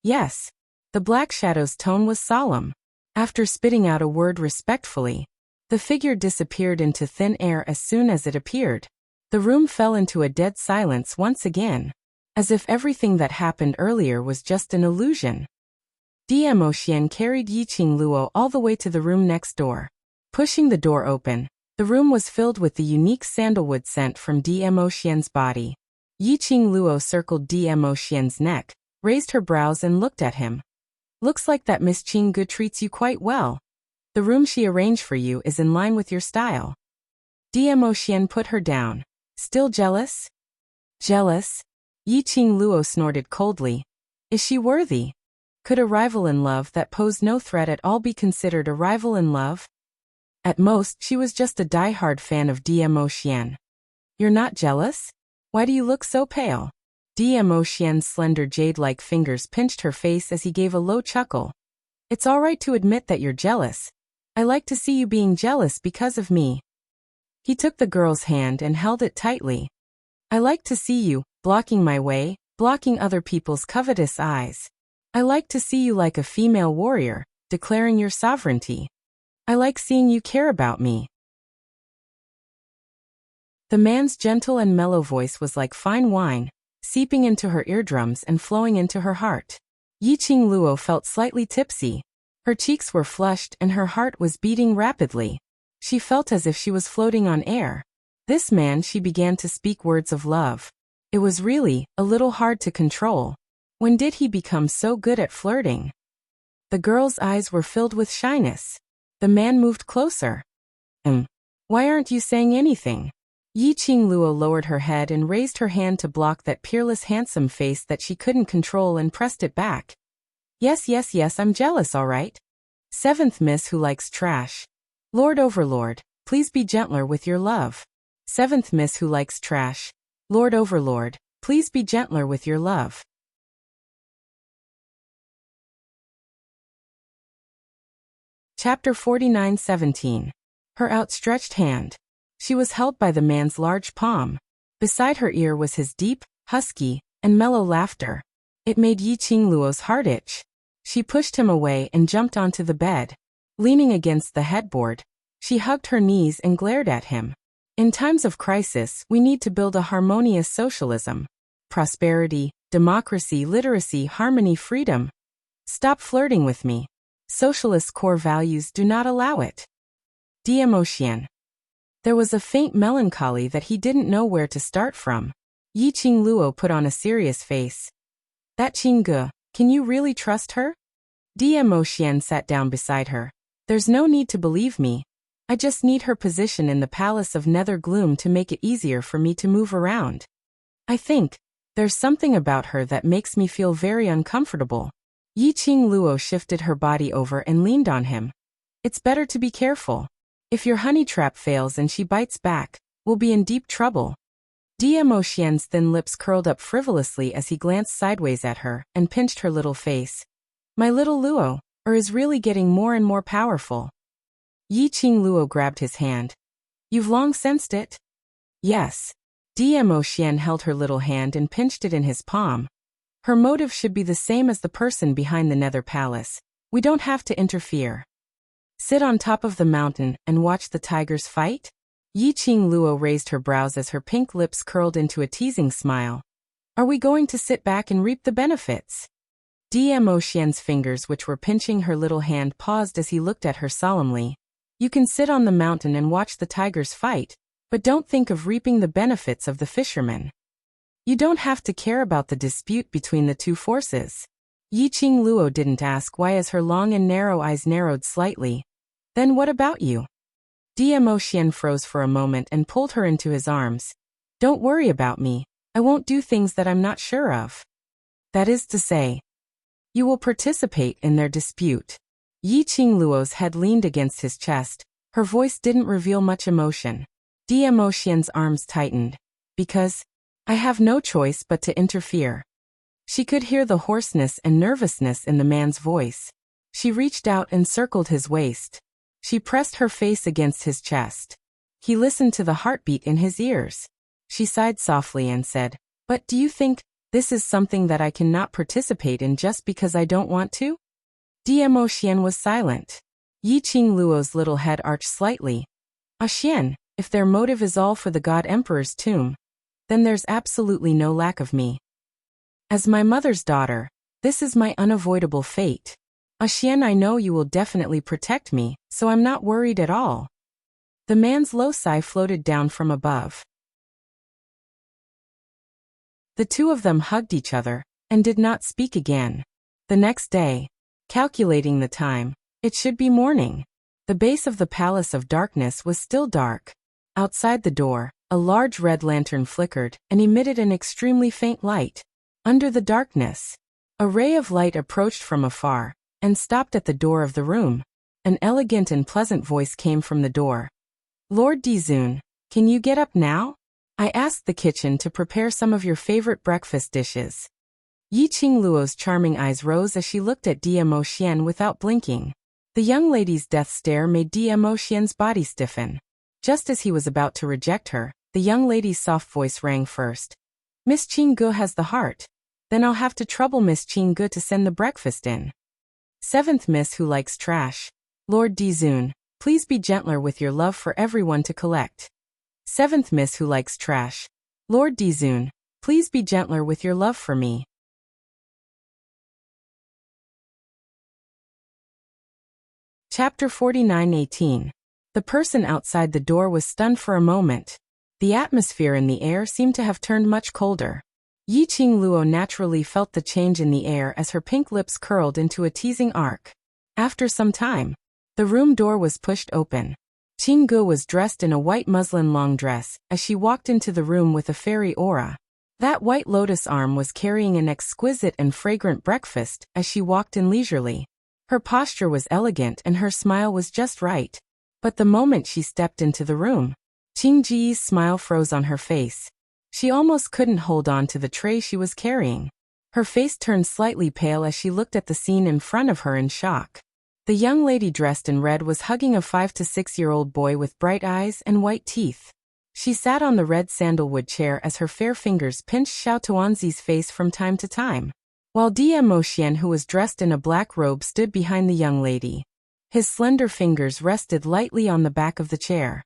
Yes. The black shadow's tone was solemn. After spitting out a word respectfully, the figure disappeared into thin air as soon as it appeared. The room fell into a dead silence once again, as if everything that happened earlier was just an illusion. Dmo Xian carried Yiqing Luo all the way to the room next door. Pushing the door open, the room was filled with the unique sandalwood scent from Dmo Xian's body. Yiqing Luo circled Dmo Xian's neck, raised her brows and looked at him. Looks like that Miss Qing Gu treats you quite well. The room she arranged for you is in line with your style. Dmo Xian put her down. Still jealous? Jealous? Yiqing Luo snorted coldly. Is she worthy? Could a rival in love that posed no threat at all be considered a rival in love? At most, she was just a die-hard fan of Dmo Xian. You're not jealous? Why do you look so pale? Dmo Xian's slender jade-like fingers pinched her face as he gave a low chuckle. It's all right to admit that you're jealous. I like to see you being jealous because of me. He took the girl's hand and held it tightly. I like to see you, blocking my way, blocking other people's covetous eyes. I like to see you like a female warrior, declaring your sovereignty. I like seeing you care about me. The man's gentle and mellow voice was like fine wine, seeping into her eardrums and flowing into her heart. Yiqing Luo felt slightly tipsy. Her cheeks were flushed and her heart was beating rapidly. She felt as if she was floating on air. This man, she began to speak words of love. It was really a little hard to control. When did he become so good at flirting? The girl's eyes were filled with shyness. The man moved closer. Why aren't you saying anything? Yiqing Luo lowered her head and raised her hand to block that peerless handsome face that she couldn't control and pressed it back. Yes, I'm jealous, all right. Seventh Miss who likes trash. Lord Overlord, please be gentler with your love. Seventh Miss who likes trash. Lord Overlord, please be gentler with your love. Chapter 49:17. Her outstretched hand. She was held by the man's large palm. Beside her ear was his deep, husky, and mellow laughter. It made Yiqing Luo's heart itch. She pushed him away and jumped onto the bed. Leaning against the headboard, she hugged her knees and glared at him. In times of crisis, we need to build a harmonious socialism. Prosperity, democracy, literacy, harmony, freedom. Stop flirting with me. Socialist core values do not allow it. Dmo Xian. There was a faint melancholy that he didn't know where to start from. Yiqing Luo put on a serious face. That Qing Gu, can you really trust her? Dmo Xian sat down beside her. There's no need to believe me. I just need her position in the Palace of Nether Gloom to make it easier for me to move around. I think there's something about her that makes me feel very uncomfortable. Yiqing Luo shifted her body over and leaned on him. It's better to be careful. If your honey trap fails and she bites back, we'll be in deep trouble. Dmo Xian's thin lips curled up frivolously as he glanced sideways at her and pinched her little face. My little Luo, is really getting more and more powerful. Yiqing Luo grabbed his hand. You've long sensed it? Yes. Dmo Xian held her little hand and pinched it in his palm. Her motive should be the same as the person behind the Nether Palace. We don't have to interfere. Sit on top of the mountain and watch the tigers fight? Yiqing Luo raised her brows as her pink lips curled into a teasing smile. Are we going to sit back and reap the benefits? Dmo Xian's fingers, which were pinching her little hand, paused as he looked at her solemnly. You can sit on the mountain and watch the tigers fight, but don't think of reaping the benefits of the fishermen. You don't have to care about the dispute between the two forces. Yiqing Luo didn't ask why as her long and narrow eyes narrowed slightly. Then what about you? Dmo Xian froze for a moment and pulled her into his arms. Don't worry about me. I won't do things that I'm not sure of. That is to say, you will participate in their dispute. Yiqing Luo's head leaned against his chest. Her voice didn't reveal much emotion. Dmo Xian's arms tightened. Because I have no choice but to interfere. She could hear the hoarseness and nervousness in the man's voice. She reached out and circled his waist. She pressed her face against his chest. He listened to the heartbeat in his ears. She sighed softly and said, But do you think this is something that I cannot participate in just because I don't want to? Dmo Xian was silent. Yiqing Luo's little head arched slightly. Xian, if their motive is all for the God Emperor's tomb, then there's absolutely no lack of me. As my mother's daughter, this is my unavoidable fate. Xian, I know you will definitely protect me, so I'm not worried at all. The man's low sigh floated down from above. The two of them hugged each other, and did not speak again. The next day, calculating the time, it should be morning. The base of the Palace of Darkness was still dark. Outside the door, a large red lantern flickered and emitted an extremely faint light. Under the darkness, a ray of light approached from afar, and stopped at the door of the room. An elegant and pleasant voice came from the door. Lord Dizun, can you get up now? I asked the kitchen to prepare some of your favorite breakfast dishes. Yi Qingluo's charming eyes rose as she looked at Diemo Xian without blinking. The young lady's death stare made Diemo Xian's body stiffen. Just as he was about to reject her, the young lady's soft voice rang first. Miss Qinggu has the heart. Then I'll have to trouble Miss Qinggu to send the breakfast in. Seventh Miss who likes trash. Lord Dizun, please be gentler with your love for everyone to collect. Seventh Miss who likes trash. Lord Dizun, please be gentler with your love for me. Chapter 49:18. The person outside the door was stunned for a moment. The atmosphere in the air seemed to have turned much colder. Yi Qingluo naturally felt the change in the air as her pink lips curled into a teasing arc. After some time, the room door was pushed open. Qinggu was dressed in a white muslin long dress as she walked into the room with a fairy aura. That white lotus arm was carrying an exquisite and fragrant breakfast as she walked in leisurely. Her posture was elegant and her smile was just right. But the moment she stepped into the room, Qingji's smile froze on her face. She almost couldn't hold on to the tray she was carrying. Her face turned slightly pale as she looked at the scene in front of her in shock. The young lady dressed in red was hugging a 5 to 6-year-old boy with bright eyes and white teeth. She sat on the red sandalwood chair as her fair fingers pinched Xiao Tuanzi's face from time to time, while Diemo Xian, who was dressed in a black robe, stood behind the young lady. His slender fingers rested lightly on the back of the chair.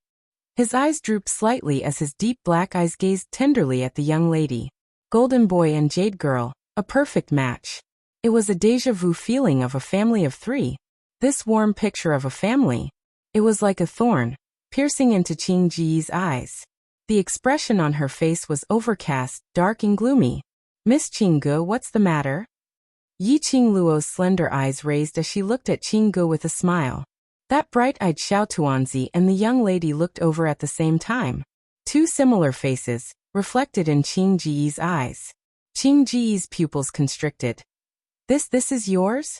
His eyes drooped slightly as his deep black eyes gazed tenderly at the young lady. Golden boy and jade girl, a perfect match. It was a déjà vu feeling of a family of three. This warm picture of a family. It was like a thorn, piercing into Qingji's eyes. The expression on her face was overcast, dark and gloomy. Miss Qinggu, what's the matter? Yi Qingluo's slender eyes raised as she looked at Qinggu with a smile. That bright-eyed Xiao Tuanzi and the young lady looked over at the same time. Two similar faces, reflected in Qingji's eyes. Qingji's pupils constricted. This is yours?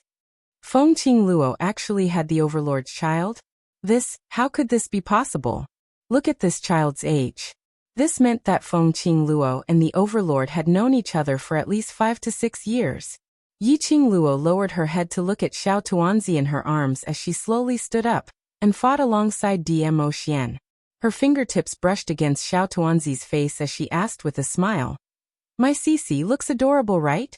Feng Qingluo actually had the overlord's child? How could this be possible? Look at this child's age. This meant that Feng Qingluo and the overlord had known each other for at least 5 to 6 years. Yi Qingluo lowered her head to look at Xiao Tuanzi in her arms as she slowly stood up and fought alongside Diemo Xian. Her fingertips brushed against Xiao Tuanzi's face as she asked with a smile. My Cici looks adorable, right?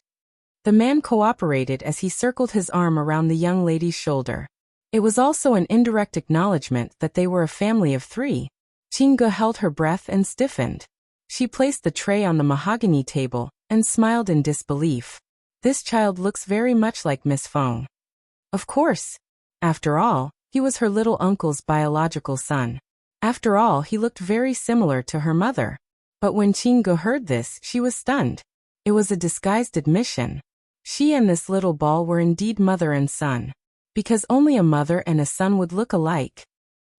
The man cooperated as he circled his arm around the young lady's shoulder. It was also an indirect acknowledgement that they were a family of three. Qinggu held her breath and stiffened. She placed the tray on the mahogany table and smiled in disbelief. This child looks very much like Miss Feng. Of course. After all, he was her little uncle's biological son. After all, he looked very similar to her mother. But when Qinggu heard this, she was stunned. It was a disguised admission. She and this little ball were indeed mother and son. Because only a mother and a son would look alike.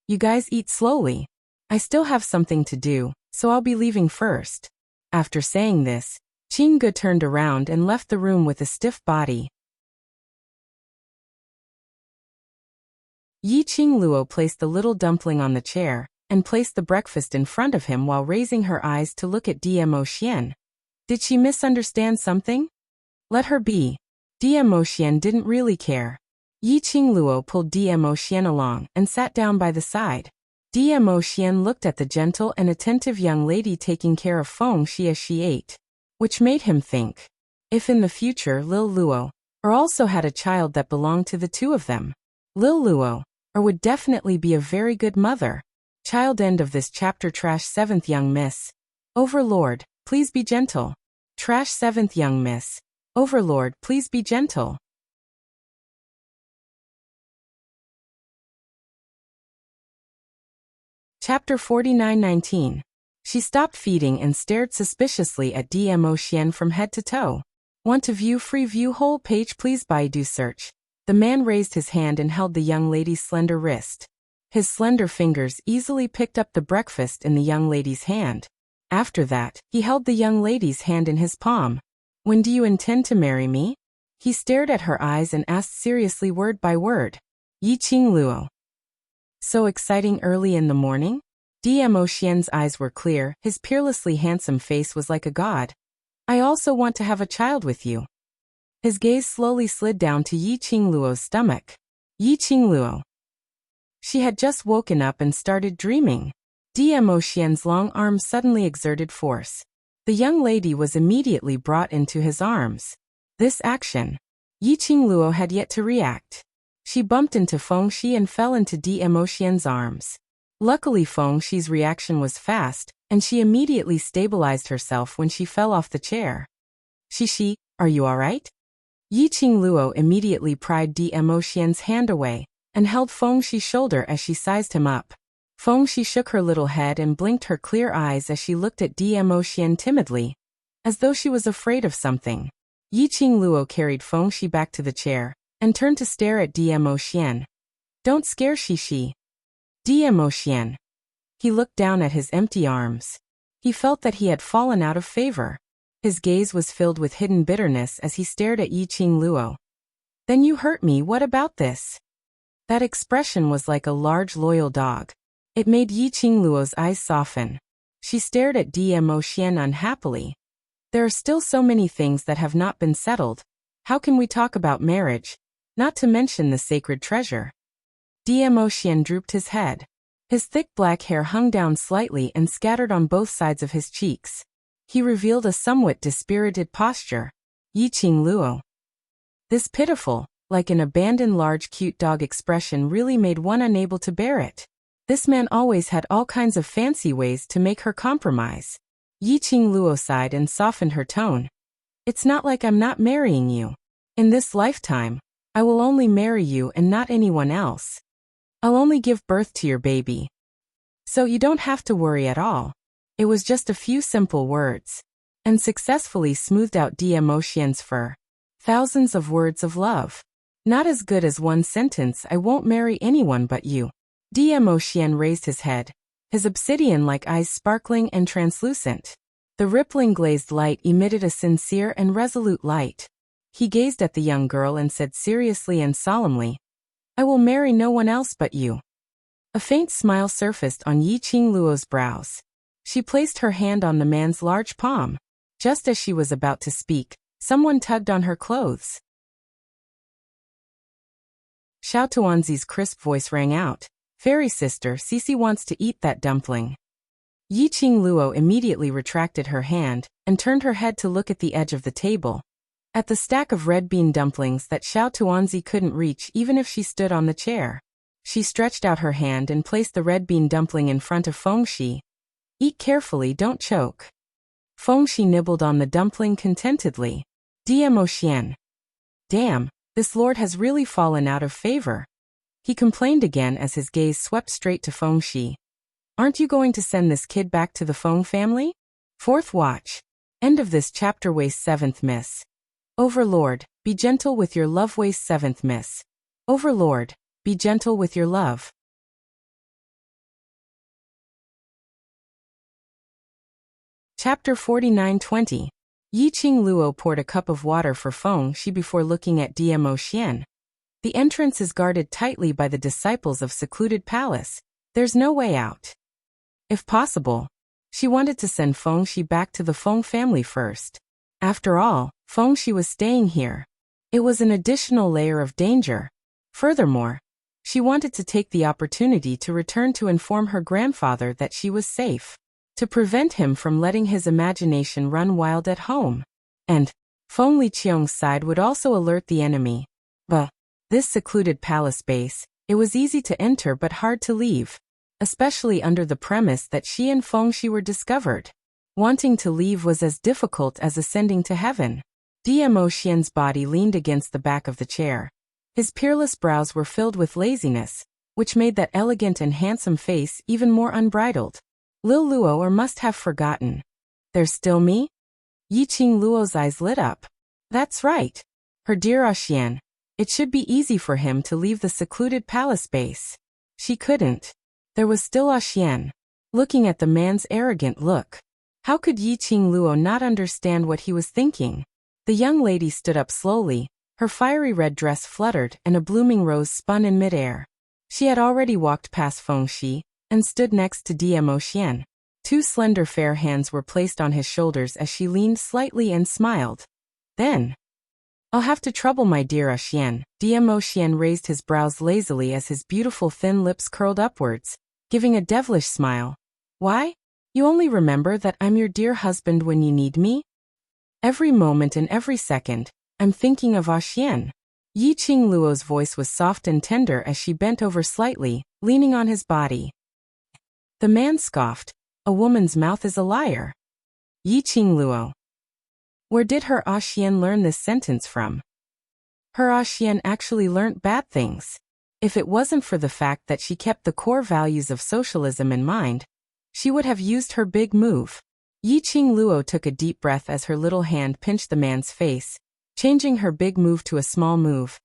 You guys eat slowly. I still have something to do, so I'll be leaving first. After saying this, Qinggu turned around and left the room with a stiff body. Yi Qingluo placed the little dumpling on the chair and placed the breakfast in front of him while raising her eyes to look at Diemo Xian. Did she misunderstand something? Let her be. Diemo Xian didn't really care. Yi Qingluo pulled Diemo Xian along and sat down by the side. Diemo Xian looked at the gentle and attentive young lady taking care of Feng Xi as she ate. Which made him think, if in the future Lil Luo also had a child that belonged to the two of them, Lil Luo would definitely be a very good mother. Child. End of this chapter. Trash 7th young miss. Overlord, please be gentle. Trash 7th young miss. Overlord, please be gentle. Chapter 49:19. She stopped feeding and stared suspiciously at Dmo Xian from head to toe. Want to view free view whole page, please Baidu search. The man raised his hand and held the young lady's slender wrist. His slender fingers easily picked up the breakfast in the young lady's hand. After that, he held the young lady's hand in his palm. When do you intend to marry me? He stared at her eyes and asked seriously word by word. Yi Qingluo. So exciting early in the morning? Dmo Xian's eyes were clear, his peerlessly handsome face was like a god. I also want to have a child with you. His gaze slowly slid down to Yi Qingluo's stomach. Yi Qingluo. She had just woken up and started dreaming. Dmo Xian's long arms suddenly exerted force. The young lady was immediately brought into his arms. This action. Yi Qingluo had yet to react. She bumped into Feng Shi and fell into Dmo Xian's arms. Luckily Feng Shi's reaction was fast, and she immediately stabilized herself when she fell off the chair. Shi, are you alright? Yi Qingluo immediately pried Dmo Xian's hand away, and held Feng Shi's shoulder as she sized him up. Feng Shi shook her little head and blinked her clear eyes as she looked at Dmo Xian timidly, as though she was afraid of something. Yi Qingluo carried Feng Shi back to the chair, and turned to stare at Dmo Xian. Don't scare Shi. Dmo Xian. He looked down at his empty arms. He felt that he had fallen out of favor. His gaze was filled with hidden bitterness as he stared at Yi Qingluo. Then you hurt me, what about this? That expression was like a large loyal dog. It made Yi Qingluo's eyes soften. She stared at Dmo Xian unhappily. There are still so many things that have not been settled. How can we talk about marriage? Not to mention the sacred treasure. Dmo Xian drooped his head. His thick black hair hung down slightly and scattered on both sides of his cheeks. He revealed a somewhat dispirited posture. Yi Qingluo. This pitiful, like an abandoned large cute dog expression really made one unable to bear it. This man always had all kinds of fancy ways to make her compromise. Yi Qingluo sighed and softened her tone. It's not like I'm not marrying you. In this lifetime, I will only marry you and not anyone else. I'll only give birth to your baby. So you don't have to worry at all. It was just a few simple words, and successfully smoothed out Dmo Xian's fur. Thousands of words of love. Not as good as one sentence, I won't marry anyone but you. Dmo Xian raised his head, his obsidian-like eyes sparkling and translucent. The rippling glazed light emitted a sincere and resolute light. He gazed at the young girl and said seriously and solemnly, I will marry no one else but you. A faint smile surfaced on Yi Qingluo's brows. She placed her hand on the man's large palm. Just as she was about to speak, someone tugged on her clothes. Xiao Tuanzi's crisp voice rang out. Fairy sister, Cici wants to eat that dumpling. Yi Qingluo immediately retracted her hand, and turned her head to look at the edge of the table. At the stack of red bean dumplings that Xiao Tuanzi couldn't reach even if she stood on the chair. She stretched out her hand and placed the red bean dumpling in front of Feng Shi. Eat carefully, don't choke. Feng Shi nibbled on the dumpling contentedly. Dmo Xian. Damn, this lord has really fallen out of favor. He complained again as his gaze swept straight to Feng Shi. Aren't you going to send this kid back to the Feng family? Fourth watch. End of this chapter. Waste 7th miss. Overlord, be gentle with your love. Waste 7th miss. Overlord, be gentle with your love. Chapter 49:20. Yi Qingluo poured a cup of water for Feng Shi before looking at Dmo Xian. The entrance is guarded tightly by the disciples of secluded palace. There's no way out. If possible, she wanted to send Feng Shi back to the Feng family first. After all, Feng Shi was staying here. It was an additional layer of danger. Furthermore, she wanted to take the opportunity to return to inform her grandfather that she was safe, to prevent him from letting his imagination run wild at home. And Feng Liqiong's side would also alert the enemy. This secluded palace base, it was easy to enter but hard to leave, especially under the premise that she and Feng Shi were discovered. Wanting to leave was as difficult as ascending to heaven. Dmo Xian's body leaned against the back of the chair. His peerless brows were filled with laziness, which made that elegant and handsome face even more unbridled. Lil Luo or must have forgotten. There's still me? Yi Qing Luo's eyes lit up. That's right. Her dear Axian. It should be easy for him to leave the secluded palace base. She couldn't. There was still Axian. Looking at the man's arrogant look. How could Yi Qing Luo not understand what he was thinking? The young lady stood up slowly, her fiery red dress fluttered and a blooming rose spun in midair. She had already walked past Feng Xi and stood next to Dmo Xian. Two slender fair hands were placed on his shoulders as she leaned slightly and smiled. Then, I'll have to trouble my dear Axian. Dmo Xian raised his brows lazily as his beautiful thin lips curled upwards, giving a devilish smile. Why? You only remember that I'm your dear husband when you need me? Every moment and every second, I'm thinking of Axian. Yi Qing Luo's voice was soft and tender as she bent over slightly, leaning on his body. The man scoffed. A woman's mouth is a liar. Yi Qing Luo. Where did her Axian learn this sentence from? Her Axian actually learnt bad things. If it wasn't for the fact that she kept the core values of socialism in mind, she would have used her big move. Yi Qing Luo took a deep breath as her little hand pinched the man's face, changing her big move to a small move.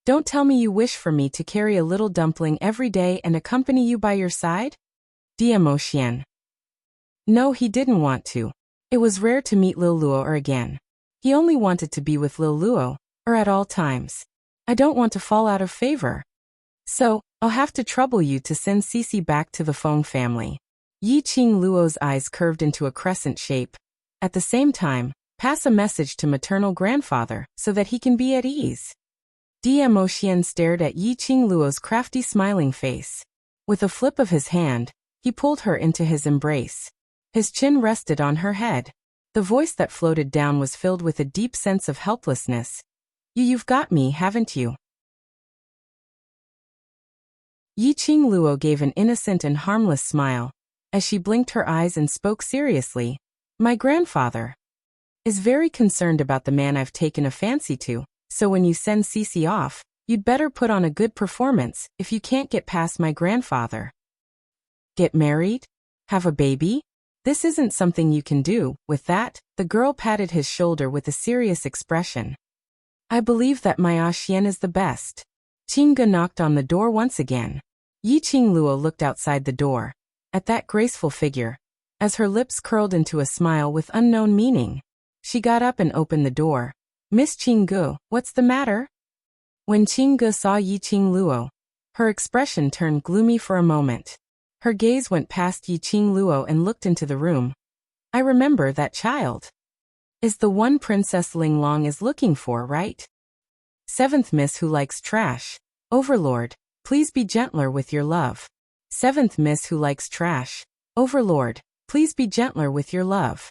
Don't tell me you wish for me to carry a little dumpling every day and accompany you by your side? Dmo Xian. No, he didn't want to. It was rare to meet Lil Luo again. He only wanted to be with Lil Luo, or at all times. I don't want to fall out of favor. So, I'll have to trouble you to send Cici back to the Feng family. Yi Qing Luo's eyes curved into a crescent shape. At the same time, pass a message to maternal grandfather so that he can be at ease. Dmo Xian stared at Yi Qing Luo's crafty smiling face. With a flip of his hand, he pulled her into his embrace. His chin rested on her head. The voice that floated down was filled with a deep sense of helplessness. You've got me, haven't you? Yi Qing Luo gave an innocent and harmless smile, as she blinked her eyes and spoke seriously. My grandfather is very concerned about the man I've taken a fancy to, so when you send Cici off, you'd better put on a good performance if you can't get past my grandfather. Get married? Have a baby? This isn't something you can do. With that, the girl patted his shoulder with a serious expression. I believe that my Axian is the best. Qingge knocked on the door once again. Yi Qing Luo looked outside the door, at that graceful figure, as her lips curled into a smile with unknown meaning. She got up and opened the door. Miss Qingge, what's the matter? When Qingge saw Yi Qing Luo, her expression turned gloomy for a moment. Her gaze went past Yi Qing Luo and looked into the room. I remember that child. Is the one Princess Ling Long is looking for, right? Seventh Miss who likes trash. Overlord, please be gentler with your love. Seventh Miss who likes trash. Overlord, please be gentler with your love.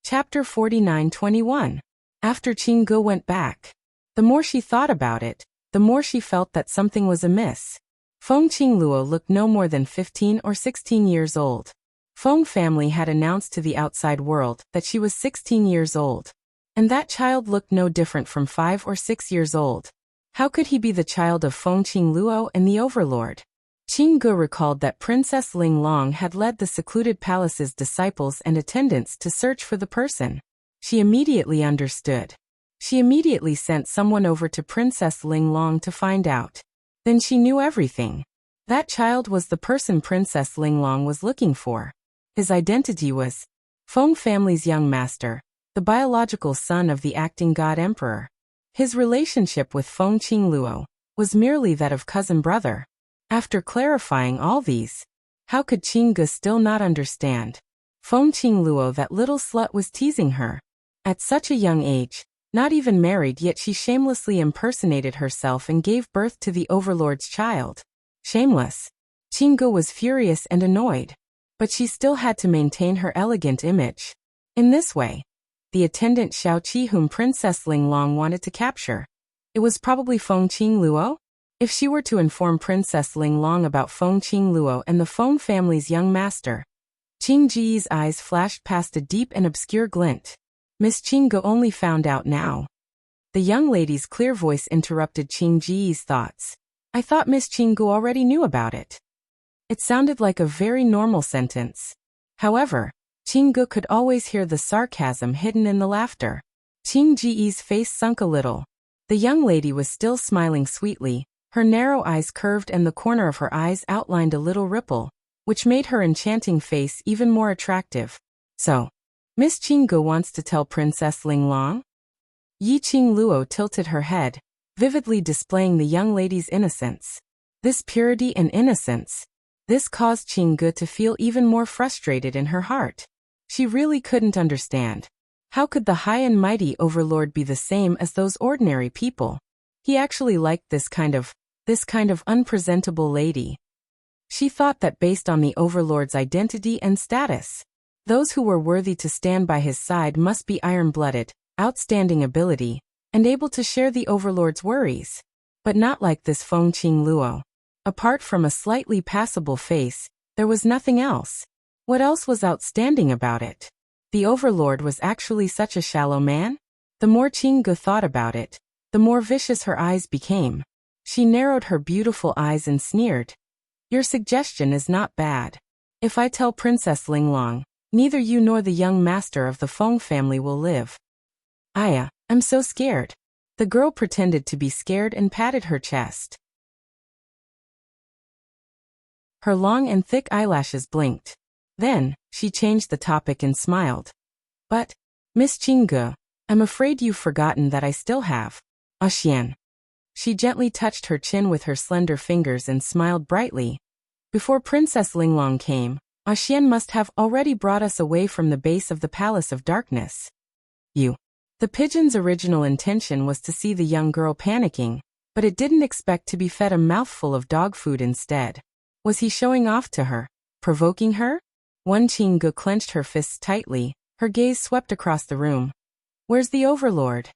Chapter 49-21. After Qingge went back. The more she thought about it, the more she felt that something was amiss. Feng Qing Luo looked no more than 15 or 16 years old. Feng family had announced to the outside world that she was 16 years old. And that child looked no different from 5 or 6 years old. How could he be the child of Feng Qing Luo and the Overlord? Qingge recalled that Princess Ling Long had led the secluded palace's disciples and attendants to search for the person. She immediately understood. She immediately sent someone over to Princess Ling Long to find out. Then she knew everything. That child was the person Princess Ling Long was looking for. His identity was Feng family's young master, the biological son of the acting god emperor. His relationship with Feng Qing Luo was merely that of cousin-brother. After clarifying all these, how could Qingge still not understand? Feng Qing Luo, that little slut, was teasing her. At such a young age, not even married, yet she shamelessly impersonated herself and gave birth to the Overlord's child. Shameless. Qingge was furious and annoyed. But she still had to maintain her elegant image. In this way, the attendant Xiao Qi whom Princess Ling Long wanted to capture, it was probably Feng Qing Luo? If she were to inform Princess Ling Long about Feng Qing Luo and the Feng family's young master, Qing Ji's eyes flashed past a deep and obscure glint. Miss Qingge only found out now. The young lady's clear voice interrupted Qing Ji's thoughts. I thought Miss Qinggu already knew about it. It sounded like a very normal sentence. However, Qinggu could always hear the sarcasm hidden in the laughter. Qing Ji's face sunk a little. The young lady was still smiling sweetly, her narrow eyes curved and the corner of her eyes outlined a little ripple, which made her enchanting face even more attractive. So, Miss Qinggu wants to tell Princess Linglong? Yi Qingluo tilted her head, vividly displaying the young lady's innocence. This purity and innocence. This caused Qinggu to feel even more frustrated in her heart. She really couldn't understand. How could the high and mighty overlord be the same as those ordinary people? He actually liked this kind of unpresentable lady. She thought that based on the overlord's identity and status, those who were worthy to stand by his side must be iron-blooded, outstanding ability, and able to share the overlord's worries. But not like this Feng Qingluo. Apart from a slightly passable face, there was nothing else. What else was outstanding about it? The overlord was actually such a shallow man? The more Qinggu thought about it, the more vicious her eyes became. She narrowed her beautiful eyes and sneered. Your suggestion is not bad. If I tell Princess Linglong, neither you nor the young master of the Feng family will live. I'm so scared. The girl pretended to be scared and patted her chest. Her long and thick eyelashes blinked. Then, she changed the topic and smiled. But, Miss Qinggu, I'm afraid you've forgotten that I still have a xian. She gently touched her chin with her slender fingers and smiled brightly. Before Princess Linglong came, a xian must have already brought us away from the base of the Palace of Darkness. The pigeon's original intention was to see the young girl panicking, but it didn't expect to be fed a mouthful of dog food instead. Was he showing off to her? Provoking her? Wen Qinggu clenched her fists tightly, her gaze swept across the room. Where's the overlord?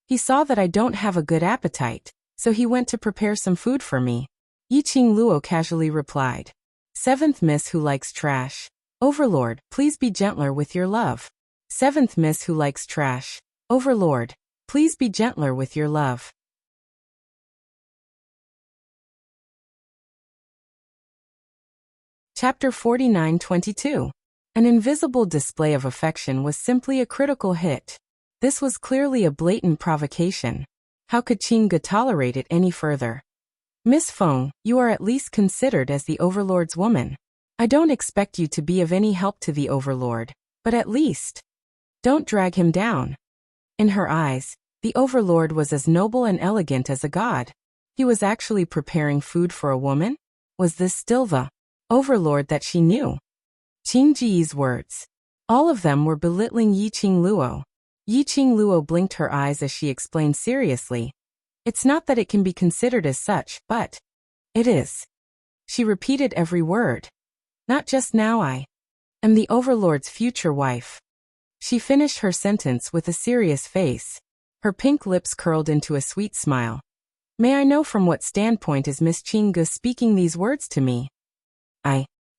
He saw that I don't have a good appetite, so he went to prepare some food for me. Yi Qingluo casually replied. Seventh Miss who likes trash. Overlord, please be gentler with your love. Seventh Miss who likes trash. Overlord, please be gentler with your love. Chapter 49-22. An invisible display of affection was simply a critical hit. This was clearly a blatant provocation. How could Qinggu tolerate it any further? Miss Feng, you are at least considered as the overlord's woman. I don't expect you to be of any help to the overlord, but at least don't drag him down. In her eyes, the overlord was as noble and elegant as a god. He was actually preparing food for a woman? Was this still the overlord that she knew? Qing Ji's words. All of them were belittling Yi Qingluo. Yi Qingluo blinked her eyes as she explained seriously. It's not that it can be considered as such, but it is. She repeated every word. Not just now, I am the overlord's future wife. She finished her sentence with a serious face. Her pink lips curled into a sweet smile. May I know from what standpoint is Miss Qinggu speaking these words to me?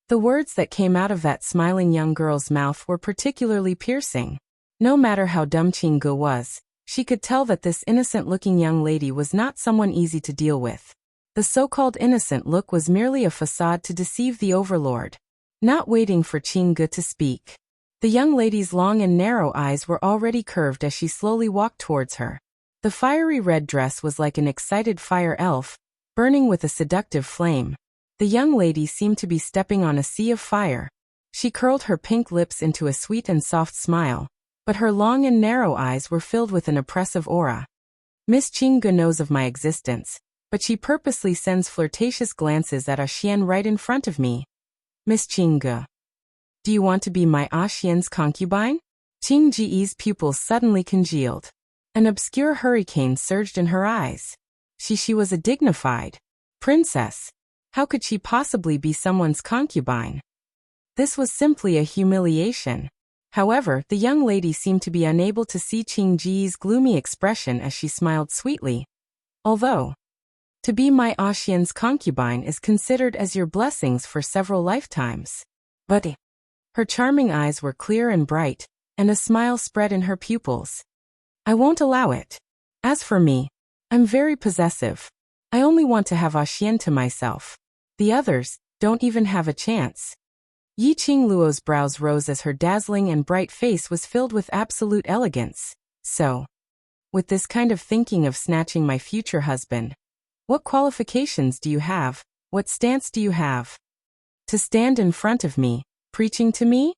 The words that came out of that smiling young girl's mouth were particularly piercing. No matter how dumb Qinggu was, she could tell that this innocent-looking young lady was not someone easy to deal with. The so-called innocent look was merely a facade to deceive the overlord. Not waiting for Qinggu to speak, the young lady's long and narrow eyes were already curved as she slowly walked towards her. The fiery red dress was like an excited fire elf, burning with a seductive flame. The young lady seemed to be stepping on a sea of fire. She curled her pink lips into a sweet and soft smile, but her long and narrow eyes were filled with an oppressive aura. Miss Qinggu knows of my existence, but she purposely sends flirtatious glances at a xian right in front of me. Miss Qinggu. Do you want to be my xian's concubine? Qing Ji's pupils suddenly congealed. An obscure hurricane surged in her eyes. She was a dignified princess. How could she possibly be someone's concubine? This was simply a humiliation. However, the young lady seemed to be unable to see Qing Ji's gloomy expression as she smiled sweetly. Although, to be my xian's concubine is considered as your blessings for several lifetimes. But her charming eyes were clear and bright, and a smile spread in her pupils. I won't allow it. As for me, I'm very possessive. I only want to have Xian to myself. The others don't even have a chance. Yi Qingluo's brows rose as her dazzling and bright face was filled with absolute elegance. So, with this kind of thinking of snatching my future husband, what qualifications do you have? What stance do you have? To stand in front of me, preaching to me?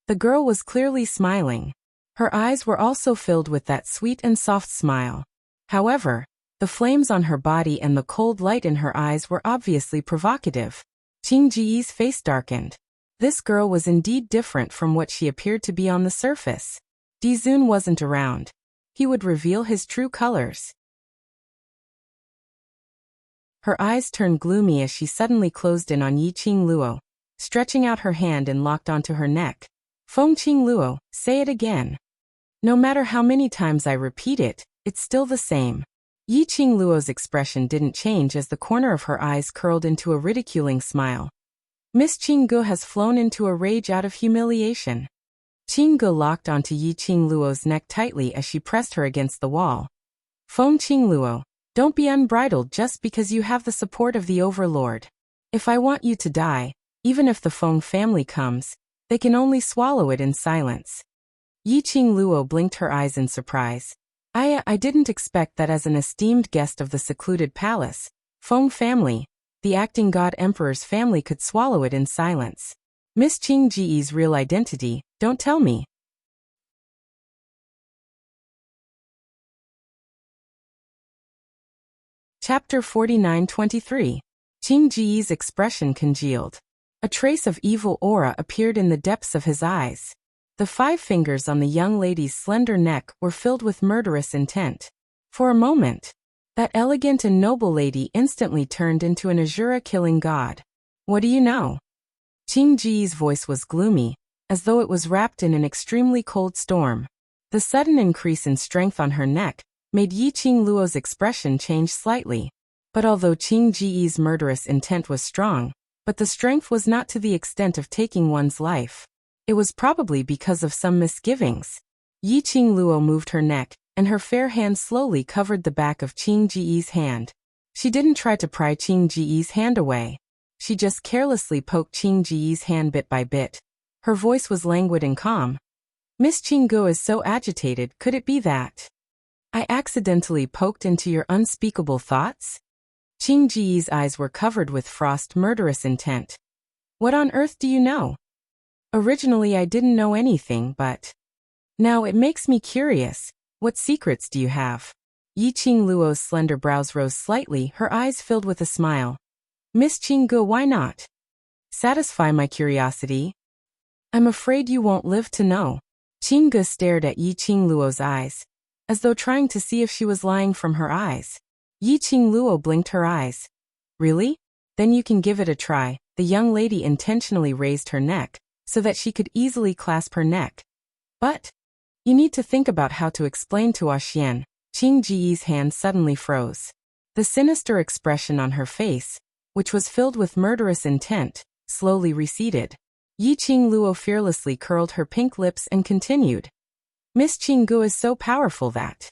The girl was clearly smiling. Her eyes were also filled with that sweet and soft smile. However, the flames on her body and the cold light in her eyes were obviously provocative. Qing Ji's face darkened. This girl was indeed different from what she appeared to be on the surface. Dizun wasn't around. He would reveal his true colors. Her eyes turned gloomy as she suddenly closed in on Yi Qingluo, stretching out her hand and locked onto her neck. Feng Qingluo, say it again. No matter how many times I repeat it, it's still the same. Yi Qingluo's expression didn't change as the corner of her eyes curled into a ridiculing smile. Miss Qinggu has flown into a rage out of humiliation. Qinggu locked onto Yi Qingluo's neck tightly as she pressed her against the wall. Feng Qingluo, don't be unbridled just because you have the support of the Overlord. If I want you to die, even if the Feng family comes, they can only swallow it in silence. Yi Qingluo blinked her eyes in surprise. I didn't expect that as an esteemed guest of the secluded palace, Feng family, the acting god emperor's family could swallow it in silence. Miss Qing Ji's real identity, don't tell me. Chapter 49-23. Qing Ji's expression congealed. A trace of evil aura appeared in the depths of his eyes. The 5 fingers on the young lady's slender neck were filled with murderous intent. For a moment, that elegant and noble lady instantly turned into an Azura-killing god. What do you know? Qing Ji's voice was gloomy, as though it was wrapped in an extremely cold storm. The sudden increase in strength on her neck made Yi Qingluo's expression change slightly. But although Qing Ji's murderous intent was strong, but the strength was not to the extent of taking one's life. It was probably because of some misgivings. Yi Qingluo moved her neck, and her fair hand slowly covered the back of Qing Ji's hand. She didn't try to pry Qing Ji's hand away. She just carelessly poked Qing Ji's hand bit by bit. Her voice was languid and calm. Miss Qinggu is so agitated, could it be that I accidentally poked into your unspeakable thoughts? Qing Ji's eyes were covered with frost murderous intent. What on earth do you know? Originally I didn't know anything, but now it makes me curious. What secrets do you have? Yi Qingluo's slender brows rose slightly, her eyes filled with a smile. Miss Qinggu, why not? Satisfy my curiosity. I'm afraid you won't live to know. Qinggu stared at Yi Qingluo's eyes, as though trying to see if she was lying from her eyes. Yi Qingluo blinked her eyes. Really? Then you can give it a try. The young lady intentionally raised her neck, so that she could easily clasp her neck. But you need to think about how to explain to Xian. Qing Ji's hand suddenly froze. The sinister expression on her face, which was filled with murderous intent, slowly receded. Yi Qingluo fearlessly curled her pink lips and continued. Miss Qinggu is so powerful that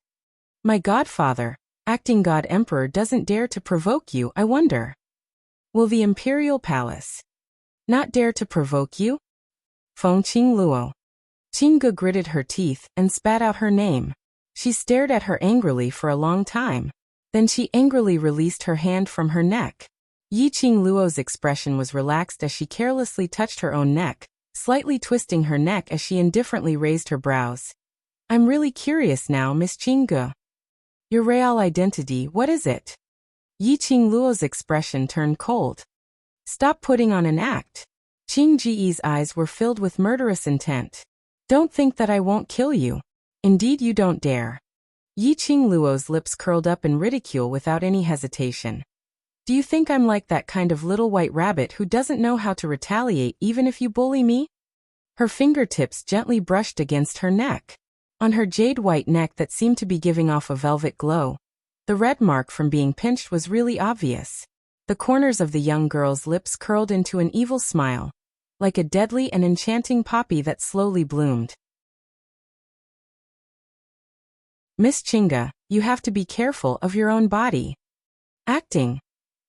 my godfather, acting god emperor, doesn't dare to provoke you. I wonder, will the imperial palace not dare to provoke you? Feng Qingluo. Qinggu gritted her teeth and spat out her name. She stared at her angrily for a long time. Then she angrily released her hand from her neck. Yi Qingluo's expression was relaxed as she carelessly touched her own neck, slightly twisting her neck as she indifferently raised her brows. I'm really curious now, Miss Qinggu. Your real identity, what is it? Yi Qingluo's expression turned cold. Stop putting on an act. Qing Ji's eyes were filled with murderous intent. Don't think that I won't kill you. Indeed you don't dare. Yi Qingluo's lips curled up in ridicule without any hesitation. Do you think I'm like that kind of little white rabbit who doesn't know how to retaliate even if you bully me? Her fingertips gently brushed against her neck. On her jade-white neck that seemed to be giving off a velvet glow, the red mark from being pinched was really obvious. The corners of the young girl's lips curled into an evil smile, like a deadly and enchanting poppy that slowly bloomed. Miss Chinga, you have to be careful of your own body. Acting.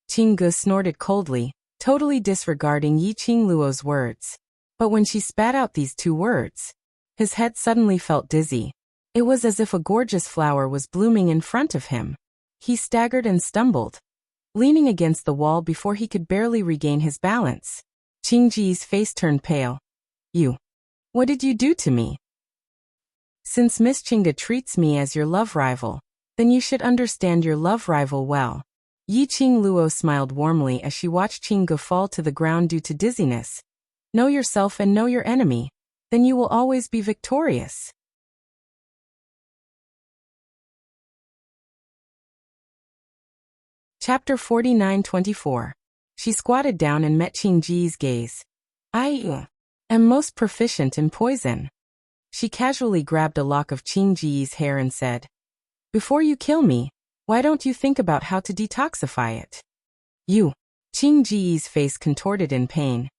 Chinga snorted coldly, totally disregarding Yi Qingluo's words. But when she spat out these two words, his head suddenly felt dizzy. It was as if a gorgeous flower was blooming in front of him. He staggered and stumbled, leaning against the wall before he could barely regain his balance. Qingji's face turned pale. You. What did you do to me? Since Miss Chinga treats me as your love rival, then you should understand your love rival well. Yi Qingluo smiled warmly as she watched Qingge fall to the ground due to dizziness. Know yourself and know your enemy. Then you will always be victorious. Chapter 49-24. She squatted down and met Qingji's gaze. I am most proficient in poison. She casually grabbed a lock of Qingji's hair and said, Before you kill me, why don't you think about how to detoxify it? You. Qingji's face contorted in pain.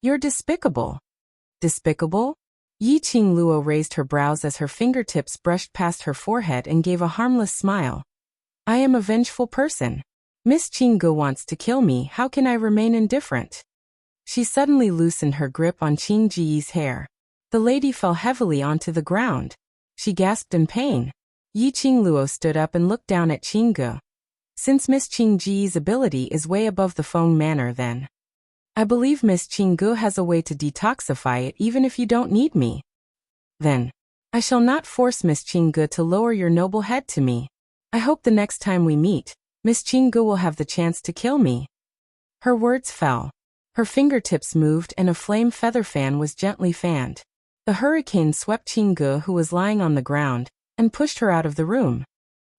You're despicable. Despicable? Yi Qingluo raised her brows as her fingertips brushed past her forehead and gave a harmless smile. I am a vengeful person. Miss Qingge wants to kill me, how can I remain indifferent? She suddenly loosened her grip on Qingji's hair. The lady fell heavily onto the ground. She gasped in pain. Yi Qingluo stood up and looked down at Qingge. Since Miss Qingji's ability is way above the Feng manner then, I believe Miss Qingge has a way to detoxify it even if you don't need me. Then, I shall not force Miss Qingge to lower your noble head to me. I hope the next time we meet, Miss Qingge will have the chance to kill me. Her words fell. Her fingertips moved and a flame feather fan was gently fanned. The hurricane swept Qingge, who was lying on the ground, and pushed her out of the room.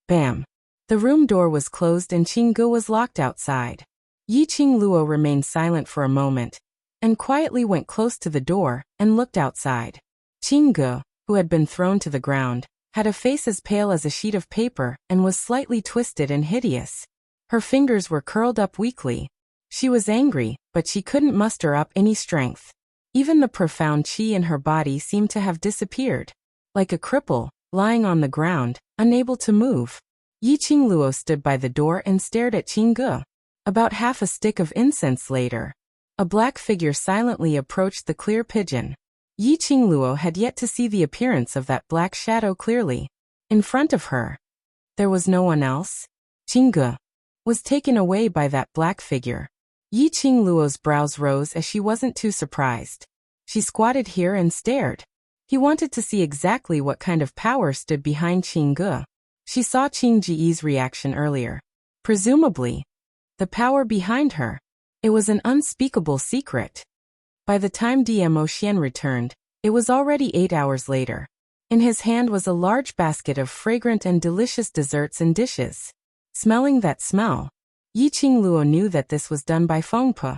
Bam! The room door was closed and Qingge was locked outside. Yi Qingluo remained silent for a moment, and quietly went close to the door and looked outside. Qingge, who had been thrown to the ground, had a face as pale as a sheet of paper and was slightly twisted and hideous. Her fingers were curled up weakly. She was angry, but she couldn't muster up any strength. Even the profound qi in her body seemed to have disappeared. Like a cripple, lying on the ground, unable to move. Yi Qingluo stood by the door and stared at Qingge. About half a stick of incense later, a black figure silently approached the clear pigeon. Yi Qingluo had yet to see the appearance of that black shadow clearly. In front of her, there was no one else. Qingge was taken away by that black figure. Yi Qingluo's brows rose as she wasn't too surprised. She squatted here and stared. He wanted to see exactly what kind of power stood behind Qingge. She saw Qingji's reaction earlier. Presumably, the power behind her. It was an unspeakable secret. By the time Dmo Xian returned, it was already 8 hours later. In his hand was a large basket of fragrant and delicious desserts and dishes. Smelling that smell, Yi Qingluo knew that this was done by Fengpe.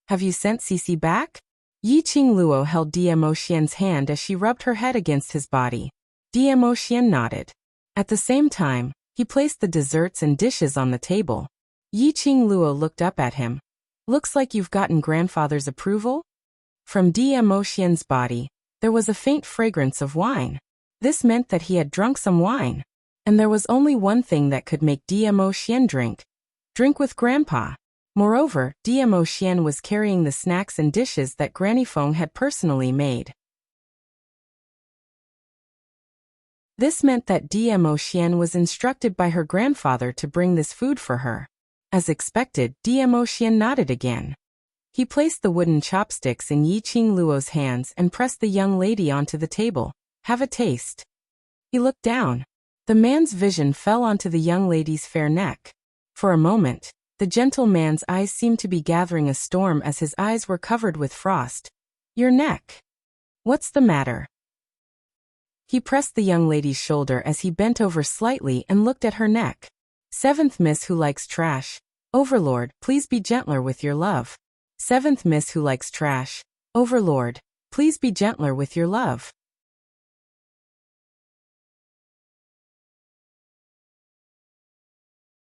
Have you sent Cici back? Yi Qingluo held Dmo Xian's hand as she rubbed her head against his body. Dmo Xian nodded. At the same time, he placed the desserts and dishes on the table. Yi Qingluo looked up at him. Looks like you've gotten grandfather's approval? From Dmo Xian's body, there was a faint fragrance of wine. This meant that he had drunk some wine. And there was only one thing that could make Dmo Xian drink. Drink with Grandpa. Moreover, Dmo Xian was carrying the snacks and dishes that Granny Feng had personally made. This meant that Dmo Xian was instructed by her grandfather to bring this food for her. As expected, Dmo Xian nodded again. He placed the wooden chopsticks in Yi Qingluo's hands and pressed the young lady onto the table. Have a taste. He looked down. The man's vision fell onto the young lady's fair neck. For a moment, the gentleman's eyes seemed to be gathering a storm as his eyes were covered with frost. Your neck. What's the matter? He pressed the young lady's shoulder as he bent over slightly and looked at her neck. Seventh Miss Who Likes Trash. Overlord, please be gentler with your love. Seventh Miss Who Likes Trash. Overlord, please be gentler with your love.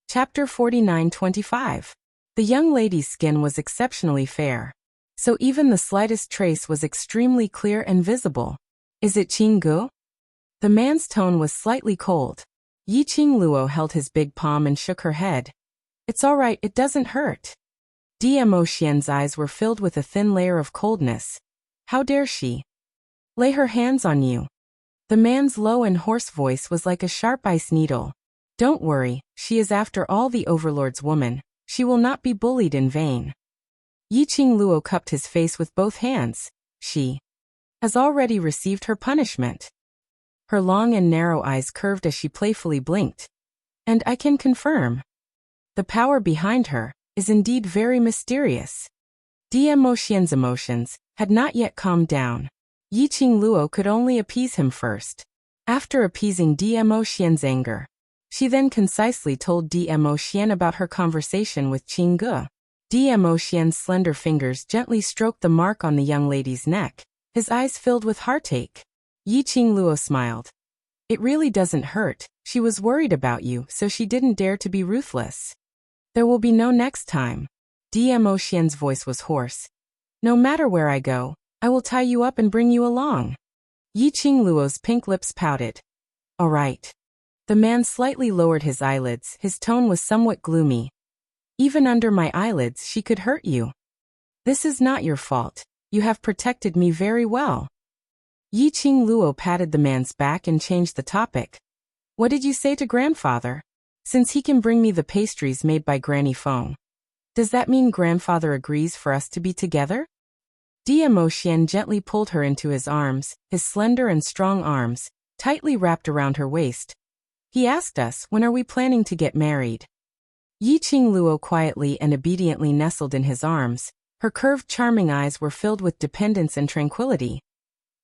Chapter 49-25. The young lady's skin was exceptionally fair. So even the slightest trace was extremely clear and visible. Is it Qingge? The man's tone was slightly cold. Yi Qingluo held his big palm and shook her head. It's all right, it doesn't hurt. Dmo Xian's eyes were filled with a thin layer of coldness. How dare she lay her hands on you? The man's low and hoarse voice was like a sharp ice needle. Don't worry, she is after all the Overlord's woman. She will not be bullied in vain. Yi Qingluo cupped his face with both hands. She has already received her punishment. Her long and narrow eyes curved as she playfully blinked. And I can confirm. The power behind her is indeed very mysterious. Dmo Xian's emotions had not yet calmed down. Yi Qingluo could only appease him first. After appeasing Dmo Xian's anger, she then concisely told Dmo Xian about her conversation with Qingge. Dmo Xian's slender fingers gently stroked the mark on the young lady's neck, his eyes filled with heartache. Yi Qingluo smiled. It really doesn't hurt. She was worried about you, so she didn't dare to be ruthless. There will be no next time. Dmo Xian's voice was hoarse. No matter where I go, I will tie you up and bring you along. Yi Qingluo's pink lips pouted. All right. The man slightly lowered his eyelids. His tone was somewhat gloomy. Even under my eyelids, she could hurt you. This is not your fault. You have protected me very well. Yi Qingluo patted the man's back and changed the topic. What did you say to grandfather? Since he can bring me the pastries made by Granny Feng. Does that mean grandfather agrees for us to be together? Dmo Xian gently pulled her into his arms, his slender and strong arms, tightly wrapped around her waist. He asked us, when are we planning to get married? Yi Qingluo quietly and obediently nestled in his arms. Her curved charming eyes were filled with dependence and tranquility.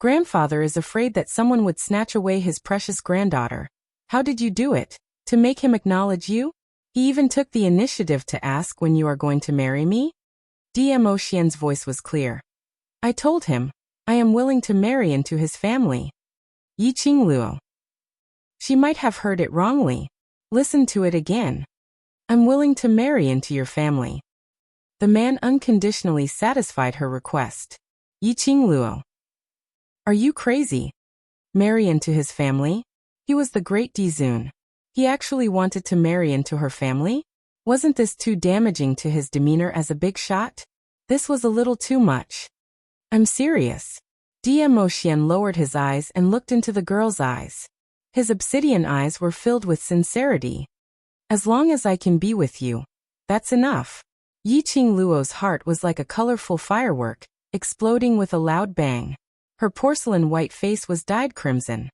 Grandfather is afraid that someone would snatch away his precious granddaughter. How did you do it? To make him acknowledge you? He even took the initiative to ask when you are going to marry me? Dmo Xian's voice was clear. I told him, I am willing to marry into his family. Yi Qingluo. She might have heard it wrongly. Listen to it again. I'm willing to marry into your family. The man unconditionally satisfied her request. Yi Qingluo. Are you crazy? Marry into his family? He was the great Dizun. He actually wanted to marry into her family? Wasn't this too damaging to his demeanor as a big shot? This was a little too much. I'm serious. Dmo Xian lowered his eyes and looked into the girl's eyes. His obsidian eyes were filled with sincerity. As long as I can be with you, that's enough. Yi Qingluo's heart was like a colorful firework, exploding with a loud bang. Her porcelain white face was dyed crimson.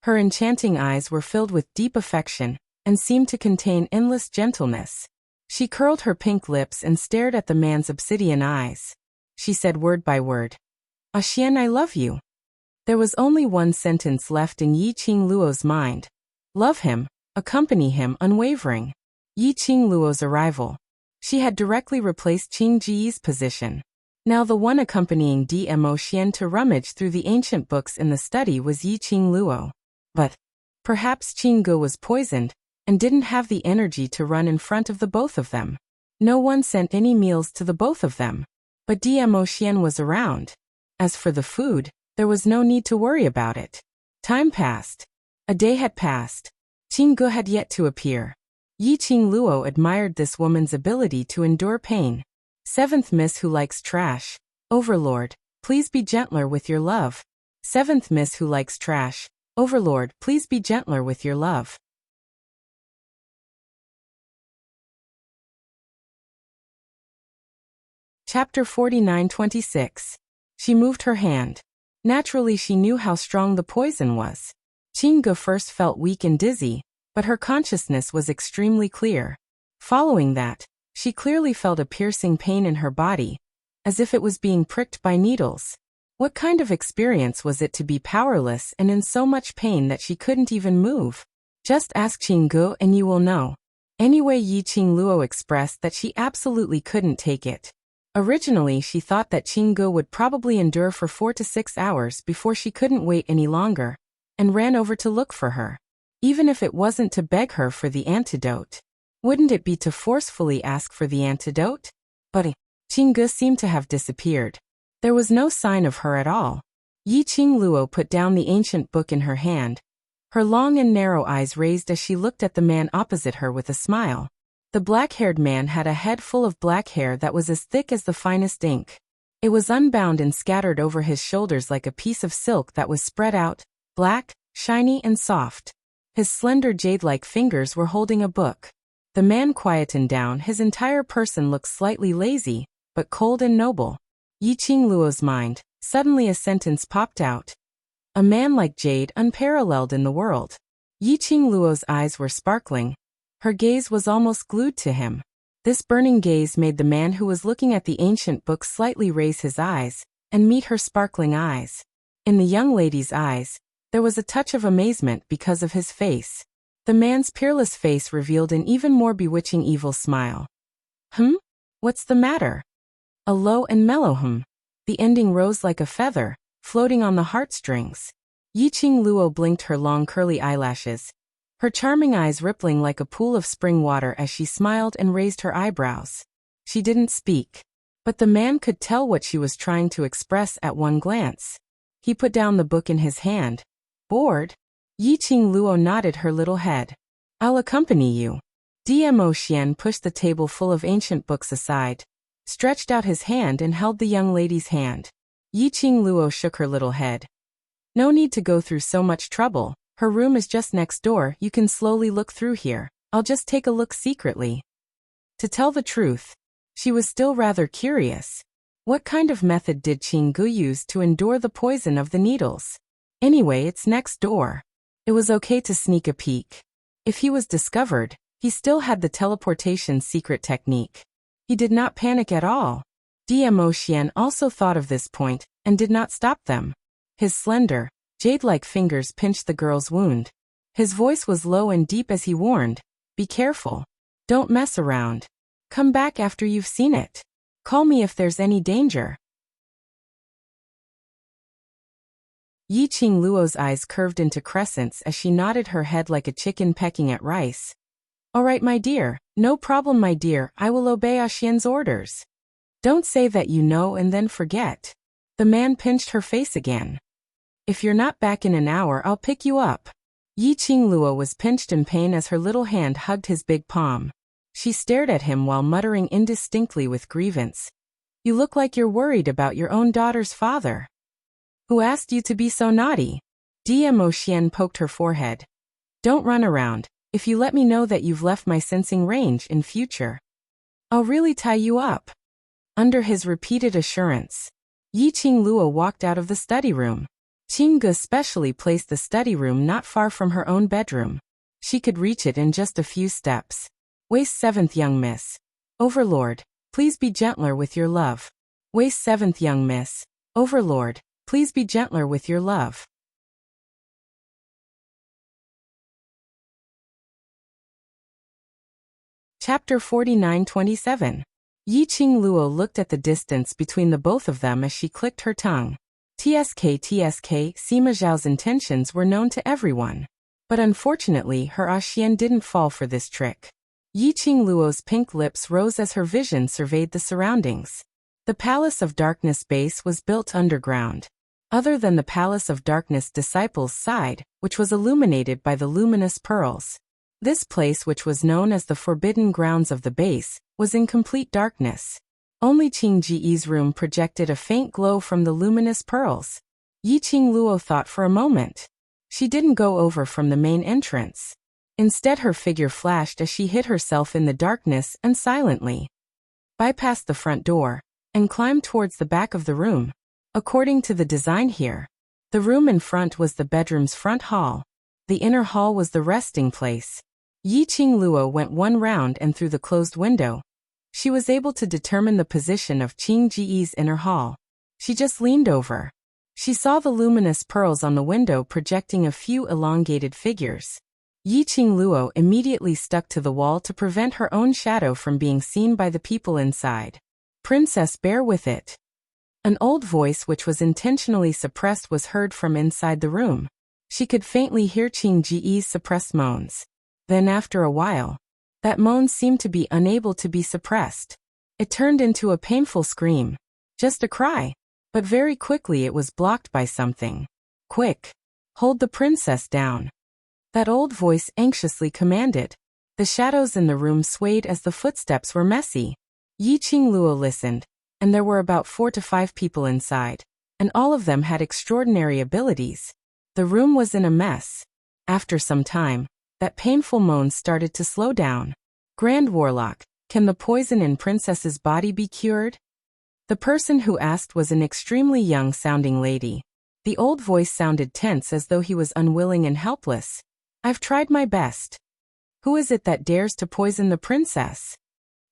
Her enchanting eyes were filled with deep affection and seemed to contain endless gentleness. She curled her pink lips and stared at the man's obsidian eyes. She said word by word, Xian, I love you. There was only one sentence left in Yi Qingluo's mind. Love him, accompany him unwavering. Yi Qingluo's arrival. She had directly replaced Qing Ji's position. Now the one accompanying Dmo Xian to rummage through the ancient books in the study was Yi Qingluo. But perhaps Qingge was poisoned and didn't have the energy to run in front of the both of them. No one sent any meals to the both of them. But Dmo Xian was around. As for the food, there was no need to worry about it. Time passed. A day had passed. Qingge had yet to appear. Yi Qingluo admired this woman's ability to endure pain. Seventh Miss Who Likes Trash. Overlord, please be gentler with your love. Seventh Miss Who Likes Trash. Overlord, please be gentler with your love. Chapter 49-26. She moved her hand. Naturally she knew how strong the poison was. Qingge first felt weak and dizzy, but her consciousness was extremely clear. Following that, she clearly felt a piercing pain in her body, as if it was being pricked by needles. What kind of experience was it to be powerless and in so much pain that she couldn't even move? Just ask Qingge and you will know. Anyway, Yi Qingluo expressed that she absolutely couldn't take it. Originally she thought that Qingge would probably endure for 4 to 6 hours before she couldn't wait any longer, and ran over to look for her. Even if it wasn't to beg her for the antidote. Wouldn't it be to forcefully ask for the antidote? But Qingge seemed to have disappeared. There was no sign of her at all. Yi Qingluo put down the ancient book in her hand, her long and narrow eyes raised as she looked at the man opposite her with a smile. The black-haired man had a head full of black hair that was as thick as the finest ink. It was unbound and scattered over his shoulders like a piece of silk that was spread out, black, shiny and soft. His slender jade-like fingers were holding a book. The man quietened down, his entire person looked slightly lazy, but cold and noble. Yi Qingluo's mind, suddenly a sentence popped out. A man like Jade, unparalleled in the world. Yi Qingluo's eyes were sparkling. Her gaze was almost glued to him. This burning gaze made the man who was looking at the ancient book slightly raise his eyes and meet her sparkling eyes. In the young lady's eyes, there was a touch of amazement because of his face. The man's peerless face revealed an even more bewitching evil smile. What's the matter? A low and mellow The ending rose like a feather, floating on the heartstrings. Yi Qingluo blinked her long curly eyelashes, her charming eyes rippling like a pool of spring water as she smiled and raised her eyebrows. She didn't speak, but the man could tell what she was trying to express at one glance. He put down the book in his hand. Bored? Yi Qingluo nodded her little head. I'll accompany you. Dmo Xian pushed the table full of ancient books aside, stretched out his hand and held the young lady's hand. Yi Qingluo shook her little head. No need to go through so much trouble. Her room is just next door, you can slowly look through here. I'll just take a look secretly. To tell the truth, she was still rather curious. What kind of method did Qinggu use to endure the poison of the needles? Anyway, it's next door. It was okay to sneak a peek. If he was discovered, he still had the teleportation secret technique. He did not panic at all. Dmo Xian also thought of this point and did not stop them. His slender, jade-like fingers pinched the girl's wound. His voice was low and deep as he warned, "Be careful. Don't mess around. Come back after you've seen it. Call me if there's any danger." Yi Qingluo's eyes curved into crescents as she nodded her head like a chicken pecking at rice. "All right, my dear. No problem, my dear. I will obey Xian's orders. Don't say that you know and then forget." The man pinched her face again. "If you're not back in an hour, I'll pick you up." Yi Qingluo was pinched in pain as her little hand hugged his big palm. She stared at him while muttering indistinctly with grievance. "You look like you're worried about your own daughter's father." "Who asked you to be so naughty?" Dmo Xian poked her forehead. "Don't run around. If you let me know that you've left my sensing range in future, I'll really tie you up." Under his repeated assurance, Yi Qingluo walked out of the study room. Qinggu specially placed the study room not far from her own bedroom. She could reach it in just a few steps. Waist 7th young miss. Overlord, please be gentler with your love. Waist 7th young miss. Overlord, please be gentler with your love. Chapter 49-27. Yi Qingluo looked at the distance between the both of them as she clicked her tongue. TSK, Sima Zhao's intentions were known to everyone. But unfortunately her Xian didn't fall for this trick. Yi Qingluo's pink lips rose as her vision surveyed the surroundings. The Palace of Darkness base was built underground. Other than the Palace of Darkness disciples' side, which was illuminated by the luminous pearls. This place, which was known as the Forbidden Grounds of the base, was in complete darkness. Only Qing Ji's room projected a faint glow from the luminous pearls. Yi Qingluo thought for a moment. She didn't go over from the main entrance. Instead her figure flashed as she hid herself in the darkness and silently bypassed the front door and climbed towards the back of the room. According to the design here, the room in front was the bedroom's front hall. The inner hall was the resting place. Yi Qingluo went one round and through the closed window. She was able to determine the position of Qing Ji's inner hall. She just leaned over. She saw the luminous pearls on the window projecting a few elongated figures. Yi Qingluo immediately stuck to the wall to prevent her own shadow from being seen by the people inside. "Princess, bear with it." An old voice which was intentionally suppressed was heard from inside the room. She could faintly hear Qing Ji's suppressed moans. Then after a while, that moan seemed to be unable to be suppressed. It turned into a painful scream. Just a cry. But very quickly it was blocked by something. Quick! Hold the princess down. That old voice anxiously commanded. The shadows in the room swayed as the footsteps were messy. Yi Qingluo listened, and there were about 4 to 5 people inside, and all of them had extraordinary abilities. The room was in a mess. After some time, that painful moan started to slow down. Grand Warlock, can the poison in Princess's body be cured? The person who asked was an extremely young-sounding lady. The old voice sounded tense as though he was unwilling and helpless. I've tried my best. Who is it that dares to poison the princess?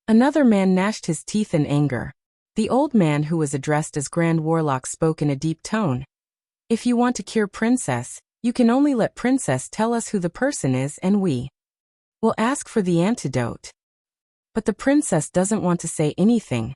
Another man gnashed his teeth in anger. The old man who was addressed as Grand Warlock spoke in a deep tone. If you want to cure Princess, you can only let Princess tell us who the person is and we will ask for the antidote. But the princess doesn't want to say anything.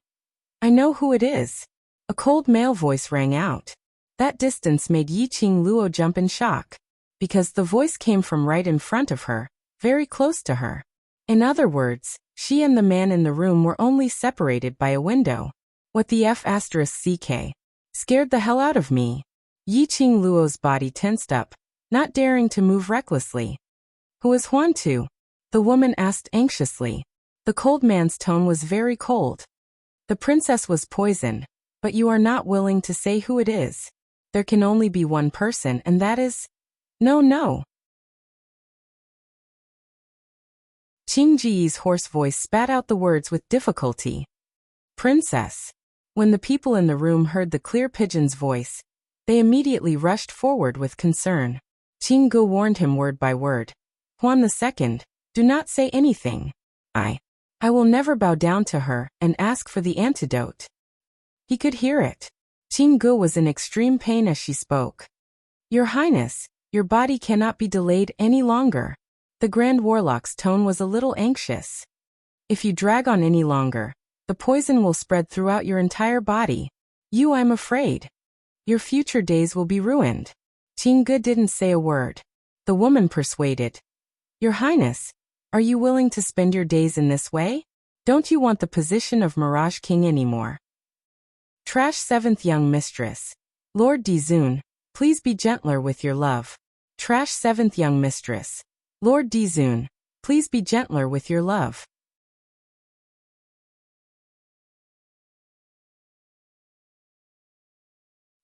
I know who it is. A cold male voice rang out. That distance made Yi Qingluo jump in shock, because the voice came from right in front of her, very close to her. In other words, she and the man in the room were only separated by a window. What the F***ck? Scared the hell out of me. Yi Qingluo's body tensed up, not daring to move recklessly. Who is Huan Tu? The woman asked anxiously. The cold man's tone was very cold. The princess was poisoned, but you are not willing to say who it is. There can only be one person, and that is... No. Qing Ji's hoarse voice spat out the words with difficulty. Princess. When the people in the room heard the clear pigeon's voice, they immediately rushed forward with concern. Qing Gu warned him word by word. Huan II, do not say anything. I will never bow down to her and ask for the antidote. He could hear it. Qing Gu was in extreme pain as she spoke. Your Highness, your body cannot be delayed any longer. The Grand Warlock's tone was a little anxious. If you drag on any longer, the poison will spread throughout your entire body. I'm afraid. Your future days will be ruined. Qing Gu didn't say a word. The woman persuaded. Your Highness, are you willing to spend your days in this way? Don't you want the position of Mirage King anymore? Trash 7th Young Mistress. Lord Dizun, please be gentler with your love. Trash 7th Young Mistress. Lord Dizun, please be gentler with your love.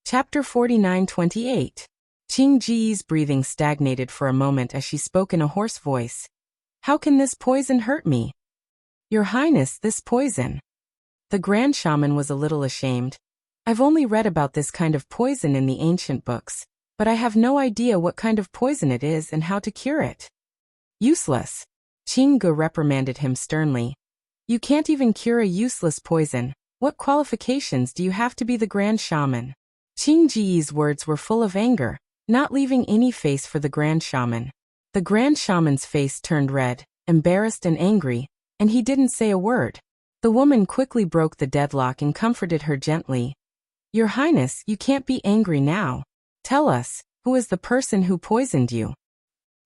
Chapter 49-28. Qing Ji's breathing stagnated for a moment as she spoke in a hoarse voice. How can this poison hurt me? Your Highness, this poison. The Grand Shaman was a little ashamed. I've only read about this kind of poison in the ancient books, but I have no idea what kind of poison it is and how to cure it. Useless. Qing Gu reprimanded him sternly. You can't even cure a useless poison. What qualifications do you have to be the Grand Shaman? Qing Ji's words were full of anger, not leaving any face for the Grand Shaman. The Grand Shaman's face turned red, embarrassed and angry, and he didn't say a word. The woman quickly broke the deadlock and comforted her gently. Your Highness, you can't be angry now. Tell us, who is the person who poisoned you?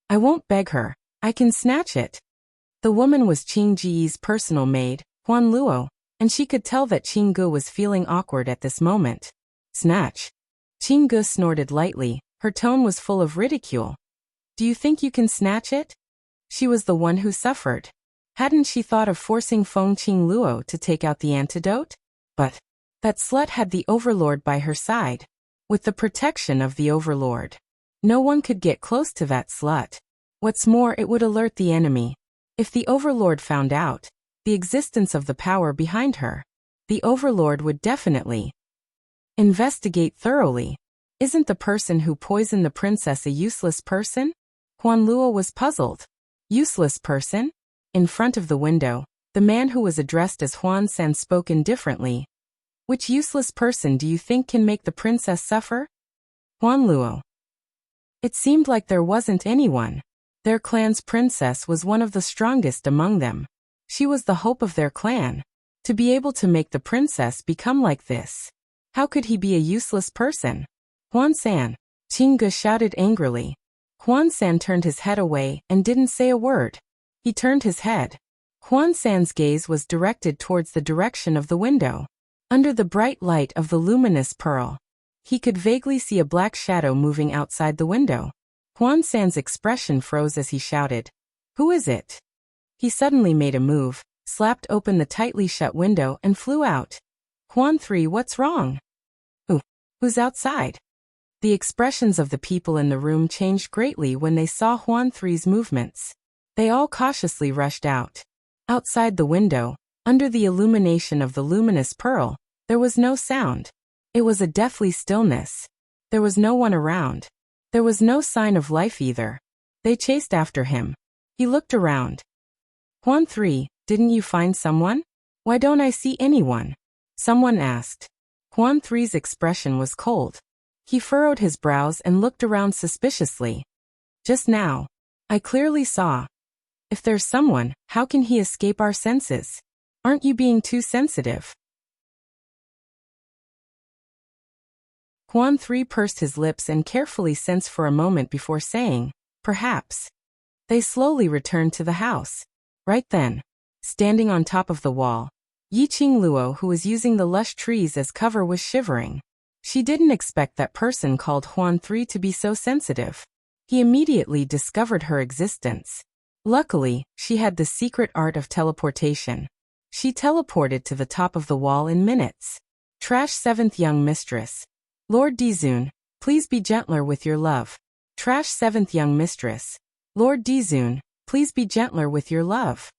I won't beg her. I can snatch it. The woman was Qing Ji's personal maid, Huan Luo, and she could tell that Qing Gu was feeling awkward at this moment. Snatch. Qing Gu snorted lightly. Her tone was full of ridicule. Do you think you can snatch it? She was the one who suffered. Hadn't she thought of forcing Feng Qingluo to take out the antidote? But that slut had the Overlord by her side. With the protection of the Overlord, no one could get close to that slut. What's more, it would alert the enemy. If the Overlord found out the existence of the power behind her, the Overlord would definitely investigate thoroughly. Isn't the person who poisoned the princess a useless person? Huan Luo was puzzled. Useless person? In front of the window, the man who was addressed as Huan San spoke indifferently. Which useless person do you think can make the princess suffer? Huan Luo. It seemed like there wasn't anyone. Their clan's princess was one of the strongest among them. She was the hope of their clan. To be able to make the princess become like this. How could he be a useless person? Huan San. Qing Gu shouted angrily. Huan San turned his head away and didn't say a word. He turned his head. Huan San's gaze was directed towards the direction of the window. Under the bright light of the luminous pearl, he could vaguely see a black shadow moving outside the window. Huan San's expression froze as he shouted, "Who is it?" He suddenly made a move, slapped open the tightly shut window and flew out. "Huan 3, what's wrong?" Who's outside?" The expressions of the people in the room changed greatly when they saw Huan 3's movements. They all cautiously rushed out. Outside the window, under the illumination of the luminous pearl, there was no sound. It was a deathly stillness. There was no one around. There was no sign of life either. They chased after him. He looked around. "Huan 3, didn't you find someone? Why don't I see anyone?" someone asked. Huan 3's expression was cold. He furrowed his brows and looked around suspiciously. "Just now, I clearly saw. If there's someone, how can he escape our senses? Aren't you being too sensitive?" Huan 3 pursed his lips and carefully sensed for a moment before saying, "Perhaps." They slowly returned to the house. Right then, standing on top of the wall, Yiqing Luo, who was using the lush trees as cover, was shivering. She didn't expect that person called Huan 3 to be so sensitive. He immediately discovered her existence. Luckily, she had the secret art of teleportation. She teleported to the top of the wall in minutes. Trash 7th Young Mistress. Lord Dizun, please be gentler with your love. Trash 7th Young Mistress. Lord Dizun, please be gentler with your love.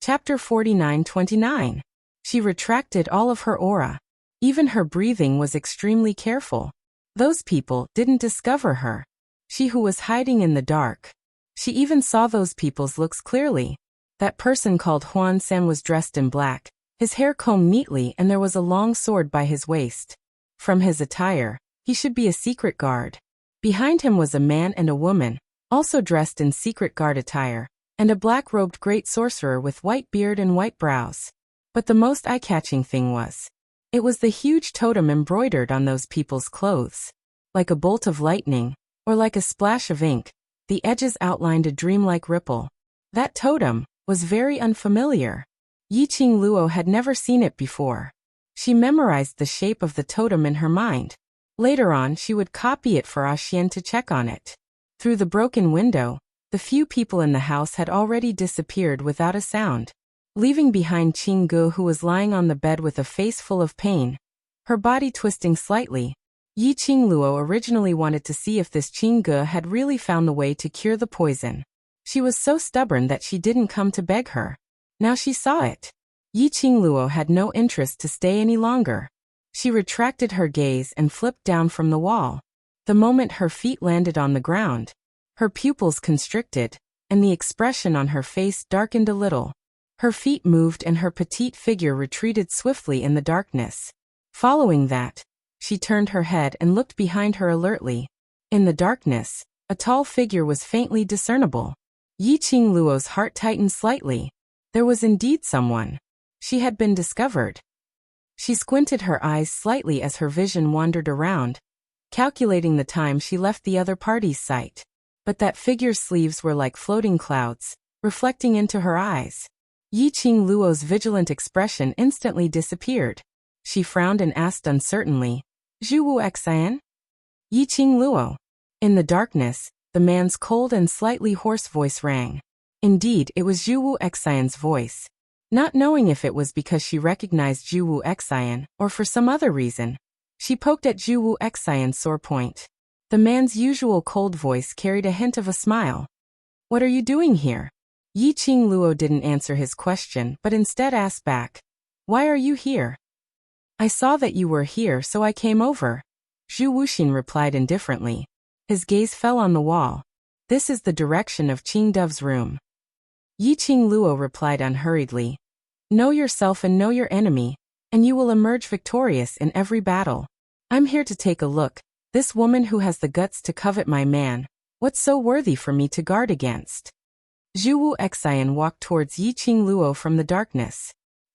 Chapter 49-29. She retracted all of her aura. Even her breathing was extremely careful. Those people didn't discover her. She who was hiding in the dark. She even saw those people's looks clearly. That person called Huan San was dressed in black, his hair combed neatly, and there was a long sword by his waist. From his attire, he should be a secret guard. Behind him was a man and a woman, also dressed in secret guard attire, and a black-robed great sorcerer with white beard and white brows. But the most eye-catching thing was, it was the huge totem embroidered on those people's clothes. Like a bolt of lightning, or like a splash of ink, the edges outlined a dreamlike ripple. That totem was very unfamiliar. Yiqing Luo had never seen it before. She memorized the shape of the totem in her mind. Later on, she would copy it for Xian to check on it. Through the broken window, the few people in the house had already disappeared without a sound, leaving behind Qinggu, who was lying on the bed with a face full of pain, her body twisting slightly. Yiqing Luo originally wanted to see if this Qinggu had really found the way to cure the poison. She was so stubborn that she didn't come to beg her. Now she saw it. Yiqing Luo had no interest to stay any longer. She retracted her gaze and flipped down from the wall. The moment her feet landed on the ground, her pupils constricted, and the expression on her face darkened a little. Her feet moved and her petite figure retreated swiftly in the darkness. Following that, she turned her head and looked behind her alertly. In the darkness, a tall figure was faintly discernible. Yiqing Luo's heart tightened slightly. There was indeed someone. She had been discovered. She squinted her eyes slightly as her vision wandered around, calculating the time she left the other party's sight. But that figure's sleeves were like floating clouds, reflecting into her eyes. Yiqing Luo's vigilant expression instantly disappeared. She frowned and asked uncertainly, "Zhuwu Xian?" Yiqing Luo. In the darkness, the man's cold and slightly hoarse voice rang. Indeed, it was Zhuwu Xian's voice. Not knowing if it was because she recognized Zhuwu Xian or for some other reason, she poked at Zhuwu Xian's sore point. The man's usual cold voice carried a hint of a smile. "What are you doing here?" Yiqing Luo didn't answer his question but instead asked back, "Why are you here?" "I saw that you were here, so I came over," Zhu Wuxin replied indifferently. His gaze fell on the wall. "This is the direction of Qingdu's room." Yiqing Luo replied unhurriedly, "Know yourself and know your enemy, and you will emerge victorious in every battle. I'm here to take a look. This woman who has the guts to covet my man, what's so worthy for me to guard against?" Zhuwu Xian walked towards Yiqing Luo from the darkness.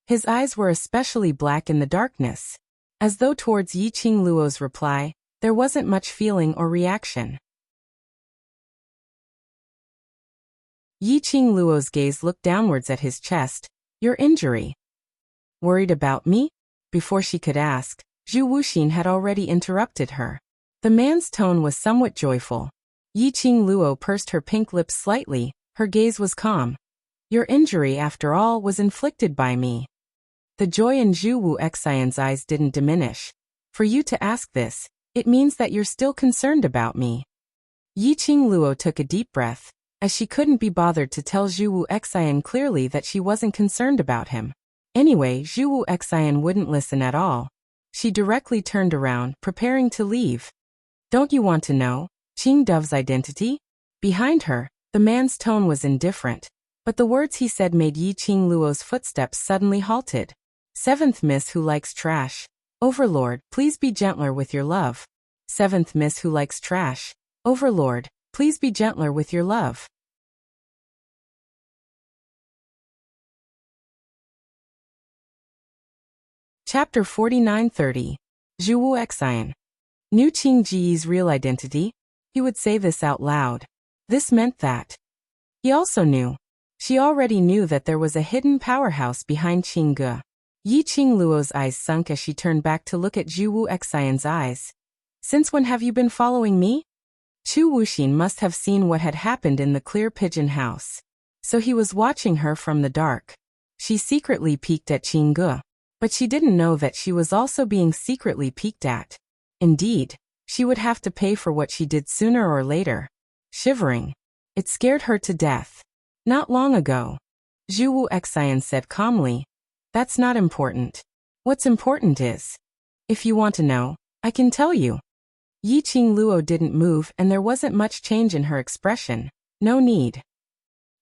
His eyes were especially black in the darkness. As though towards Yiqing Luo's reply, there wasn't much feeling or reaction. Yi Qingluo's gaze looked downwards at his chest. Your injury. Worried about me? Before she could ask, Zhu Wuxin had already interrupted her. The man's tone was somewhat joyful. Yi Qingluo pursed her pink lips slightly, her gaze was calm. Your injury, after all, was inflicted by me. The joy in Zhu Wu Xian's eyes didn't diminish. For you to ask this, it means that you're still concerned about me. Yi Qingluo took a deep breath, as she couldn't be bothered to tell Zhu Wu Xian clearly that she wasn't concerned about him. Anyway, Zhu Wu Xian wouldn't listen at all. She directly turned around, preparing to leave. Don't you want to know Qing Dove's identity? Behind her, the man's tone was indifferent, but the words he said made Yi Qingluo's footsteps suddenly halted. Seventh Miss Who Likes Trash. Overlord, please be gentler with your love. Seventh Miss Who Likes Trash. Overlord, please be gentler with your love. Chapter 49:30. Zhu Wu Xian. Knew Qing Ji's real identity? He would say this out loud. This meant that he also knew. She already knew that there was a hidden powerhouse behind Qing Ge. Yi Qingluo's eyes sunk as she turned back to look at Zhu Wu Xian's eyes. Since when have you been following me? Zhu Wuxin must have seen what had happened in the clear pigeon house. So he was watching her from the dark. She secretly peeked at Qing Ge. But she didn't know that she was also being secretly peeked at. Indeed, she would have to pay for what she did sooner or later. Shivering. It scared her to death. Not long ago. Zhu Wu Xian said calmly. That's not important. What's important is, if you want to know, I can tell you. Yi Qingluo didn't move and there wasn't much change in her expression. No need.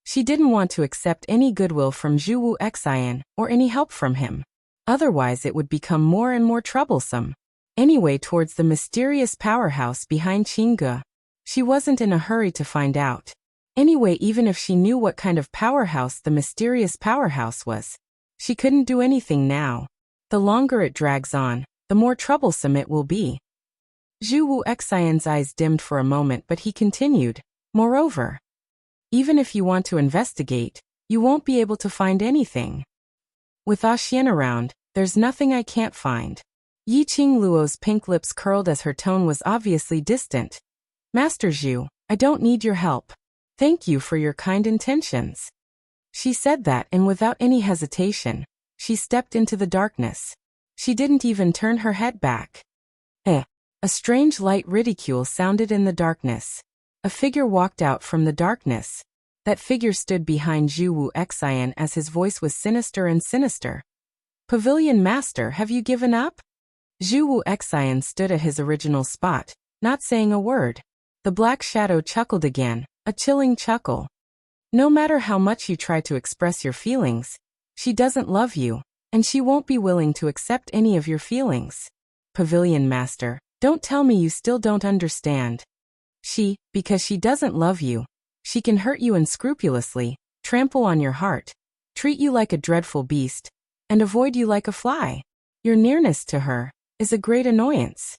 She didn't want to accept any goodwill from Zhu Wu Xian or any help from him. Otherwise it would become more and more troublesome. Anyway, towards the mysterious powerhouse behind Qing Ge. She wasn't in a hurry to find out. Anyway, even if she knew what kind of powerhouse the mysterious powerhouse was, she couldn't do anything now. The longer it drags on, the more troublesome it will be. Zhu Wu Xian's eyes dimmed for a moment, but he continued. Moreover, even if you want to investigate, you won't be able to find anything. With Xian around, there's nothing I can't find. Yi Qingluo's pink lips curled as her tone was obviously distant. Master Zhu, I don't need your help. Thank you for your kind intentions. She said that, and without any hesitation, she stepped into the darkness. She didn't even turn her head back. A strange light ridicule sounded in the darkness. A figure walked out from the darkness. That figure stood behind Zhu Wu Xian as his voice was sinister and sinister. Pavilion Master, have you given up? Zhu Wu Xian stood at his original spot, not saying a word. The black shadow chuckled again, a chilling chuckle. No matter how much you try to express your feelings, she doesn't love you, and she won't be willing to accept any of your feelings. Pavilion Master, don't tell me you still don't understand. Because she doesn't love you. She can hurt you unscrupulously, trample on your heart, treat you like a dreadful beast, and avoid you like a fly. Your nearness to her is a great annoyance.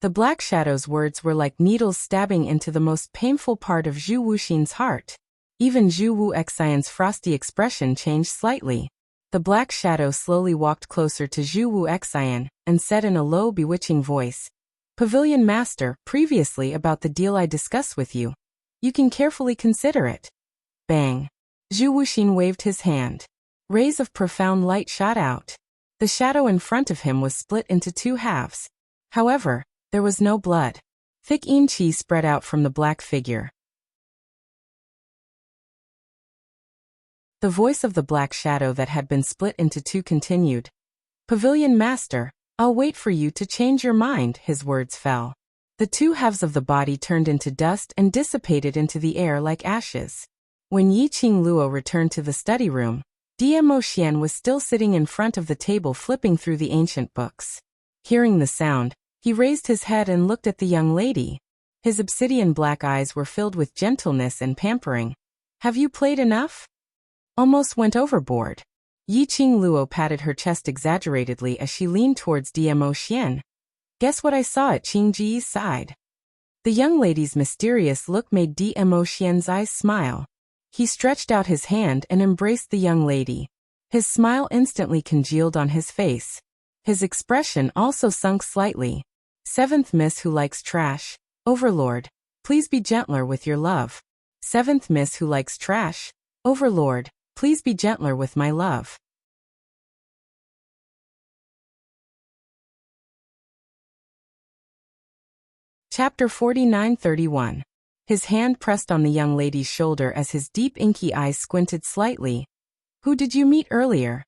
The black shadow's words were like needles stabbing into the most painful part of Zhu Wuxin's heart. Even Zhu Wu Xian's frosty expression changed slightly. The black shadow slowly walked closer to Zhu Wu Xian and said in a low, bewitching voice, Pavilion Master, previously about the deal I discussed with you. You can carefully consider it. Bang. Zhu Wuxin waved his hand. Rays of profound light shot out. The shadow in front of him was split into two halves. However, there was no blood. Thick yin qi spread out from the black figure. The voice of the black shadow that had been split into two continued. Pavilion Master, I'll wait for you to change your mind, his words fell. The two halves of the body turned into dust and dissipated into the air like ashes. When Yi Qingluo returned to the study room, Diemo Xian was still sitting in front of the table flipping through the ancient books. Hearing the sound, he raised his head and looked at the young lady. His obsidian black eyes were filled with gentleness and pampering. Have you played enough? Almost went overboard. Yi Qingluo patted her chest exaggeratedly as she leaned towards Diemo Xian. Guess what I saw at Qing Ji's side? The young lady's mysterious look made Diemo Xian's eyes smile. He stretched out his hand and embraced the young lady. His smile instantly congealed on his face. His expression also sunk slightly. Seventh Miss Who Likes Trash. Overlord, please be gentler with your love. Seventh Miss Who Likes Trash. Overlord, please be gentler with my love. Chapter 49-31. His hand pressed on the young lady's shoulder as his deep inky eyes squinted slightly. Who did you meet earlier?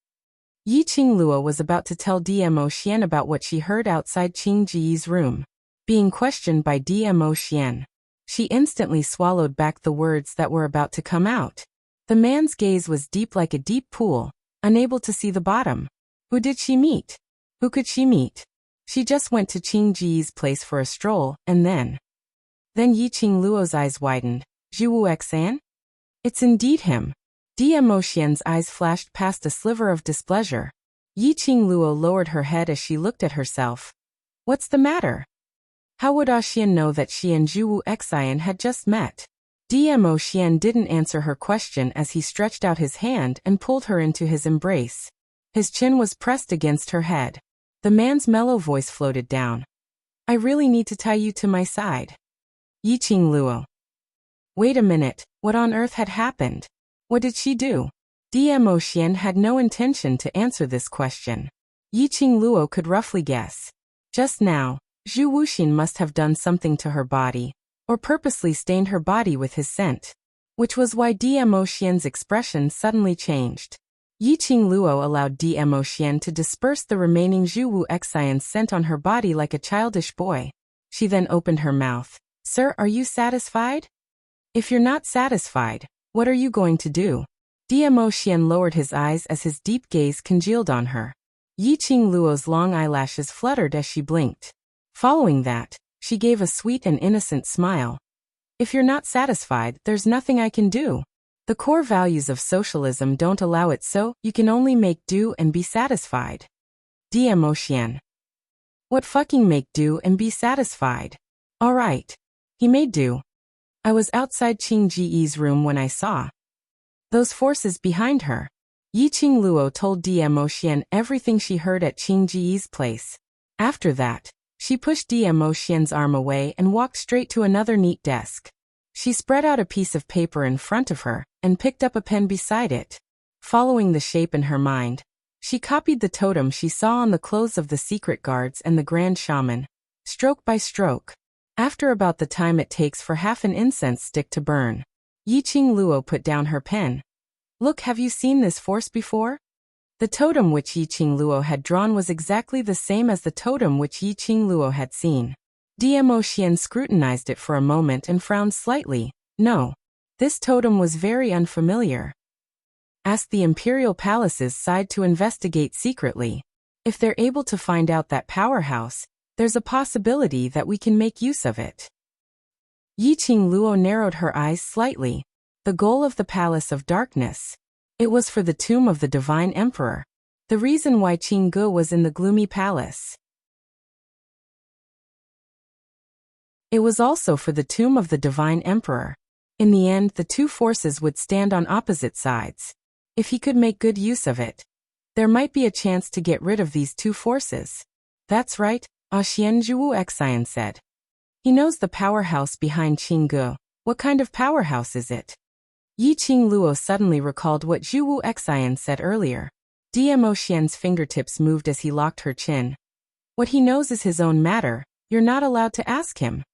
Yi Qingluo was about to tell Dmo Xian about what she heard outside Qing Ji's room. Being questioned by Dmo Xian, she instantly swallowed back the words that were about to come out. The man's gaze was deep like a deep pool, unable to see the bottom. Who did she meet? Who could she meet? She just went to Qing Ji's place for a stroll, and then Yi Qingluo's eyes widened. Zhu Wuxan? It's indeed him. Dmo Xian's eyes flashed past a sliver of displeasure. Yi Qingluo lowered her head as she looked at herself. What's the matter? How would Xian know that she and Zhu Wuxian had just met? Dmo Xian didn't answer her question as he stretched out his hand and pulled her into his embrace. His chin was pressed against her head. The man's mellow voice floated down. I really need to tie you to my side. Yi Qingluo. Wait a minute, what on earth had happened? What did she do? Dmo Xian had no intention to answer this question. Yi Qingluo could roughly guess. Just now, Zhu Wuxin must have done something to her body, or purposely stained her body with his scent, which was why Dmo Xian's expression suddenly changed. Yi Qingluo allowed Dmo Xian to disperse the remaining Zhu Wuxian's scent on her body like a childish boy. She then opened her mouth. Sir, are you satisfied? If you're not satisfied, what are you going to do? Dmo Xian lowered his eyes as his deep gaze congealed on her. Yi Qingluo's long eyelashes fluttered as she blinked. Following that, she gave a sweet and innocent smile. If you're not satisfied, there's nothing I can do. The core values of socialism don't allow it, so you can only make do and be satisfied. Dmo Xian. What fucking make do and be satisfied? Alright. He made do. I was outside Qing Ji's room when I saw those forces behind her. Yi Qingluo told Dmo Xian everything she heard at Qing Ji's place. After that, she pushed Dmo Xian's arm away and walked straight to another neat desk. She spread out a piece of paper in front of her and picked up a pen beside it. Following the shape in her mind, she copied the totem she saw on the clothes of the secret guards and the grand shaman, stroke by stroke. After about the time it takes for half an incense stick to burn, Yi Qingluo put down her pen. Look, have you seen this force before? The totem which Yi Qingluo had drawn was exactly the same as the totem which Yi Qingluo had seen. Dmo Xian scrutinized it for a moment and frowned slightly. No. This totem was very unfamiliar. Ask the Imperial Palace's side to investigate secretly. If they're able to find out that powerhouse, there's a possibility that we can make use of it. Yi Qingluo narrowed her eyes slightly. The goal of the Palace of Darkness. It was for the tomb of the Divine Emperor. The reason why Qingge was in the gloomy palace. It was also for the tomb of the Divine Emperor. In the end, the two forces would stand on opposite sides. If he could make good use of it, there might be a chance to get rid of these two forces. That's right, Xian Zhu Wuxian said. He knows the powerhouse behind Qingge. What kind of powerhouse is it? Yi Qingluo suddenly recalled what Zhu Wuxian said earlier. Dmo Xian's fingertips moved as he locked her chin. What he knows is his own matter. You're not allowed to ask him.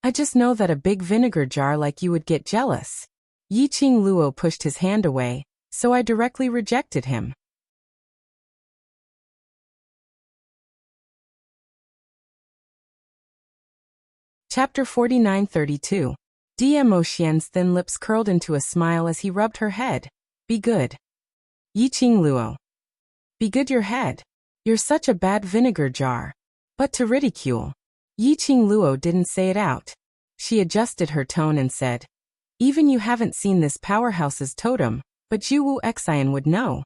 I just know that a big vinegar jar like you would get jealous. Yi Qingluo pushed his hand away, so I directly rejected him. Chapter 49-32. Dmo Xian's thin lips curled into a smile as he rubbed her head. Be good. Yi Qingluo. Be good your head. You're such a bad vinegar jar. But to ridicule. Yi Qingluo didn't say it out. She adjusted her tone and said, even you haven't seen this powerhouse's totem, but Zhu Wuxian would know.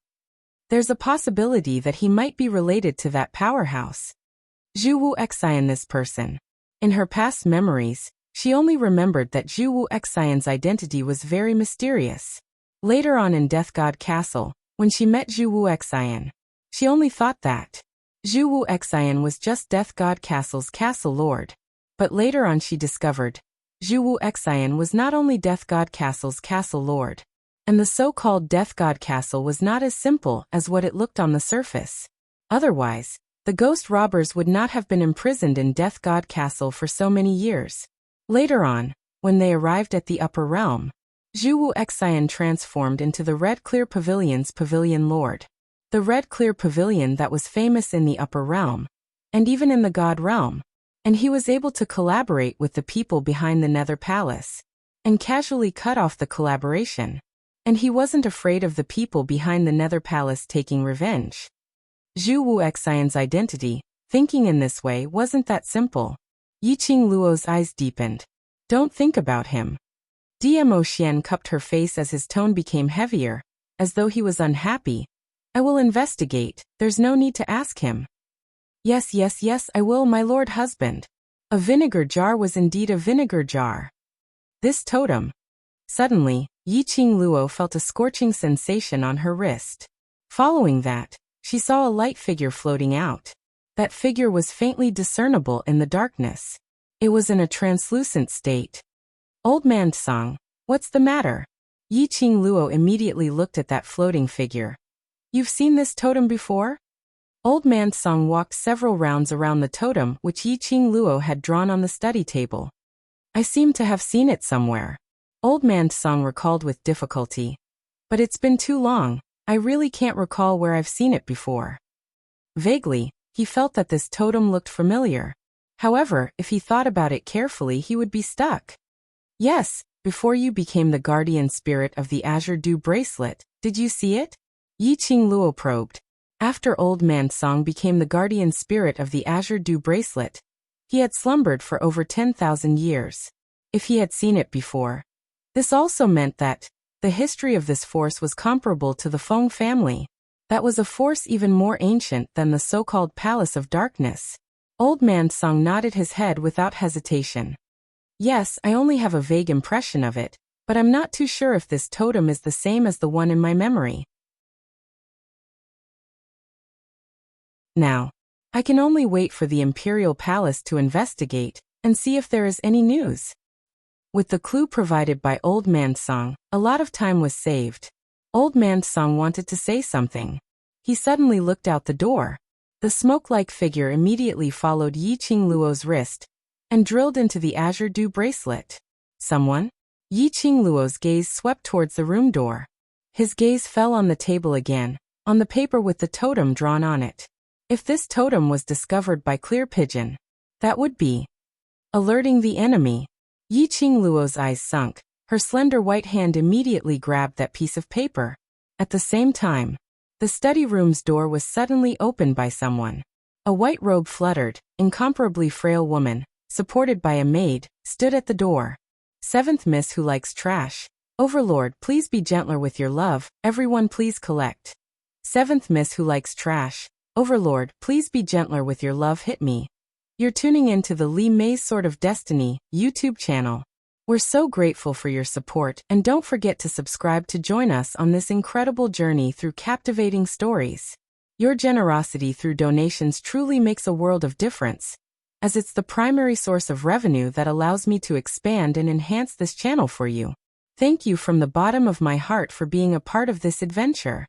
There's a possibility that he might be related to that powerhouse. Zhu Wuxian, this person. In her past memories, she only remembered that Zhu Wuxian's identity was very mysterious. Later on in Death God Castle, when she met Zhu Wu Xian, she only thought that Zhu Wu Xian was just Death God Castle's castle lord. But later on she discovered Zhu Wu Xian was not only Death God Castle's castle lord, and the so-called Death God Castle was not as simple as what it looked on the surface. Otherwise, the ghost robbers would not have been imprisoned in Death God Castle for so many years. Later on, when they arrived at the upper realm, Zhu Wu Xian transformed into the Red Clear Pavilion's Pavilion Lord. The Red Clear Pavilion that was famous in the upper realm, and even in the God realm, and he was able to collaborate with the people behind the Nether Palace, and casually cut off the collaboration. And he wasn't afraid of the people behind the Nether Palace taking revenge. Zhu Wu Xian's identity, thinking in this way, wasn't that simple. Yiqing Luo's eyes deepened. Don't think about him. Dmo Xian cupped her face as his tone became heavier, as though he was unhappy. I will investigate, there's no need to ask him. Yes, I will, my lord husband. A vinegar jar was indeed a vinegar jar. This totem. Suddenly, Yiqing Luo felt a scorching sensation on her wrist. Following that, she saw a light figure floating out. That figure was faintly discernible in the darkness. It was in a translucent state. Old man Song, what's the matter? Yiqing Luo immediately looked at that floating figure. You've seen this totem before? Old man Song walked several rounds around the totem which Yiqing Luo had drawn on the study table. I seem to have seen it somewhere. Old man Song recalled with difficulty. But it's been too long, I really can't recall where I've seen it before. Vaguely, he felt that this totem looked familiar. However, if he thought about it carefully he would be stuck. Yes, before you became the guardian spirit of the Azure Dew Bracelet, did you see it? Yiqing Luo probed. After Old Man Song became the guardian spirit of the Azure Dew Bracelet, he had slumbered for over 10,000 years. If he had seen it before, this also meant that the history of this force was comparable to the Feng family. That was a force even more ancient than the so-called Palace of Darkness. Old Man Song nodded his head without hesitation. Yes, I only have a vague impression of it, but I'm not too sure if this totem is the same as the one in my memory. Now, I can only wait for the Imperial Palace to investigate and see if there is any news. With the clue provided by Old Man Song, a lot of time was saved. Old Man Song wanted to say something. He suddenly looked out the door. The smoke-like figure immediately followed Yiqing Luo's wrist and drilled into the Azure Dew Bracelet. Someone? Yiqing Luo's gaze swept towards the room door. His gaze fell on the table again, on the paper with the totem drawn on it. If this totem was discovered by Clear Pigeon, that would be alerting the enemy. Yiqing Luo's eyes sunk. Her slender white hand immediately grabbed that piece of paper. At the same time, the study room's door was suddenly opened by someone. A white robe fluttered, incomparably frail woman, supported by a maid, stood at the door. Seventh Miss Who Likes Trash. Overlord, please be gentler with your love, everyone please collect. Seventh Miss Who Likes Trash. Overlord, please be gentler with your love, hit me. You're tuning in to the Li Mei's Sword of Destiny YouTube channel. We're so grateful for your support, and don't forget to subscribe to join us on this incredible journey through captivating stories. Your generosity through donations truly makes a world of difference, as it's the primary source of revenue that allows me to expand and enhance this channel for you. Thank you from the bottom of my heart for being a part of this adventure.